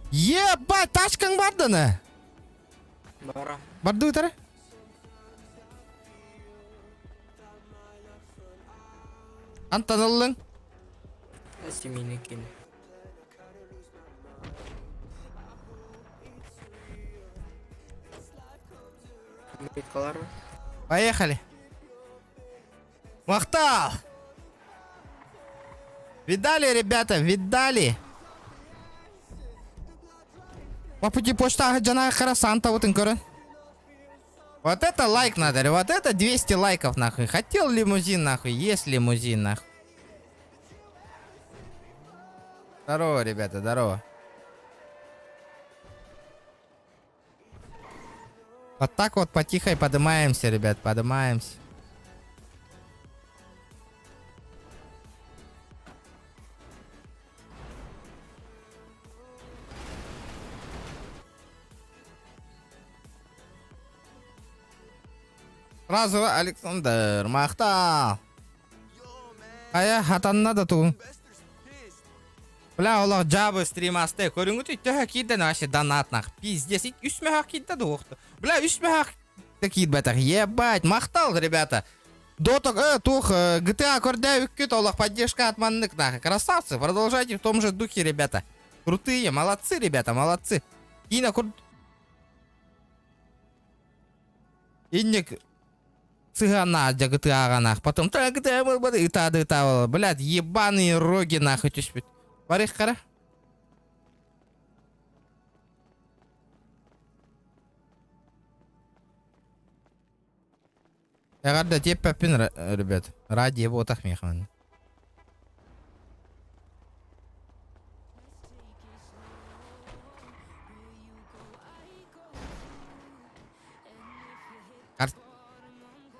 Ебать, тачкаң барды не? Бара. Барды өтірі? Антанылың? Семейный. Поехали. Махтал! Видали, ребята, видали? По пути почта Джана Харасанта, вот инкорен. Вот это лайк надо, вот это 200 лайков нахуй. Хотел лимузин нахуй, есть лимузин нахуй. Здорово, ребята, здорово. Вот так вот потихо поднимаемся, ребят, поднимаемся. Сразу Александр, мақтал. Ая, хатанна да туғын. Бля, олар жабы стрим асты. Көріңгі түйті кейден ашы донатнақ. Пиздес, үсме хақ кейді доқты. Бля, үсме хақ кейді бәтақ. Ебать, мақтал, ребята. Доток, тух, GTA көрді үккет, олар поддержка атманнык нахы. Красавцы, продолжайте в том же духе, ребята. Крутые, молодцы, ребята, молодцы. Кина крут... Инник... Цыгана, GTA нах. Потом, GTA был бы, и та. Блядь, ебаные роги нахуй тюспит. Барих кара. Я гадаю, тебе папин, ребят. Ради его тахмехан.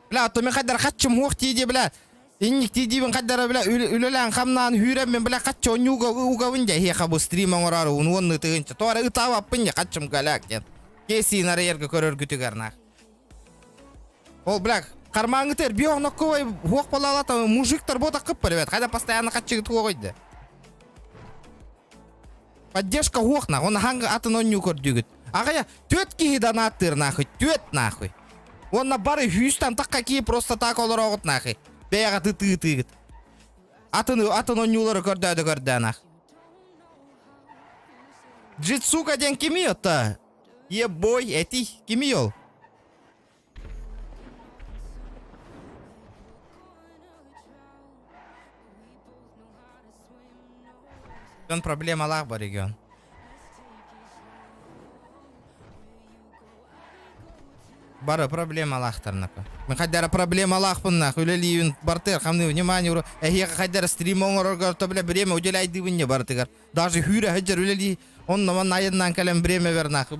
Бля, то мен қайдар қатшым оқ тейде, бля. Инник тейде мен қайдар, бля, үлілән қамнан хүрем мен, бля, қатшы он уғавынде хеқа бұл стриман ұрары, оны тұғыншы. Туары ұтав аппын, қатшым кәләк, ден. Кесейін ары ергі көрір күтігернақ. Ол, бля, қармаңғытер, биоғнақ көбай оқ бола алата, мужиктар бота қып, ребят. Қайда постоянно қатшы күті қойды. Поддержка оқнақ, оны ханғы атын он көрдігіт. Ағая, төт кейі донаттыр нахуй, төт нахуй. Он на бары хүйстан так какие просто так олар оғыт нахуй. Бәяға ты. Атын он юлары көрді нах. Джитсука ден кеми отта? Ебой, эти, кеми ол? Жон проблемалар бар еген. Бары проблема лахтар нахуй. Мы хаддара проблема лахпын нахуй. Үлелиюн бартыр, хамны внимание уру. Эхега хаддара стримон оргар, то бля бреме уделяйды вынне бартыгар. Даже хюре хаджар үлели, он наман айыннан калем бреме вер нахуй.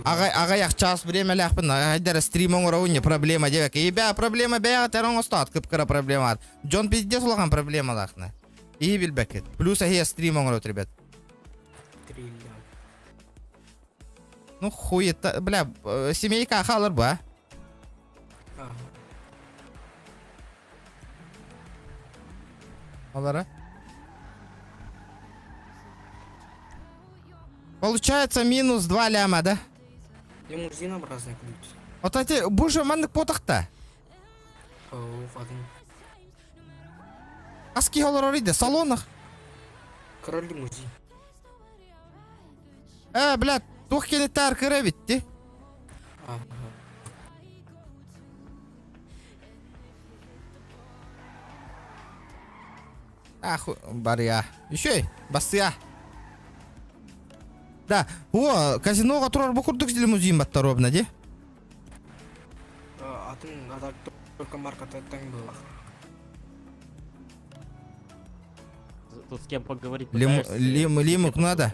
Агаяк час бреме лахпын, хаддара стримон ору вынне проблема девек. И бя проблема бя терон остат, кыпкара проблема. Джон пиздец улахан проблема лахна. И билбекет. Плюс ахея стримон ору, ребят. Ну хуета, бля, семейка халар ба. Алара. Получается минус 2 ляма, да? Лимузинообразный ключ. Вот эти боже маннык потахта. Аски халар ориде, салонах. Король лимузин. Блядь. Тух кенеттар кыра битти. Аху, бар я. Еще басыя. Да, о, казиноға тұрар бұқырдық лимузин баттар робна, де? Атын ада только марка тәң была. Тут с кем поговорить? Лимук надо?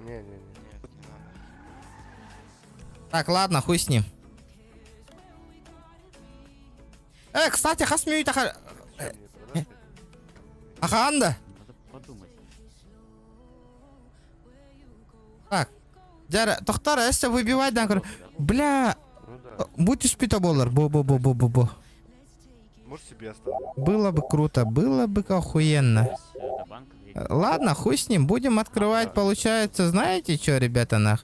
Не. Так, ладно, хуй с ним. Кстати, хасмию таха... Аханда? Так. Дяра, тохтара, если выбивать, да, бля... Будь успита болар, бо. Можешь себе оставить? Было бы круто, было бы охуенно. Ладно, хуй с ним, будем открывать, получается, знаете что, ребята, нах?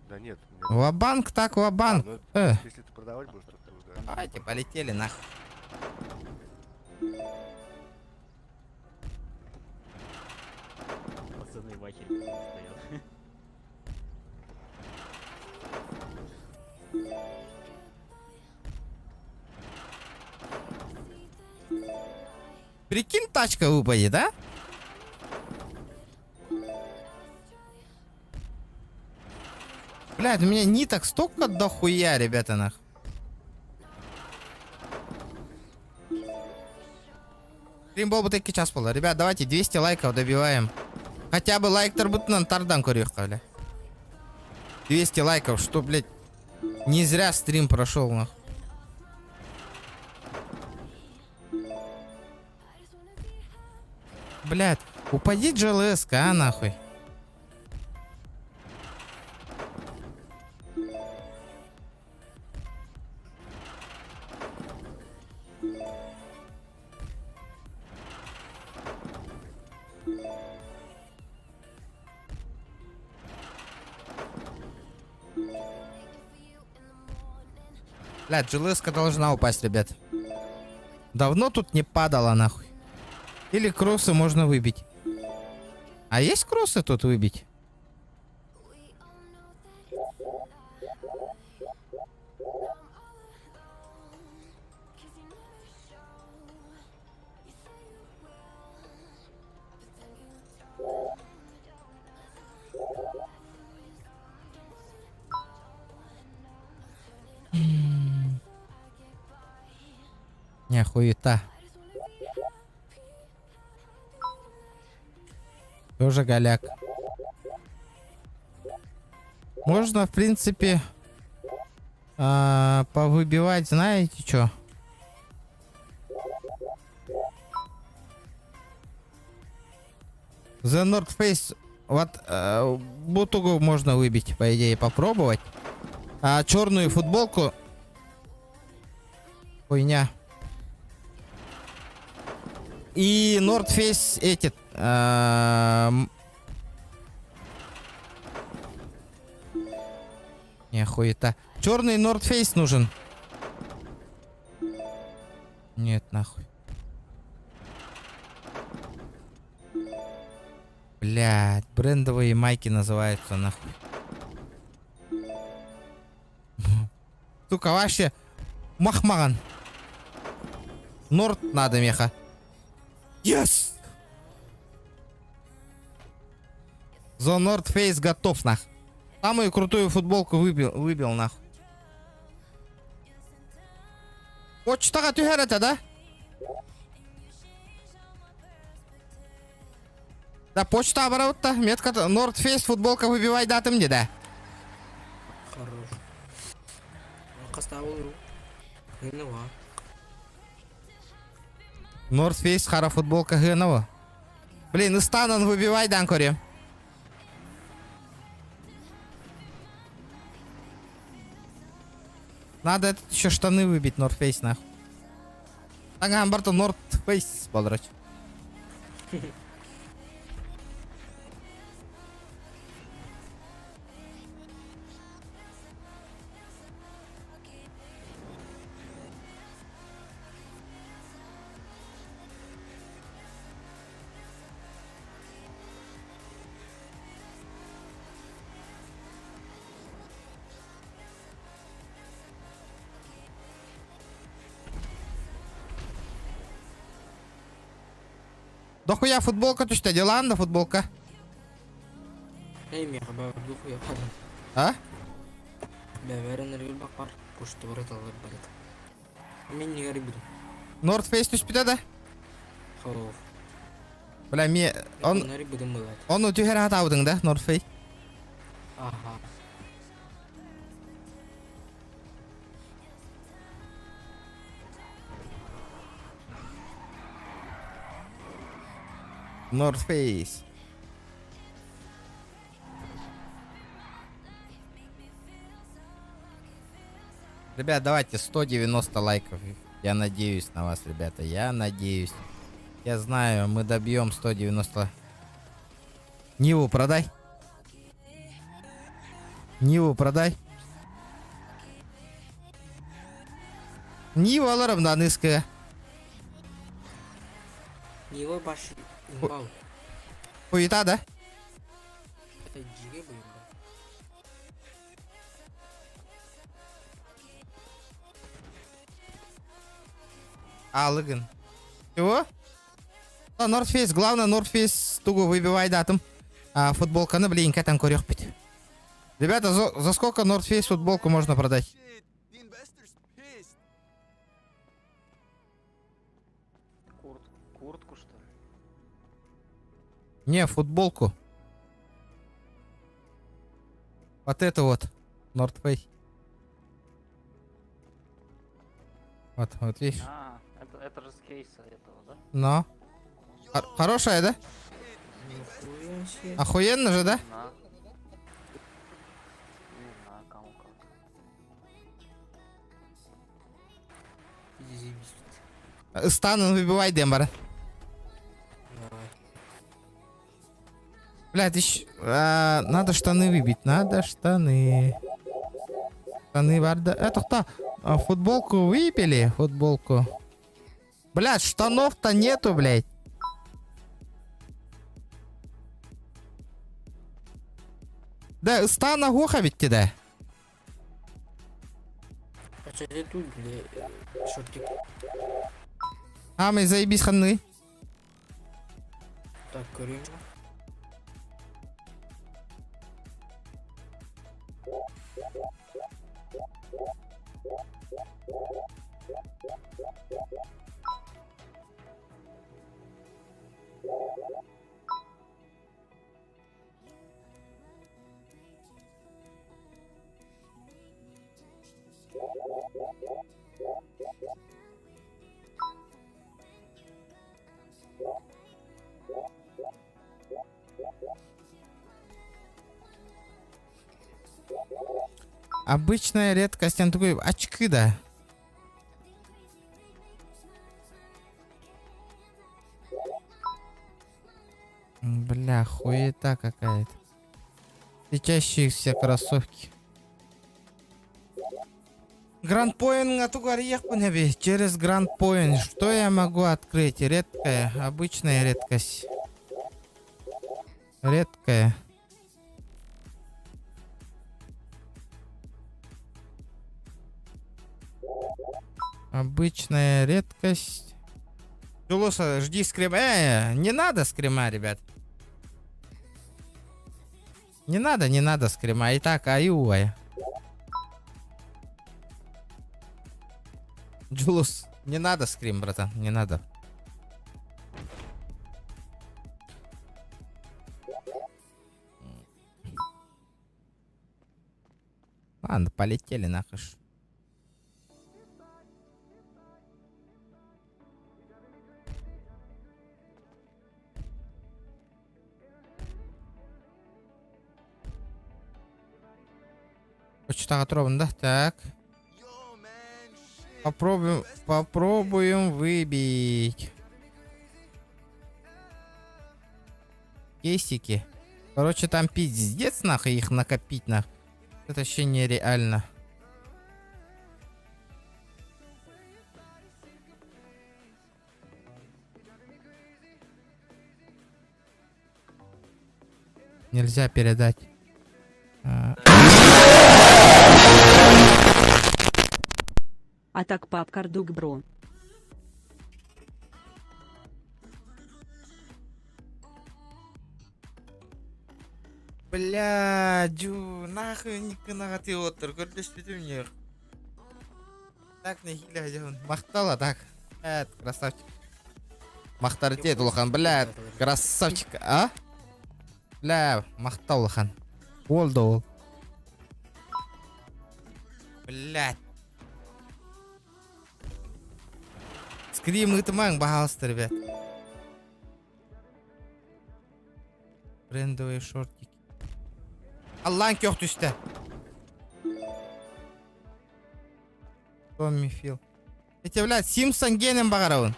Да нет. Ва-банк так, ва-банк. Если ты продавать будешь, то да. Давайте, полетели, нах. Пацаны в очереди стоят. Прикинь, тачка выпадет, да? Блядь, у меня ниток столько дохуя, ребята, нах. Стрим был бы таки час пола. Ребят, давайте 200 лайков добиваем. Хотя бы лайктер бутнан тардан корюхка, бля. 200 лайков, что, блядь, не зря стрим прошел, нах. Блядь, упади GLS, нахуй. Блядь, железка должна упасть, ребят. Давно тут не падала, нахуй. Или кроссы можно выбить. А есть кроссы тут выбить? Не, хуета. Тоже голяк. Можно, в принципе, повыбивать, знаете что? The North Face. Вот Бутугу можно выбить, по идее, попробовать. А черную футболку... Хуйня. И North Face эти... Не, хуета. Черный North Face нужен. Нет, нахуй. Блядь, брендовые майки называются, нахуй. Сука, вообще махмаган. Норд надо, меха. Yes! The North Face готов, нах. Самую крутую футболку выбил, нахуй. Почтаға түһәр это, да? Да, почта оборот-то. Метка North Face футболка выбивай датым, не да? Хорош. Кастауыру. Гынова. North Face хара футболка гынова. Блин, Истанан выбивай, данкори. Надо еще штаны выбить, North Face, нахуй. Таган барта North Face подрать. Да хуя футболка, то что Диланда футболка? Эй, меха, духу я падал. А? Бәверен рюл бакар. Пушты вырыт алыр барет. Мен не гори буду. North Face түспіде, да? Хорош. Бля, он... Нари будем мылать. Он у тюхер атаудың, да, North Face? Ага. North Face. Ребят, давайте 190 лайков. Я надеюсь на вас, ребята. Я надеюсь. Я знаю, мы добьем 190. Ниву продай. Ниву продай. Ниву аларым да низкая. Нива баши. Имбал. Хуета, да? Это джиге бы имбал. Алыгын. Чего? Да, North Face, главное North Face тугу выбивай датым. А футболканы, блин, там корёх пить. Ребята, за сколько North Face футболку можно продать? Куртку, что ли? Не, футболку. Вот это вот. North Face. Вот видишь? А, это же с кейса этого, да? Но. Хорошая, да? Охуенно же, да? На. Не знаю, кому как. Стану выбивай дембара. Блядь, еще... надо штаны выбить. Надо штаны. Штаны варда. Это кто? А футболку выпили? Футболку. Блядь, штанов-то нету, блядь. Да, стана гоха ведь тебя. А что ты тут, бля, шортик? А, мы заебись ханы. Так, курим. Обычная редкость, он такой, очки, да. Бля, хуета какая-то. Светящиеся кроссовки. Гранд Point на тугарьях понеби. Через Гранд Point. Что я могу открыть? Редкая, обычная редкость. Редкая. Обычная редкость. Тулуса, жди скрима. Не надо скрима, ребят. Не надо скрима. И так, аюая. Джулус, не надо скрим, братан, не надо. Ладно, полетели нахуй. Почта готова, да? Так. Попробуем выбить. Кейсики. Короче, там пиздец нахуй их накопить нахуй. Это вообще нереально. Нельзя передать. А так пап Кардук, бро. Бля, нахуй не канагати отыр, көрдүш битимнер. Так, не хиля, мақтала, так. Красавчик. Мақтар тет, улахан, бля, красавчик, а? Бля, мақтал, улахан. Олды ол. Блядь. Скрим ытымаң, бағалысты, ребят. Брендовые шортики. Аллан кёк түсті. Томми Фил. Эти, блядь, Симпсон генем бағарауын.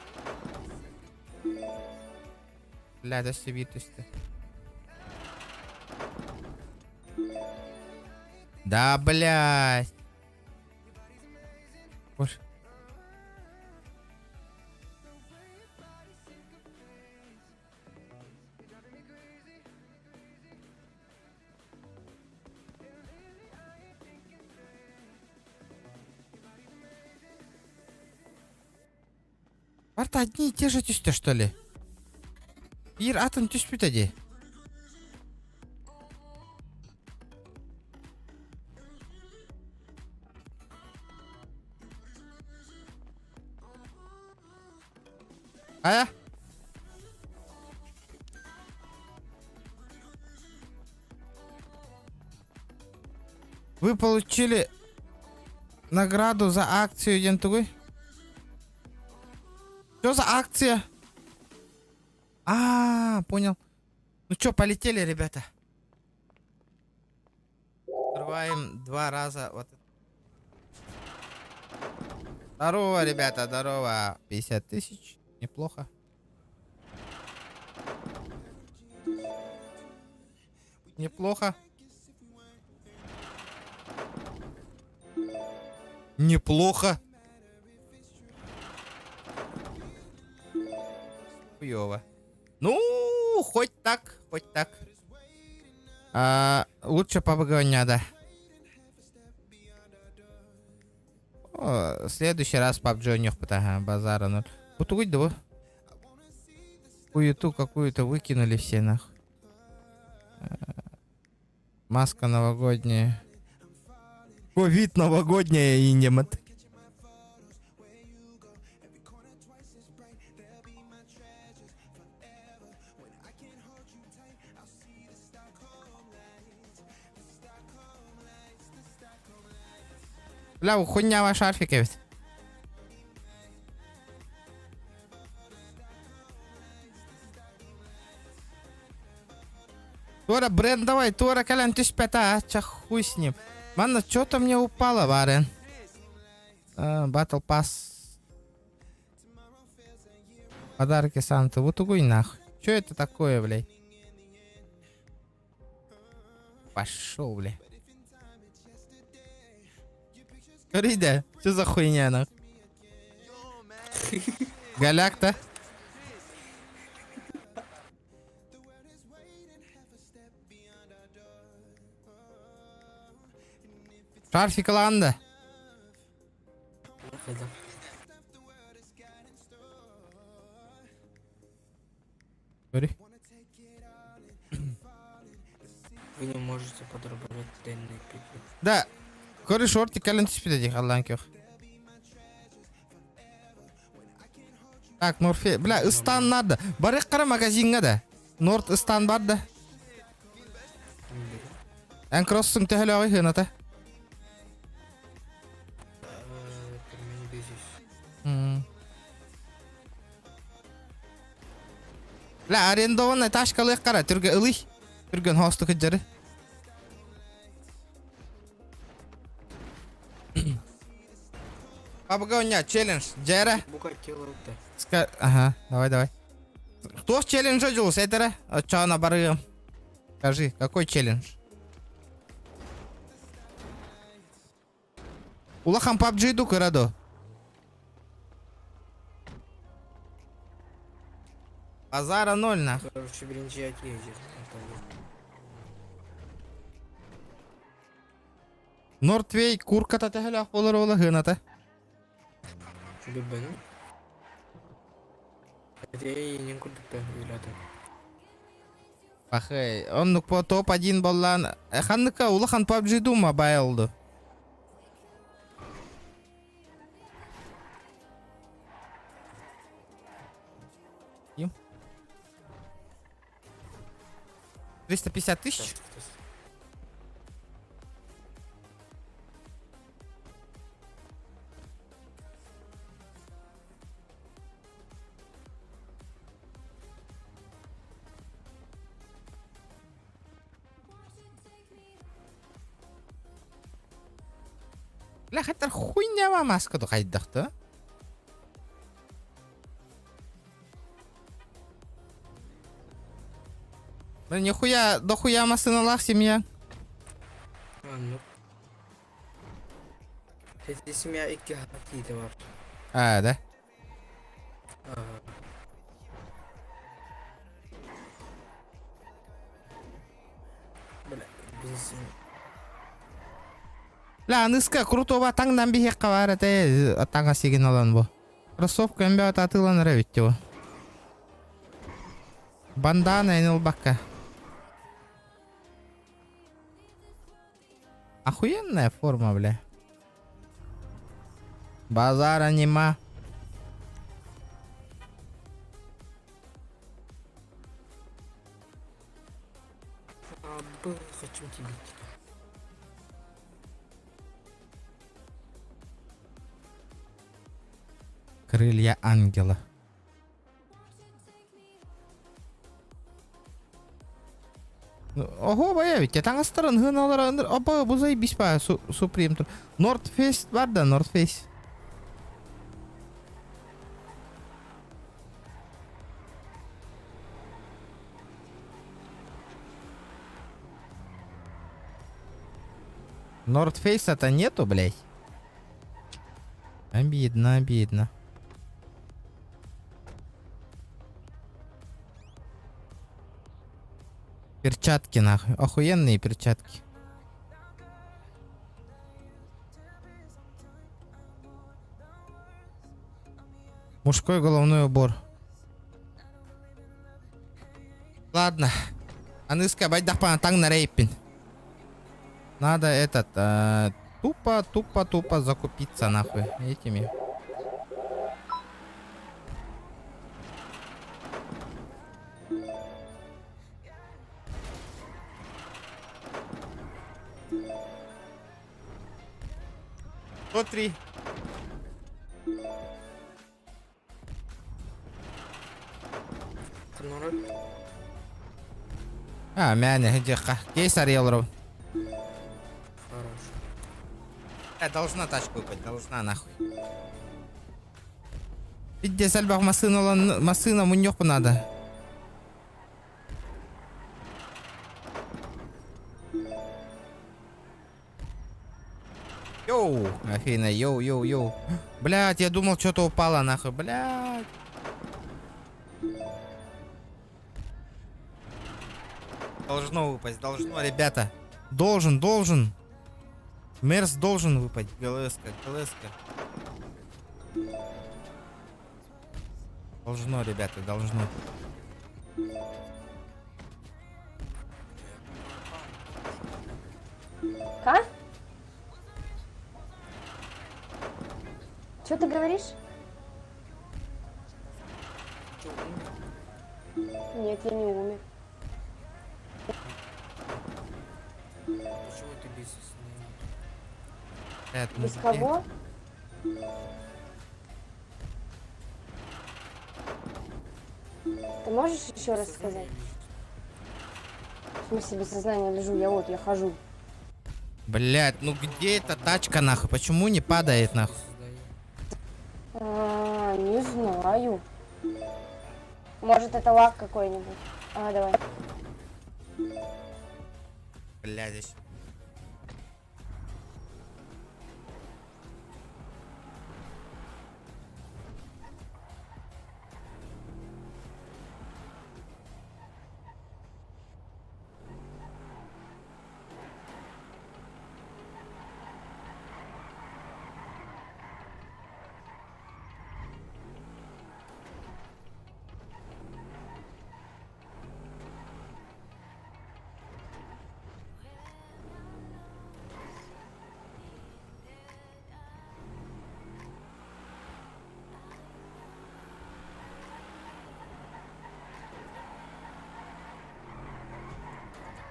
Блядь, өсті бейт түсті. Да, блядь. Больше. Барта одни и те же түсті, что ли? Бир атын түспейт әде. Ая? Вы получили награду за акцию Ентугой? Что за акция? Понял. Ну чё, полетели, ребята. Открываем 2 раза. Вот. Здорово, ребята, здорово. 50 тысяч. Неплохо. Неплохо. Неплохо. Хуёво. Ну, хоть так, хоть так. Лучше побогоня, да. О, в следующий раз PUBG у них базара 0. Вот уйди, да. Хуету какую-то выкинули все нахуй. Маска новогодняя. Ковид новогодняя и немат. Бля, хуйня ваш шарфик ведь. Тора, бренд, давай, Тора, колян, ты спята, ча хуй с ним. Манна, что-то мне упало, Варен. Батл пасс. Подарки Санты. Вот угуй нахуй. Что это такое, блядь? Пошел, блядь. Рида, что за хуйня, нахуй? Голяк-то? Шарфик Ланда. Говори. Вы не можете подработать денные пикли. Да. Говори, шортик, кален тиспидеди, халланких. Так, Норфе. Бля, Истан надо. Барик кара магазинга да. Норт Истан бар да. Эн кроссың тәһәләгы хыната. Ла, арендованная ташкалы кара, түргә ылый. Түргән хосты кыджары. Пабгоня, челлендж, Джера. Ага, давай. Кто с челленджа делал, Сетера? А чё на бары? Скажи, какой челлендж? Улахам PUBG иду, Кырадо. Базара 0 нахуй. Короче, бринчать ездит. Нортвей, курка-то тәһәләк булыр улы хыната. Любен. Эй, не курдук-то уйлады. Ахай, он ну по топ-1 боллан. Ханныка улахан PUBG ду мобайлду. Им? 350 тысяч? Бля, хәттер хуйнява маска ду кайдакты. Бля, нихуя, дохуя масыналах семья. Ну. Эти семья iki hati var. Да? Бля, бензин. Ла, ныска крутого таңдан бихек кавара те таңа сеген алан бу. Кроссовка эмбе атылан ревитте бу. Бандана энил бакка. Охуенная форма, бля. Базара нема. Хочу тебе. Крылья ангела. Ого, бая ведь, я там стороны гыналар, оба бу заебись па, Суприм. North Face бар да, North Face. North Face-то нету, блядь. Обидно, обидно. Перчатки, нахуй. Охуенные перчатки. Мужской головной убор. Ладно. Аныска байдахпан танг на рейпин. Надо тупо закупиться нахуй этими. Смотри. Мяне, где кейсар елров. Должна тачку выпать, должна нахуй. Иди, сальбах машина мунёху надо. Йоу, афина, йоу. Блять, я думал, что-то упало нахуй, блять. Должно выпасть, должно, ребята. Должен. Мерс должен выпасть. ГЛС-ка. Должно, ребята, должно. А? Что ты говоришь? Нет, я не умер. Почему ты без Без кого? Ты можешь еще раз сказать? В смысле без сознания лежу? Я хожу. Блять, ну где эта тачка нахуй? Почему не падает нахуй? Не знаю. Может это лак какой-нибудь? Давай. Блядь, здесь.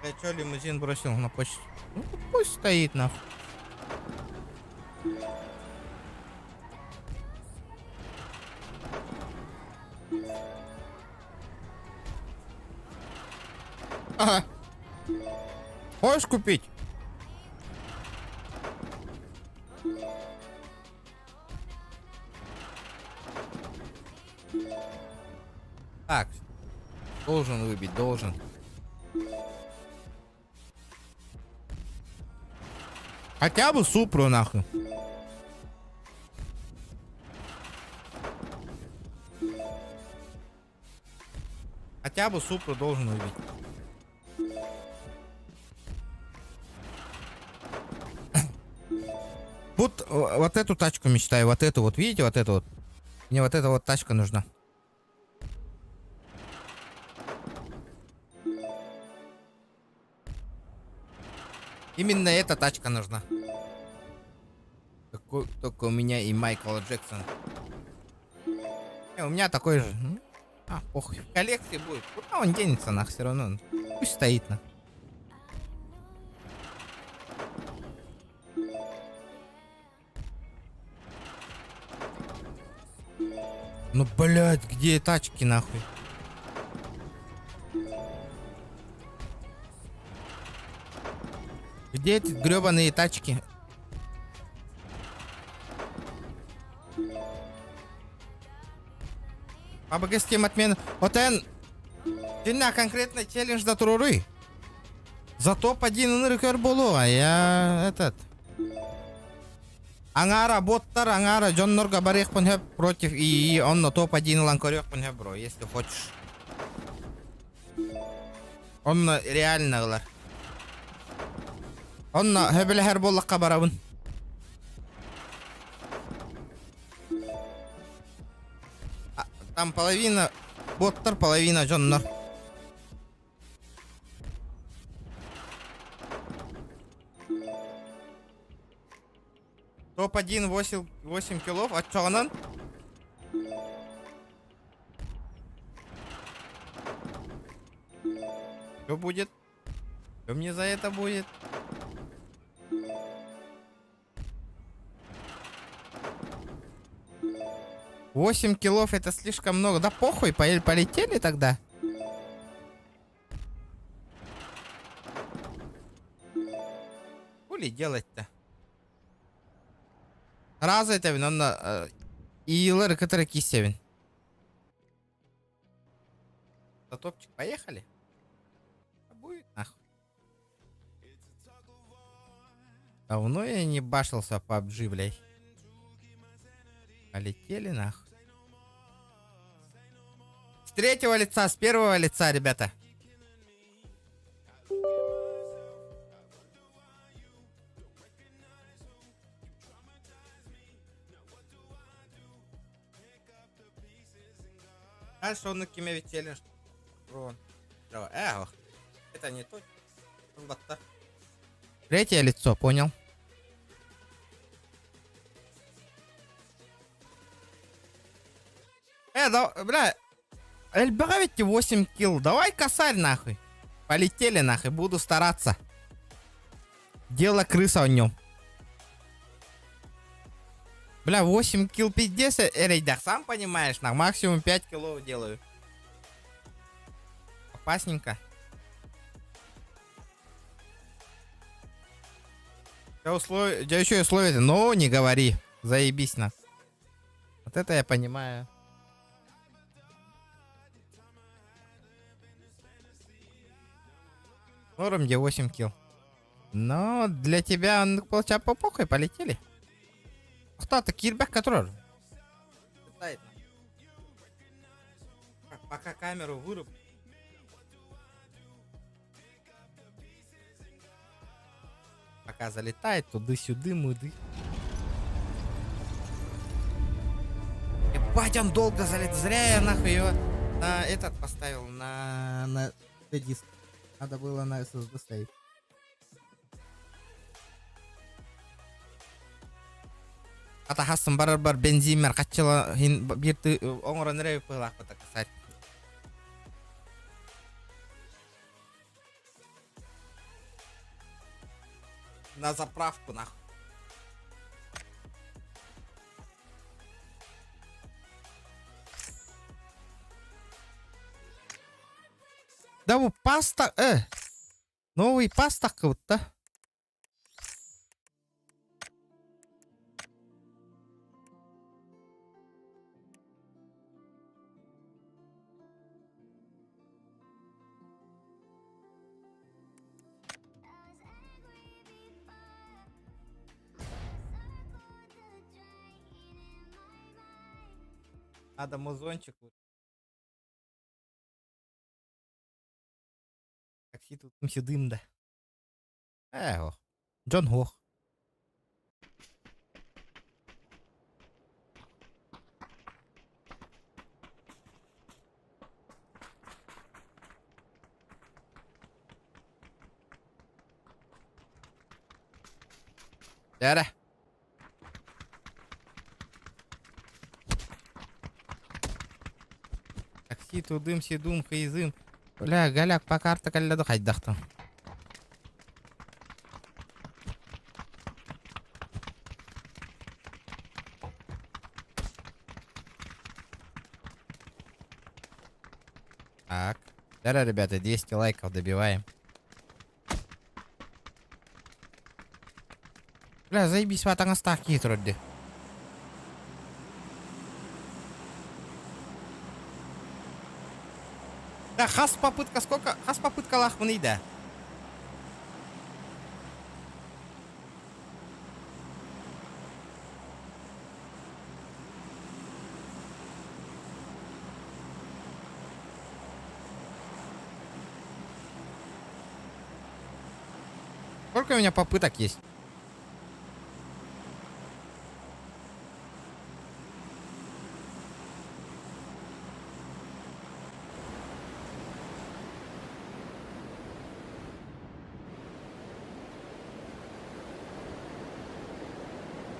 Я чё, лимузин бросил на почту? Ну, пусть стоит нахуй. Ага. Хочешь купить? Так. Должен выбить, должен. Хотя бы Супру нахуй. Хотя бы Супру должен убить. Вот эту тачку мечтаю, вот эту вот, видите, вот эту вот. Мне вот эта вот тачка нужна. Именно эта тачка нужна. Только у меня и Майкл Джексон. У меня такой же. Похуй. В коллекции будет. Куда он денется нах, все равно. Пусть стоит на. Ну, блядь, где тачки нахуй? Где эти гребаные тачки? Абагастим отмен. Отен. Дина конкретно челлендж до туруры. За топ-1 рекорд было, а я этот. Аңара боттар, аңара Джоннорга барекпен хэп против и он на топ-1 ланкорекпен хэп, бро, если хочешь. Он реально гылар. Он хэбеле хэр боллакка барабын. Там половина боттар, половина Джоннор. Топ-1 8 киллов от чоғынан. Что будет? Что мне за это будет? $8 киллов это слишком много. Да похуй, полетели тогда. Хули делать-то? Раз это вин, он илэр, который кисевин. За топчик, поехали. Будет нахуй. Давно я не башился по PUBG, блядь. Полетели нахуй. С третьего лица, с первого лица, ребята. Дальше он на кеме ветелен. Это не то. Третье лицо, понял. Да, бля. Эльбравите 8 килл. Давай косарь нахуй. Полетели нахуй, буду стараться. Дело крыса в нем. Бля, 8 килл пиздец, рейдах, сам понимаешь, на максимум 5 киллов делаю. Опасненько. Я еще и условия, но не говори. Заебись на. Вот это я понимаю. Норм, где 8 килл. Но для тебя он получается по похуй, полетели. Кто-то кирбэк, который пока камеру выруб. Пока залетает туды-сюды, муды. Ебать, он долго залет. Зря я нахуй его на этот поставил, на диск. Надо было на SSD ставить. Ата хасым бар бензинмер качыла бирти оңорон рев пылак так сказать. На заправку нахуй. Да вот паста, новый паста какой-то. Надо музончик. Такси тут сюдым да. Джон Хох. Яра. Такси тудым сидум хайзым. Бля, галяк по карта калляду хайдахтым. Так. Яра, ребята, 200 лайков добиваем. Бля, заебись, ватanga ставки трудди. Да, хас попытка, сколько? Хас попытка лахманы, да. Сколько у меня попыток есть?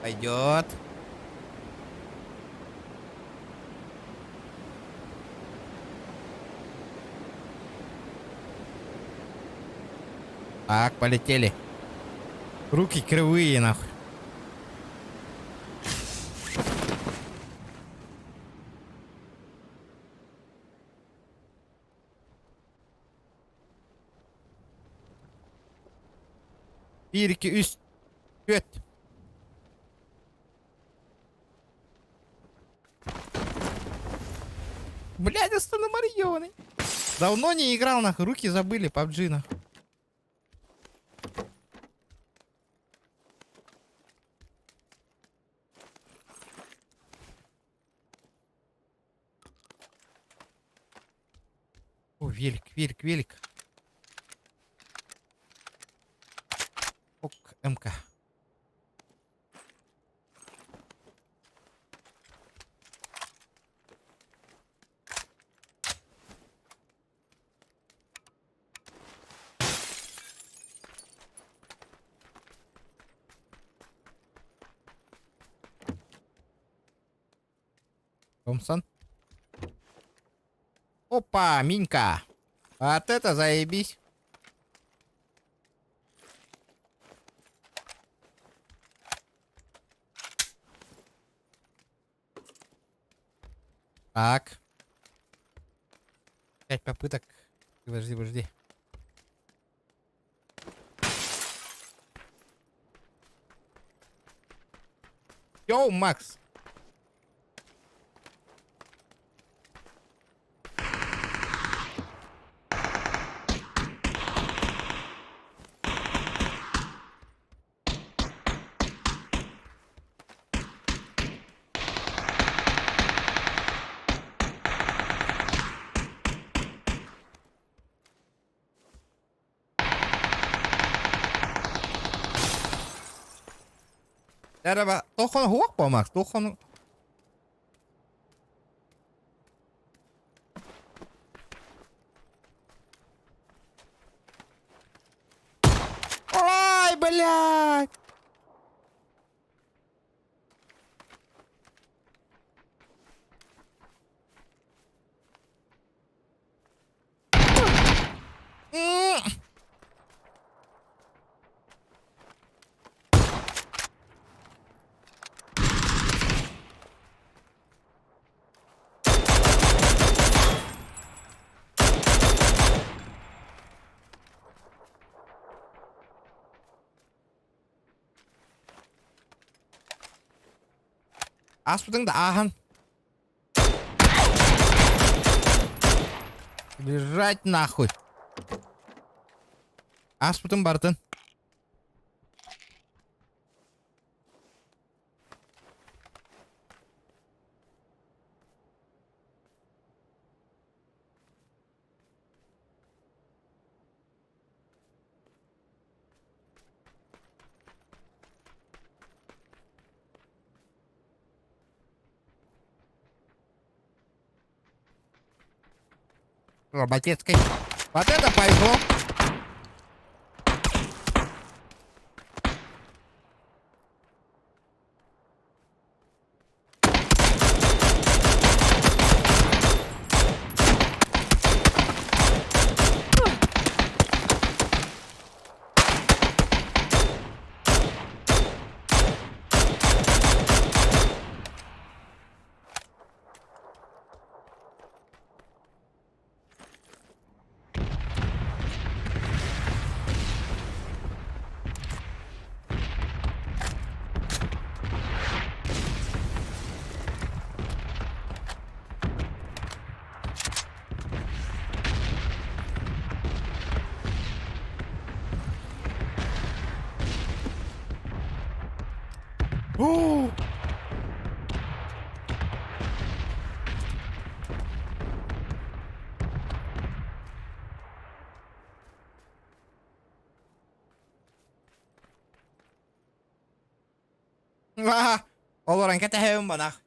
Пойдет. Так, полетели. Руки кривые, нахуй. Ирки üst. Блядь, останомарьёный. Давно не играл, нахуй. Руки забыли, PUBG, нахуй. О, велик. Ок, МК. Томпсон. Опа, Минька. Вот это заебись. Так. 5 попыток. Подожди. Йоу, Макс. Треба, тохон гуак по Макс, тохон. Ой, блядь. Аспутың да ахан. Бежать нахуй. Аспутың бартын. Роботецкой. Вот это пошло. Олоран кетем банах.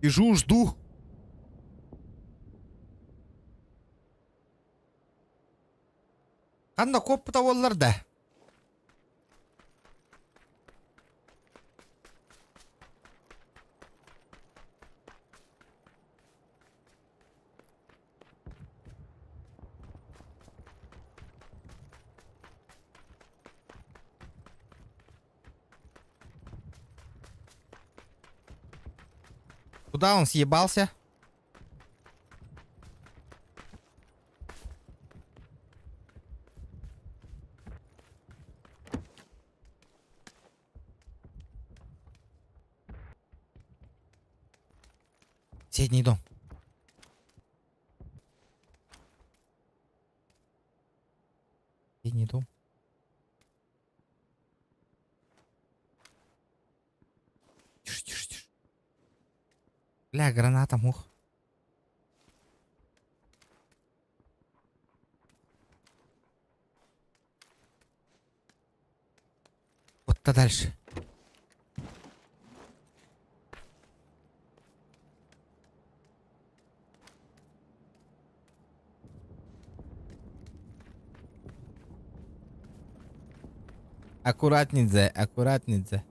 Сижу, жду. Қанда көп та оларда. Куда он съебался? Соседний дом. Соседний дом. Тише, тише, тише. Бля, граната, мух. Вот-то дальше. Аккуратнидзе, аккуратнидзе.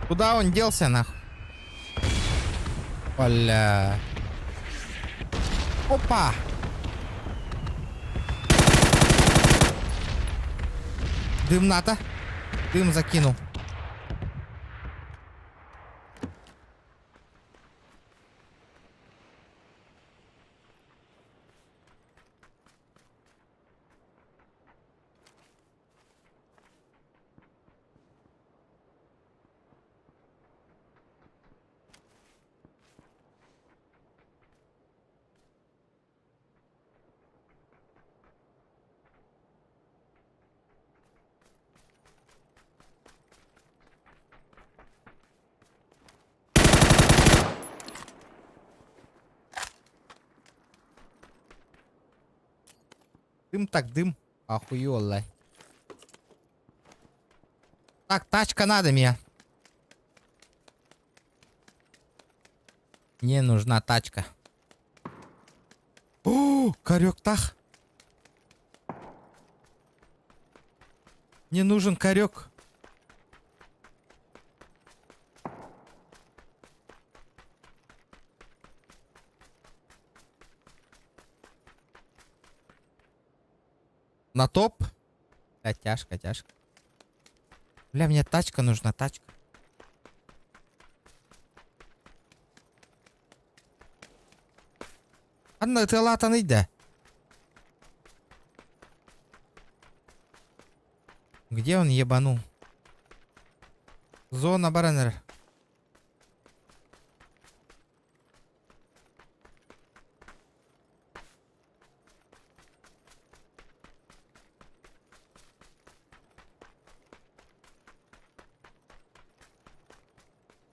Куда он делся, нахуй? Бля. Опа! Дым НАТО. Дым закинул. Дым так дым. Охуёлай. Так, тачка надо мне. Мне нужна тачка. О, корёк тах. Мне нужен корёк. На топ. Бля, тяжко, тяжко. Бля, мне тачка нужна, тачка. Анна, ты лата найди. Где он ебанул? Зона баранер.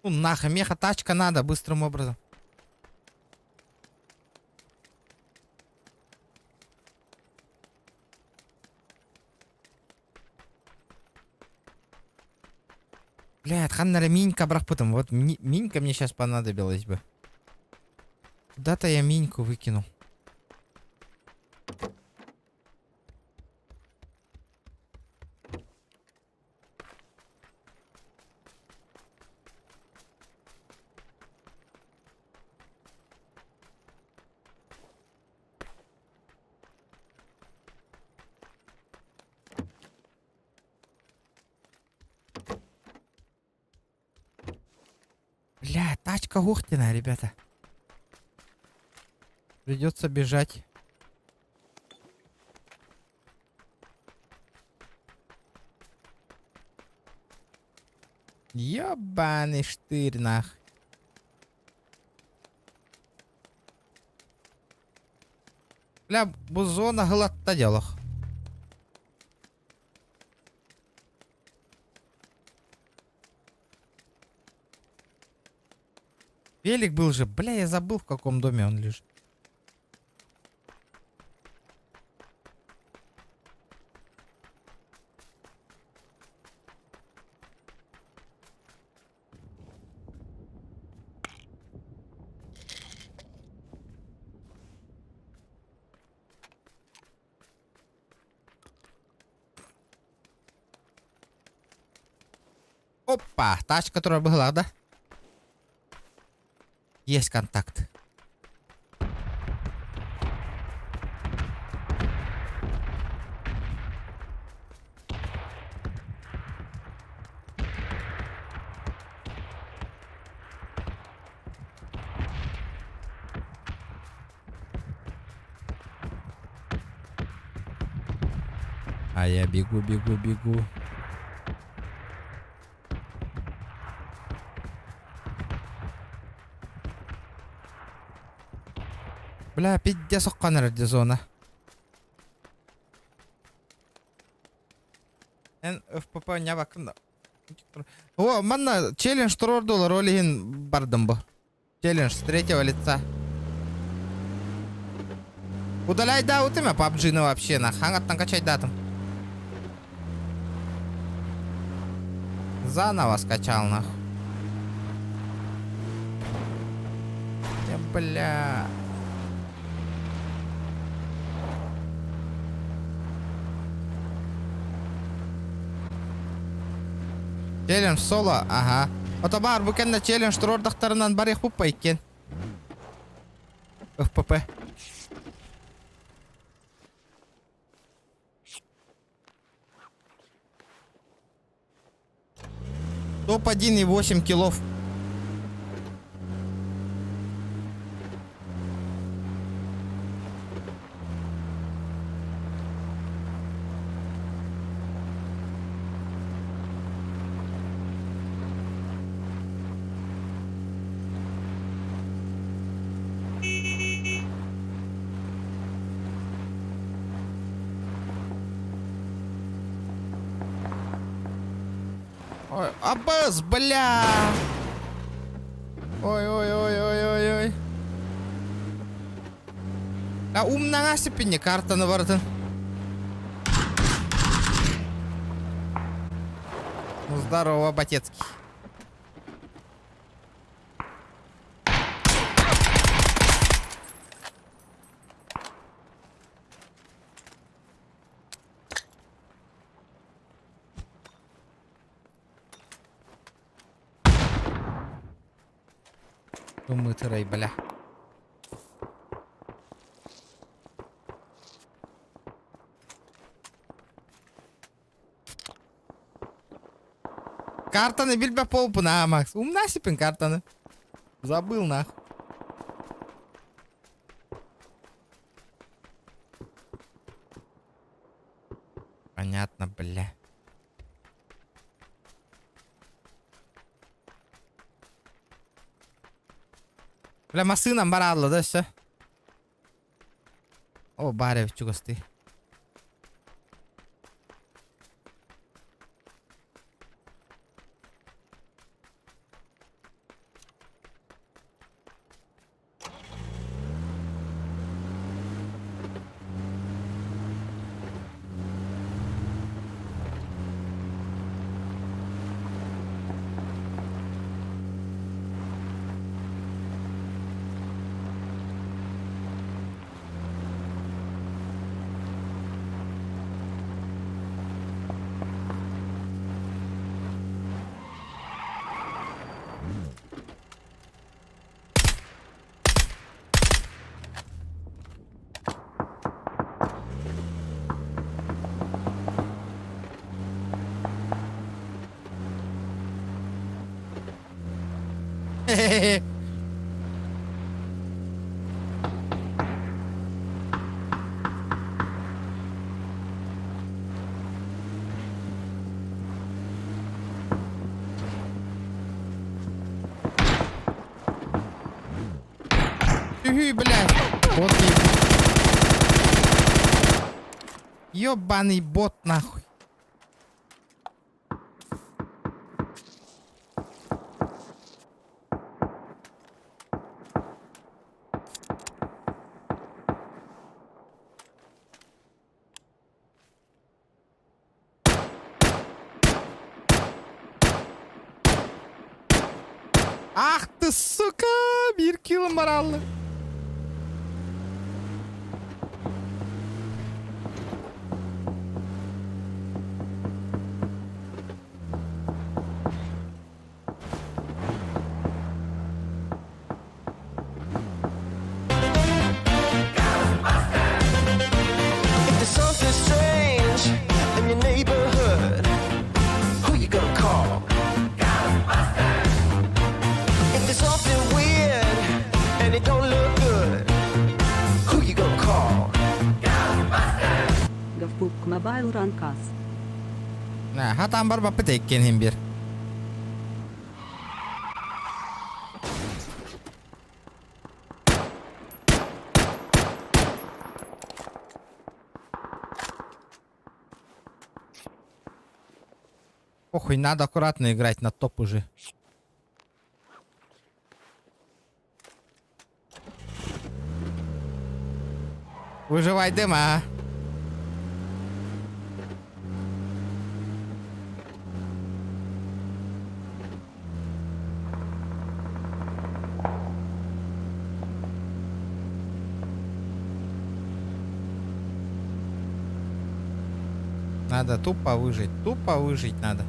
Ну нахуй, меха тачка надо быстрым образом. Блядь, ханнара минька брах потом. Вот минька мне сейчас понадобилась бы. Куда-то я миньку выкинул. Тачка Гухтина, ребята. Придется бежать. Ёбаный штырь, нах. Бля, бузона глотта делах. Велик был же, бля, я забыл, в каком доме он лежит. Опа, тачка, которая была, да? Есть контакт. А я бегу, бегу, бегу. Бля, пиздец соққан ради зона. Эн ФПП не бакында. О, манна челлендж $3 ролигин бардым бу. Челлендж с третьего лица. Удаляй даут имя PUBG вообще на хангаттан качать датам. Заново скачал нах. Бля. Челлендж соло, ага. Ото бар бу кенне челлендж турордактарынан бар их буппа иккен. ФПП. Топ 1,8 килов. Ой, Аббас, бля! Ой. А умна насыпи карта на воротын. Ну здорово, Батецкий. Умытый, бля. Картаны билбе полпу на Макс. Умна сипин картаны. Забыл нах. Понятно, бля. Бля, масынам барадлы, да, все? О, барев, чугасты. Блядь. Вот ёбаный бот, нахуй. Ах ты, сука! Bir kill marallı. If there's something strange in your neighborhood, who you gonna call? If there's something weird and it don't look good, who you gonna call? Gavpuk Mobile Rankas. Nah, hatam var bapak tekken hem bir. Похуй, надо аккуратно играть на топ уже. Выживай, дыма. Надо тупо выжить надо.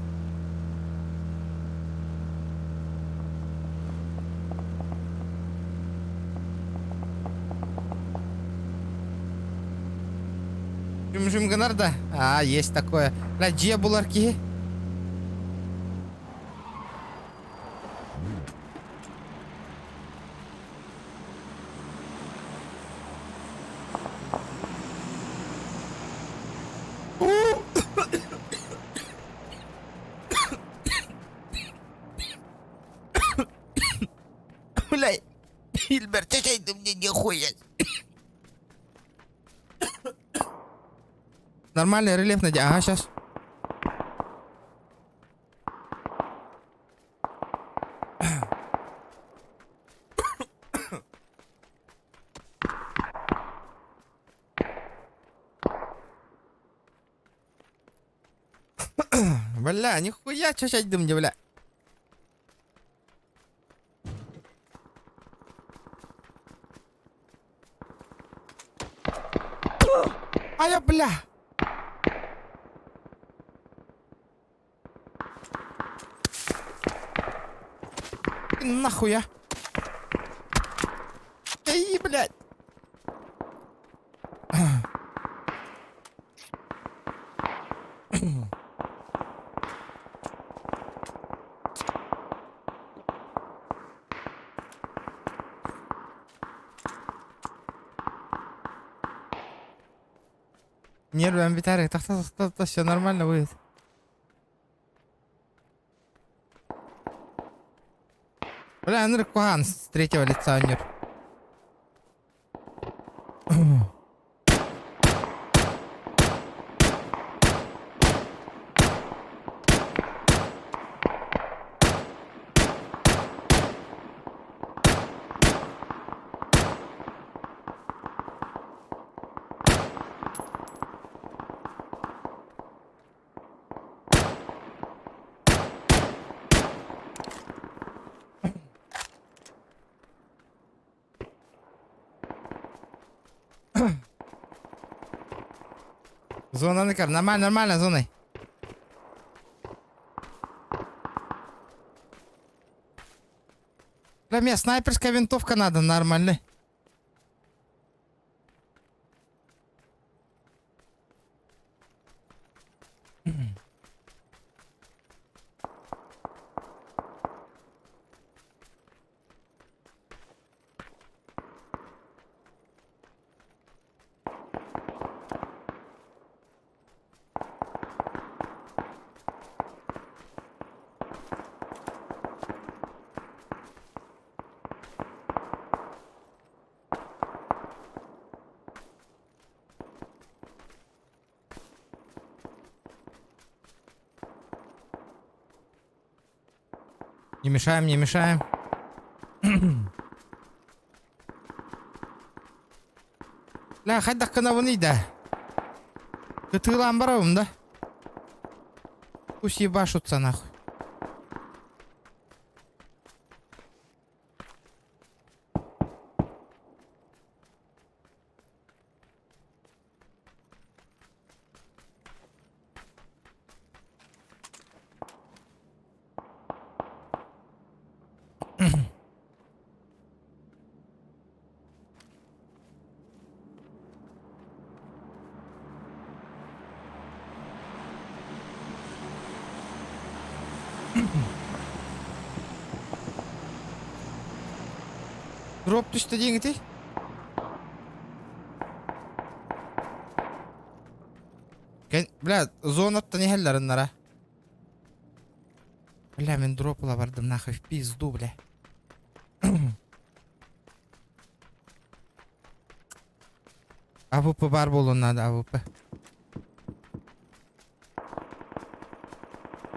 Жим Гонарда? А, есть такое. Раджия буларки. Блядь, Ильберт, ты мне нихуя. Нормальный рельеф найди. Ага, сейчас. Бля, нихуя, чуть-чуть дым, бля. А я, бля. Нахуя? Эй, блядь. Нервы, амбитары, все нормально будет. Бля, Ныркуан с третьего лица умер. Зона Ныкар, нормально, зоной. Для меня снайперская винтовка надо, нормально. Не мешаем, не мешаем. Ля, хайдақ қана бұны да. Кытылан барауым да. Пусть ебашутся нахуй. Дроп düştü деньги. Бля, зона-то не хеллериннара. Бля, мен дропла бардым нахуй в пизду, бля. АВП бар болуун надо, АВП.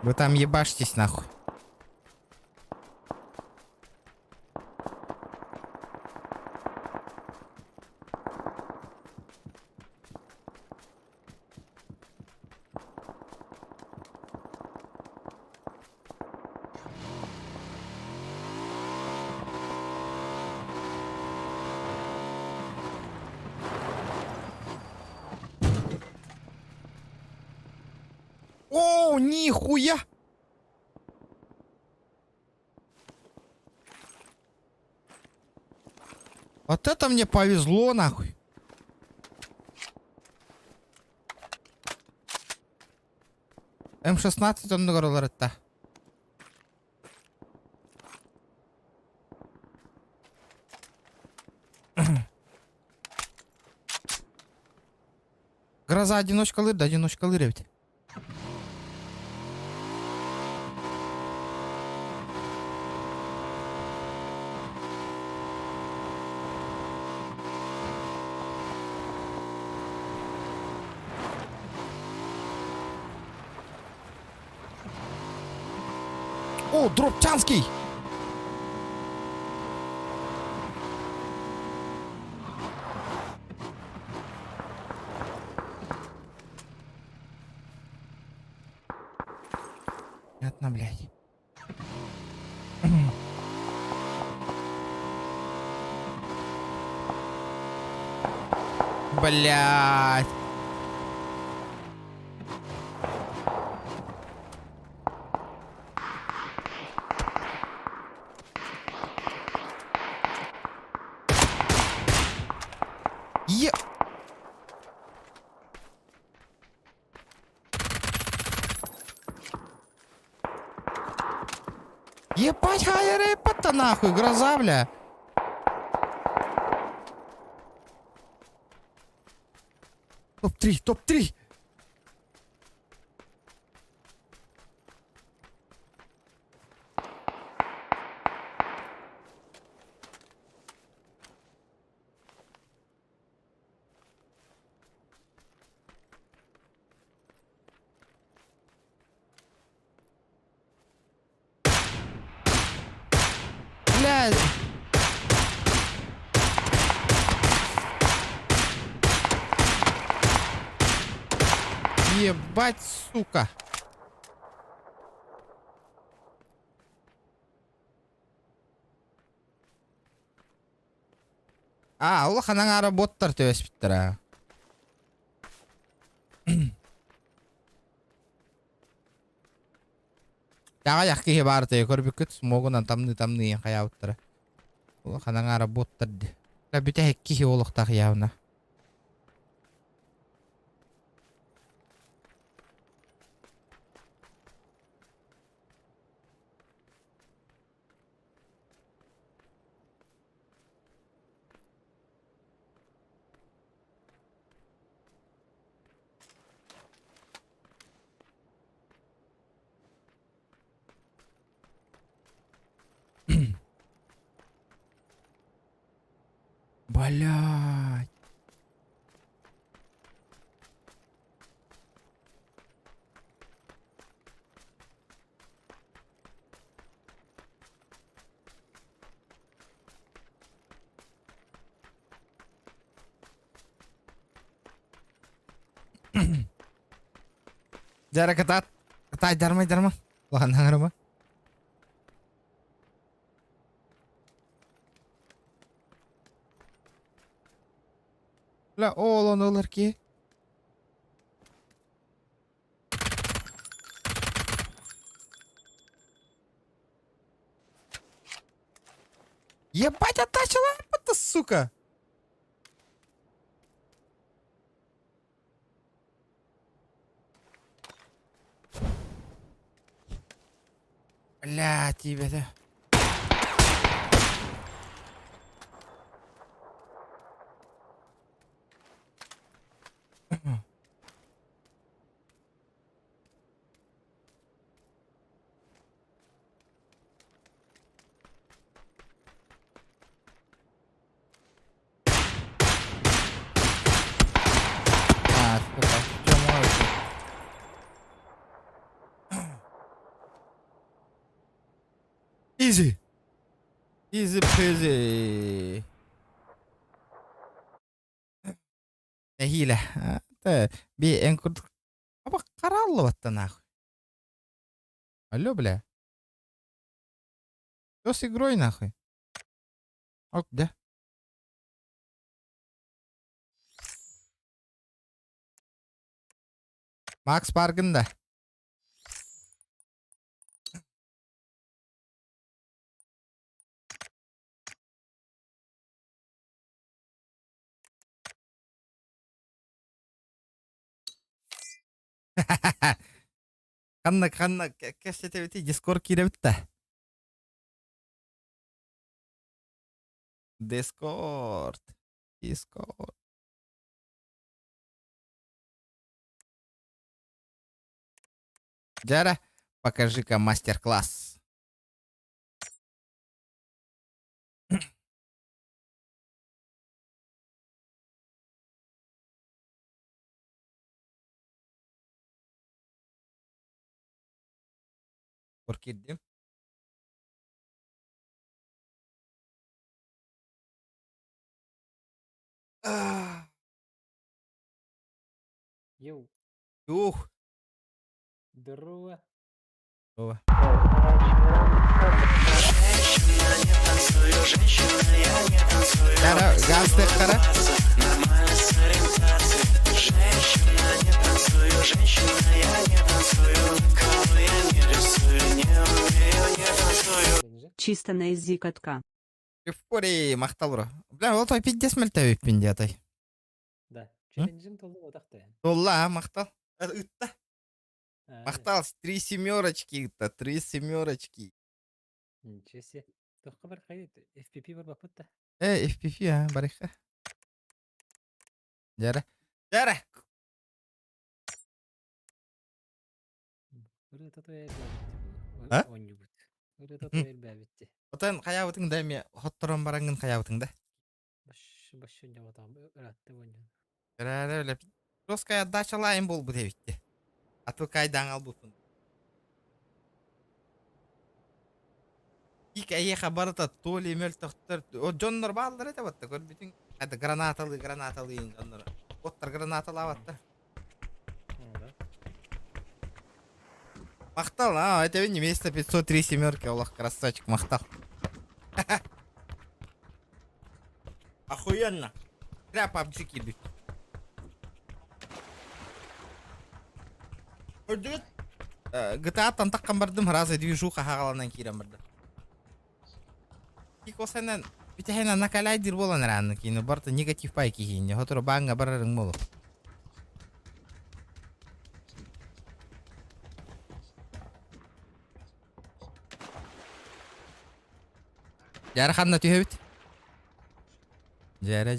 Вы там ебашьтесь нахуй. О, нихуя! Вот это мне повезло, нахуй. М16 он нагородил это. Гроза одиночка лыр, да одиночка лыр ведь. О, Дробчанский! Понятно, блядь. Блядь. Ебать, хайрепа-то нахуй, гроза, бля. Топ-3, топ-3. Блядь. Ебать, сука. Ол ханаңа боттар төбес биттер. Тага яқки барды көрбүкөт смогунан тамны каяуттар. Ол ханаңа боттар. Бүтө хекки олуктак явна. Блядь. Jara ketat. Ketat jarma. Lahan hangarma. La oğlan olur ki. Ебать, оттачила, это сука. Бля, тебе да. Easy. Easy peasy. Hile. Bir enkurt. Ama karallı vatta нахуй. Алло, бля. Что с игрой нахуй? Ок, да. Макс farkında. Kanna keşfete Discord kirebitti. Discord. Джара, покажи-ка мастер-класс. Korkirdim. Йоу. Ух. Здорово. Здорово. Кара, гангстер, кара. Чисто на язык катка. Евфория, мақтал бро. Бля, ол той пиздец мөлтәбі пинде той. Да. Челленджим толды одақта. Толла, мақтал. Üttä. Мақтал, 3 семерочки, üttä, 3 семерочки. Ничего себе. Тоққа бар қайда? FPP бар бақпытта. FPP, а, бариха. Жара. Үрі татуэр бәбітті. А? Он юбыт. Үрі татуэр бәбітті. Отан қаябытың да, мен хотторон бараңын қаябытың да. Баш жөн жабатам. Үратты онжан. Жара, өлі. Роская дача лайын бол бұд әбітті. Атыл қайдан ал бұтын. Ик әйеқа барыта толи мөл тоқтыр. О, жоннор балдар әті батты. Көр бүтін. Әді гранаталы жоннор. Оттар гранаталы аваттар. Мақтал, а, это не место 503 семерки, Аллах, красавчик, мақтал. Охуенно. Пря PUBG кидать. Өдет. GTA тантаққан бардым, разы движуха хағаланан кейрен барды. Кик осайнан, бітәйна накалайдыр болан рәнні кейіні, барды негатив пай кейіне, хотыры бағыңа барарың болу. Жәрі қанна түйебіт? Жәрі.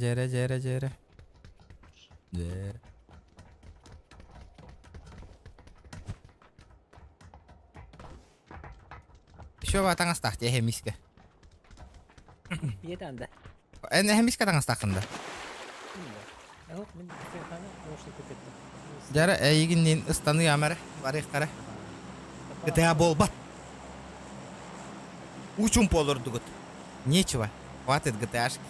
Що ба таңыз тақты, әхеміске? Еді анда. Әне әхеміске таңыз тақында? Жәрі әйігінен ұстаны амары, барық қара. GTA бол бат. Учум полырды год. Нечего. Хватит GTA-шки.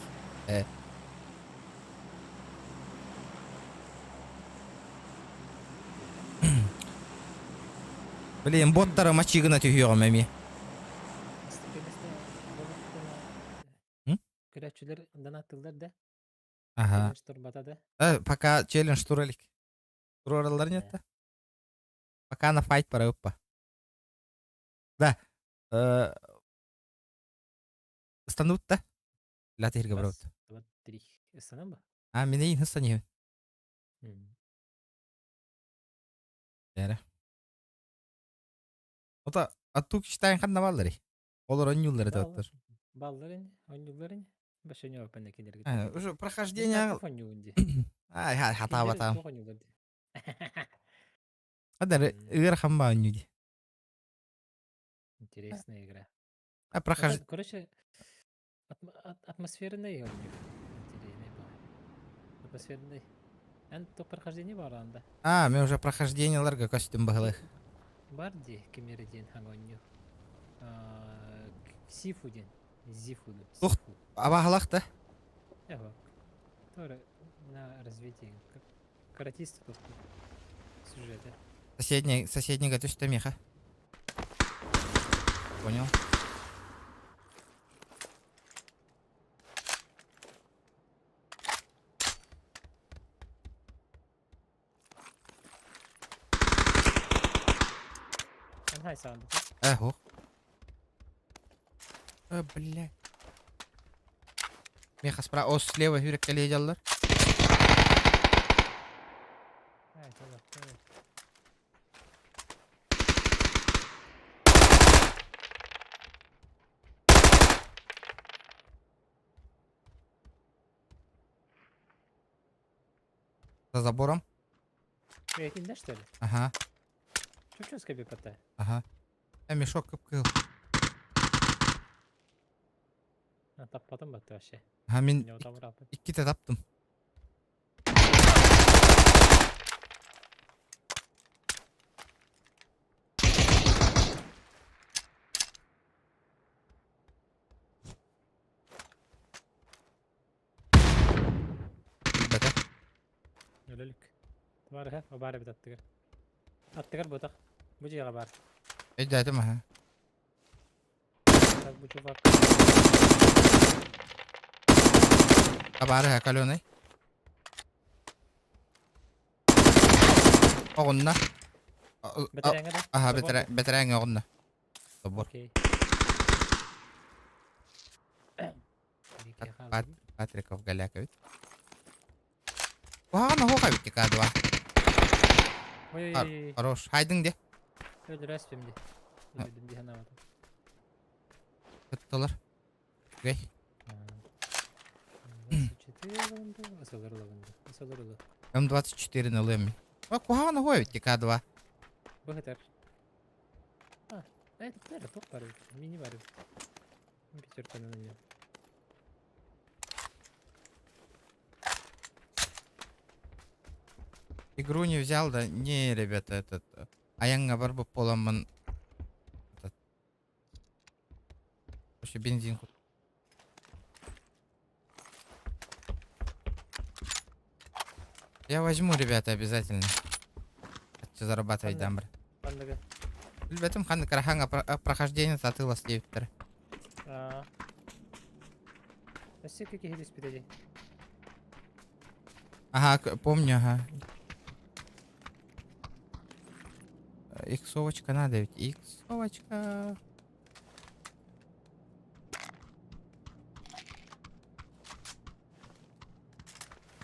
Блин, боттары мачигына түйіғым әме. М? Көрәтчілер донаттылар да. Ага. Челлендж тур батады. Пока челлендж туралик. Туралар нет да? Пока на файт пора uppa. Да. Станут да? Латырга брат. 2-3 станам ба? Менейін станем. Яра. Ота аттук иштайын қанна балдары. Олар онюллары таттыр. Балларын, онюлларын. Баша не опенде кедерге. Уже прохождение. Ай, хата батам. Адар ыр хамба онюги. Интересная игра. Прохождение. Короче, атмосферный онюг. Интересный был. Атмосферный. То прохождение бар анда. Мен уже прохождениелерге костюм бағылы. Бар де кемерден хаңоню. Сифуден. Зифуду. Абағылақ да? Эва. Тоже на развитие. Каратист тут сюжета. Соседнего тюста меха. Понял. Хай саунд. Ого. Блядь. Меха справа. Слева юрек коллегалар. За забором. Этим, да, что ли? Ага. Чё скоби пота? Ага. Мешок кып-кыл. Таппадым баты вообще. Мен икките таптым. Өлөлүк. Бар ха, бар бит аттыгар. Аттыгар ботак. Бу жайга бар. Эйдәтем аха. Так бу чувак. Абары каленый. Оғынна. Аха, бетерәңе оғынна. Добор. Патриков Галякович. Вағана хоға бітті кадыва. Хорош. Хайдың де. Öldür espimdi. Öldürdüm bir hana vardı. Kıttılar. Gel. Asılır olalım. Asılır olalım. М24 на лемі. Кого на гові К2? Богатер. Это пера, топ пару. Мини варю. Пятерка на нее. Игру не взял, да? Не, ребята, этот... Аянга барбы поламан... Вообще бензин. Я возьму, ребята, обязательно. Хочу зарабатывать дамбр. Ребятам хан караханга прохождение татыла стевтер. Все какие есть впереди. Ага, помню, ага. Иксовочка надо ведь. Иксовочка.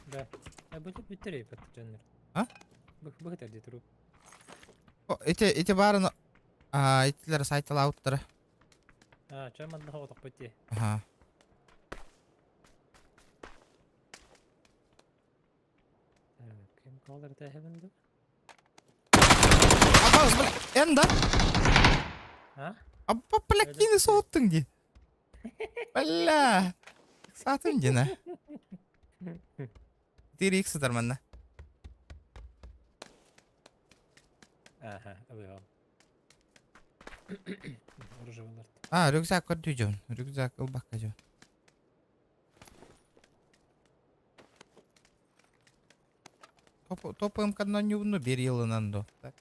Да. А будет биттерей под дженнер. А? Богатер где труп. Эти бары... Эти сайты лауттары. Чем одного так пойти? Ага. Кем калдыр тәһәбенде? Энда? Абба, блядь, кинь соттың де. Бля. Сатым дена. 4x дарманна. Ага, абыгам. Оружевалар. Рюкзак көрді жон. Рюкзак ылбаққа жон. Топ МК-ны бер елынан до. Так.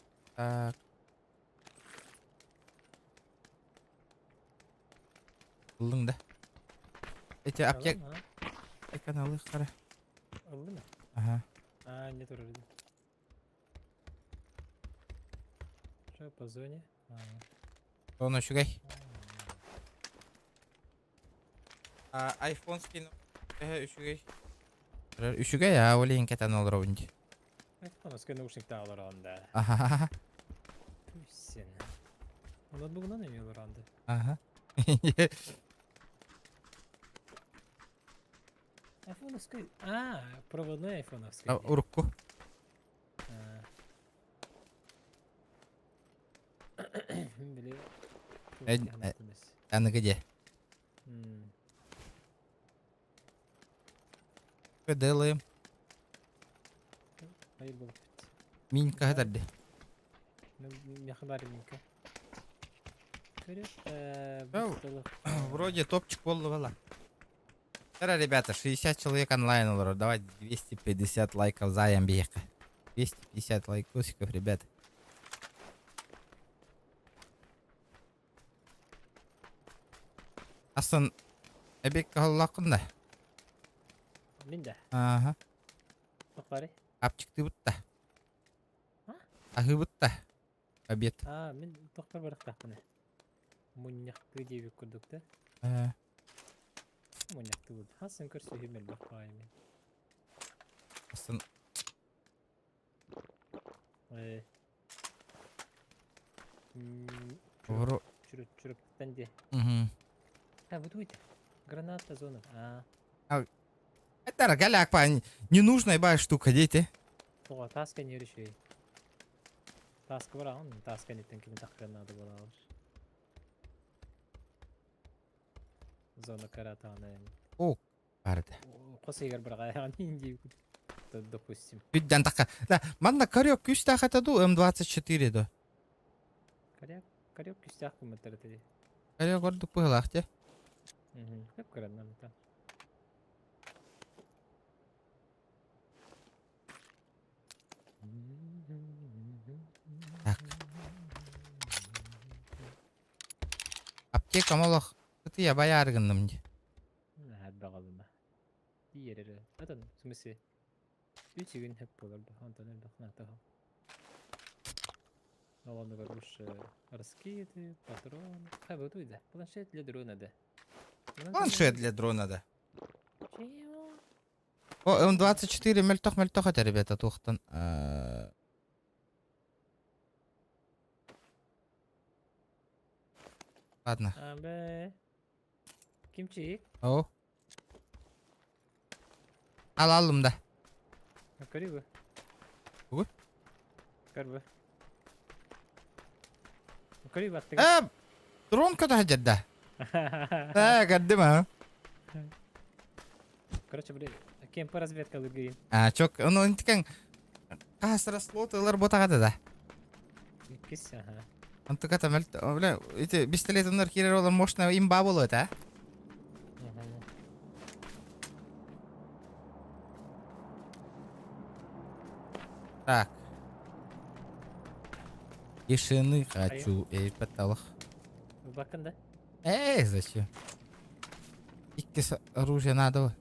Kıldın da. Ete aptek. Tamam, Kanalı kara. Oldu mu? Aha. А, нет вроде. Что по зоне? Onu şugay. iPhone skin. Üşügey. Üşügey ya, oleyim keten olur oyuncu. Автоматский наушник да алар анда. Aha. Сен. Ноутбугунан эми алар анда. Aha. Айфоновский. А, проводной айфоновский. Urukku. Били. Anı gıcı. Kıdılıyım. Hayır bu. Min kahdardı. Ne haber minka? Вроде топчик болду вала. Тара, ребята, 60 человек онлайн улар. Давай 250 лайков за ямбиека. 250 лайкосиков, ребята. Асан эбек каллакында. Минда. Ага. Бакари. Апчыкты бутта. Ахы бутта. Обед. Мен тоқтар барақтақпын. Муньяқты деп көрдік та. Муньяқты болды. Хасын көрсе хемел бақпаймен. Асан. Вро. Чурып тенде. Вот уйти. Граната зона. Это галяк, пань. Ненужная бая штука, дети. О, таска не реши. Таска var ama taska nitekim takranada bulamış. Zona karatana. О, барды. Қосегер бір қаяғын инди. Допустим. Үйден тақа. Да, манда карек күшті ақатаду М24 до. Карек күшті ақы мұттыр теді. Карек ордық бұғылақ те. Көп көрінна мұттан. Так. Аптека молох. Ты я бояргынным де. Hadi bakalım. Diğeri. Zaten смысле. 3 gün hep olur. Антон Эльбахна того. Ладно, говоришь, раскиды, патроны. Вот уйди. Планшет для дрона, да. Планшет для дрона, да. Чего? О, М24 мельтох это, ребята, тухтан. Ладно. Абе. Kimçik? О. Алалым да. Кори bu. Bu? Kar bu. Kori battı. Дрон када хаджадда. Гаддима. Короче, блин, кемпа разведка лыгин. Чок, ну интикан касра слотылар ботагада да. Кис, ага. Анту ката мел, бля, эти пистолетынар кирер олар мощная имба болот, а? Так. Тишины хочу. Потолок. Бакында? Зачем? Оружие надо.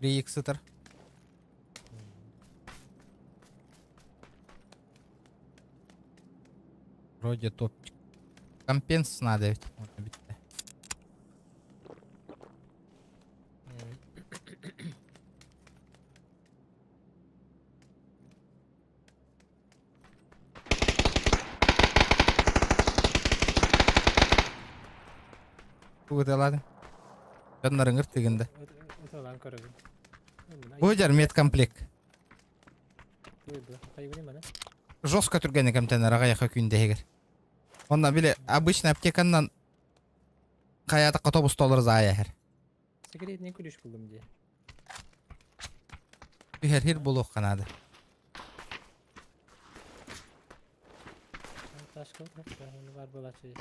Икситер. Вроде топчик. Компенс надо ведь. Куда ладно? Жаннарын ыртыгында. Уталан көрөбү. Бу жер медкомплект. Бу, кайбыны мана? Жестко түргені комтейнер ағаяқа күйінде егер. Онда біле обычный аптеканнан қаятық автобус толыр зая әр. Секретный күліш бұлдым де. Үйер бұлуқ қанады. Ташқыл ташқыл, оны бар болачы.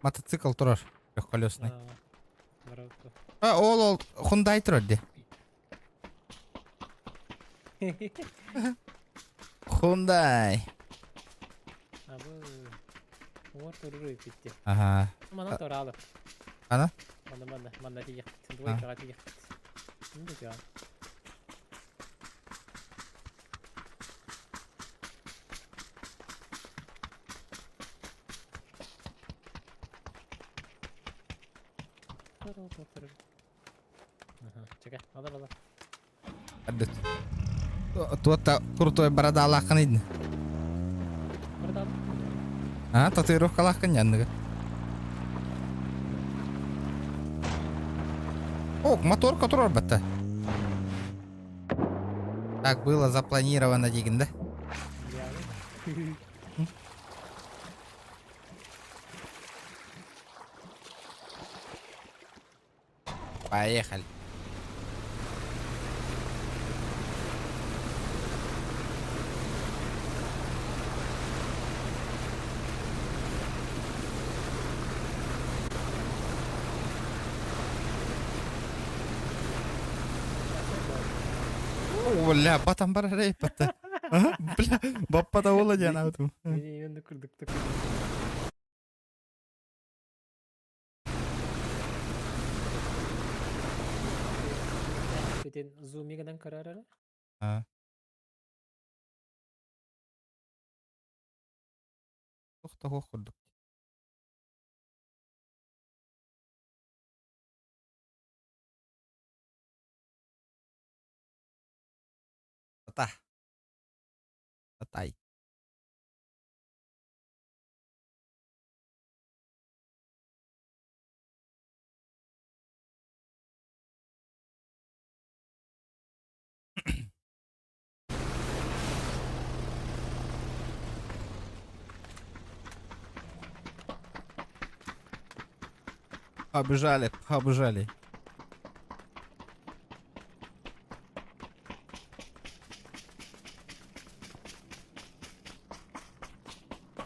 Мотоцикл тұрар, трехколесный. Ол Hyundai тұрады. Hyundai. Абы. Ор туруру питти. Ага. Мана торалы. Ана? Мана тиек. Двойкага тиек. Инде жа. Ага, чекай, алар. Адыт. Туотта крутой борода алакын идин. Татуировка алакын янныгы. О, моторка турар бата. Так было запланировано деген, да? Поехали. Бля, батам барарай пата. Бля, баппата ола жана отум. Енді күрдік. Бетен зумигадан карарары? Тоқта қоқырдық. Атай. Побежали.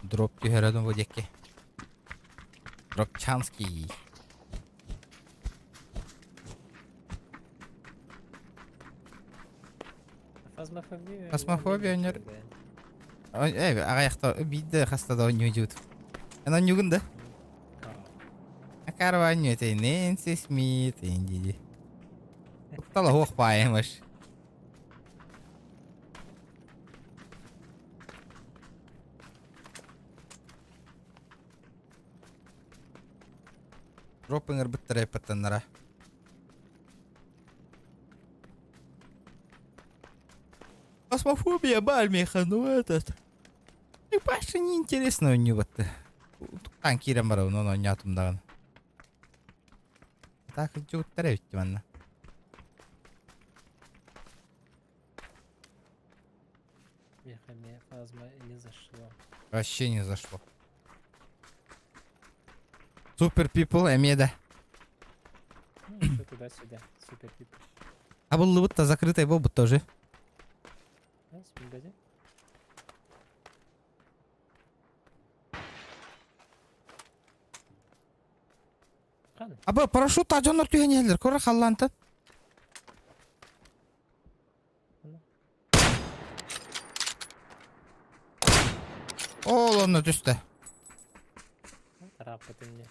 Дроп тигерден водяки. Дропчанский. Фазмофобия өнер. Аяқта биді хастада ойнайды. Ана нүгінді. Карваню это Нэнси Смит, инди. Стало ох паемаш. Дропингер бітірей паттаннара. Фазмофобия бальмеха, ну этот. И больше неинтересно у него. Танкирам барау, но нятум даган. Так, что ударить манна. Мне фазма не зашло. Вообще не зашло. Супер пипл, Эмеда. Что туда-сюда, супер пипл. А был будто закрытый бобут тоже. Абы парашют ажонор түйенелер, көрі қалланты. Ол оны түсті. Тарап бітімне.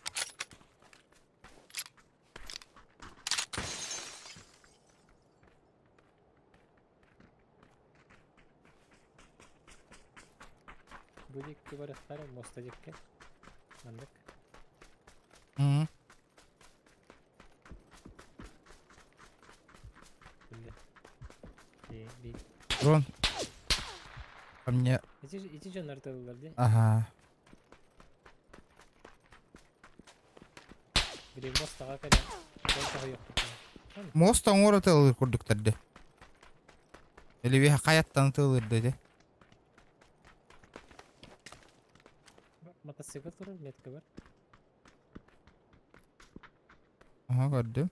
Будекке бар ақтары, моста декке. Мандық. Дрон. По мне. Эти же нартыларды. Ага. Бiri mostaga kadar. Mostaga yok. Моста оңора тылыр күрдүктөрдү. Или ви каяттан тылыр деди. Мотоцикл турur метка бар. Ага, gördüm.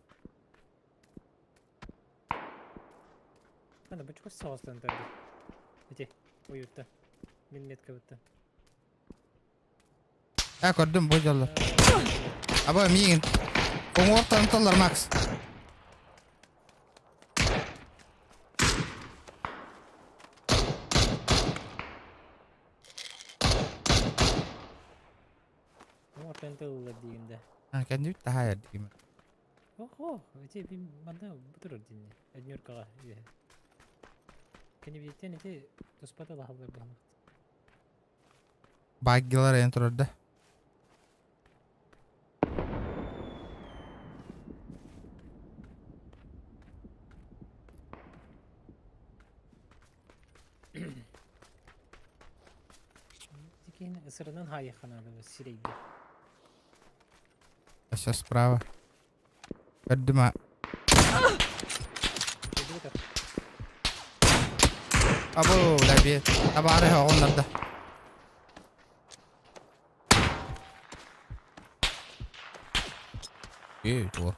Anda bu çok sağ olsun tabii. Hadi, uyutta. Millet kavutta. Ha, gördüm bu jollar. Aba mingin. Оңортан толар, Макс. Ортан тылла дегенде. Кәнді үтті хайыр деймін. Охо, эти банда бутыр динне. Однёркага. Кені биттен эти туспата лахалар бахмак. Баггилар ең тұрарды. Дикин ысырынан хайықанады сирейді. Все справа. Көрдіма. Абу, ләбе. Табары оғынларды. Тур.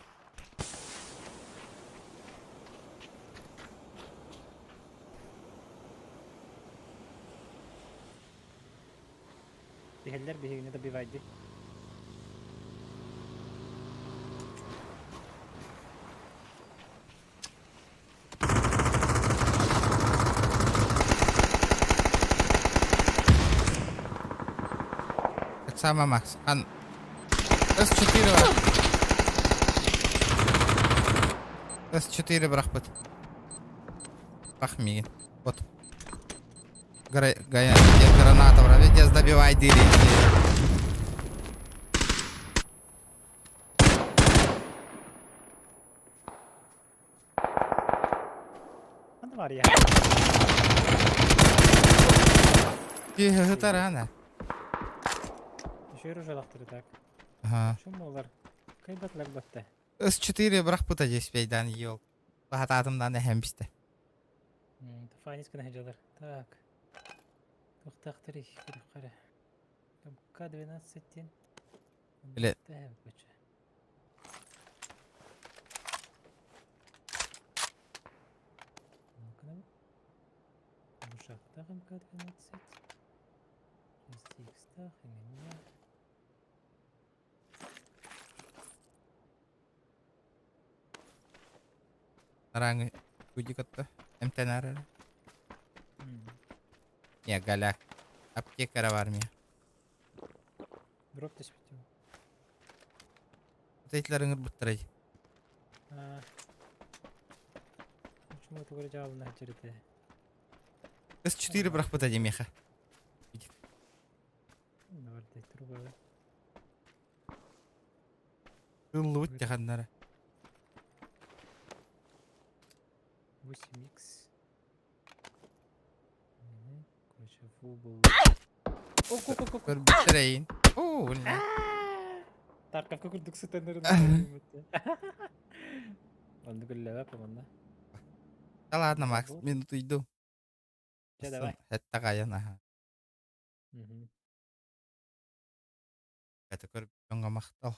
Дихеллер бихигine добивайды. Так само, Макс. С4 брах. С4 брах быт. Пахмигин. Вот. Граната брах. Видец, добивай дыри. Anda var ya. Тихо, рано. Еще и ружалақтыры так. Ага. Шум олар. Кайбатлар батты. С4 брах быта здесь бейдан ел. Лахат атымдан әхем бісті. Фанис кына хеджалар. Так. Тоқтақтыр их кіріп қара. К-12-тен. Біле. Ушақтағым К-12. STX-тақ, еңіне. Раңы күді күтті. Әмтен әрі. Не, галя. Аптекара var mı? Дроп теспетем. Зейтлеріңір бұттырай. Почему это говорит жалко на черте? С4 бірақ бұта демеха. Давай, труба. Ұлы өтте қандары. 8х. Короче, футбол. Көр біттірейін. Ооо, өліне. Тарқавқа күрдік сұтанырын. Онды күлі бәп, онда. Да ладно, Макс, минуту иду. Все, давай. Это қайын, аха. Мгм. Это көр бітонға мақтал.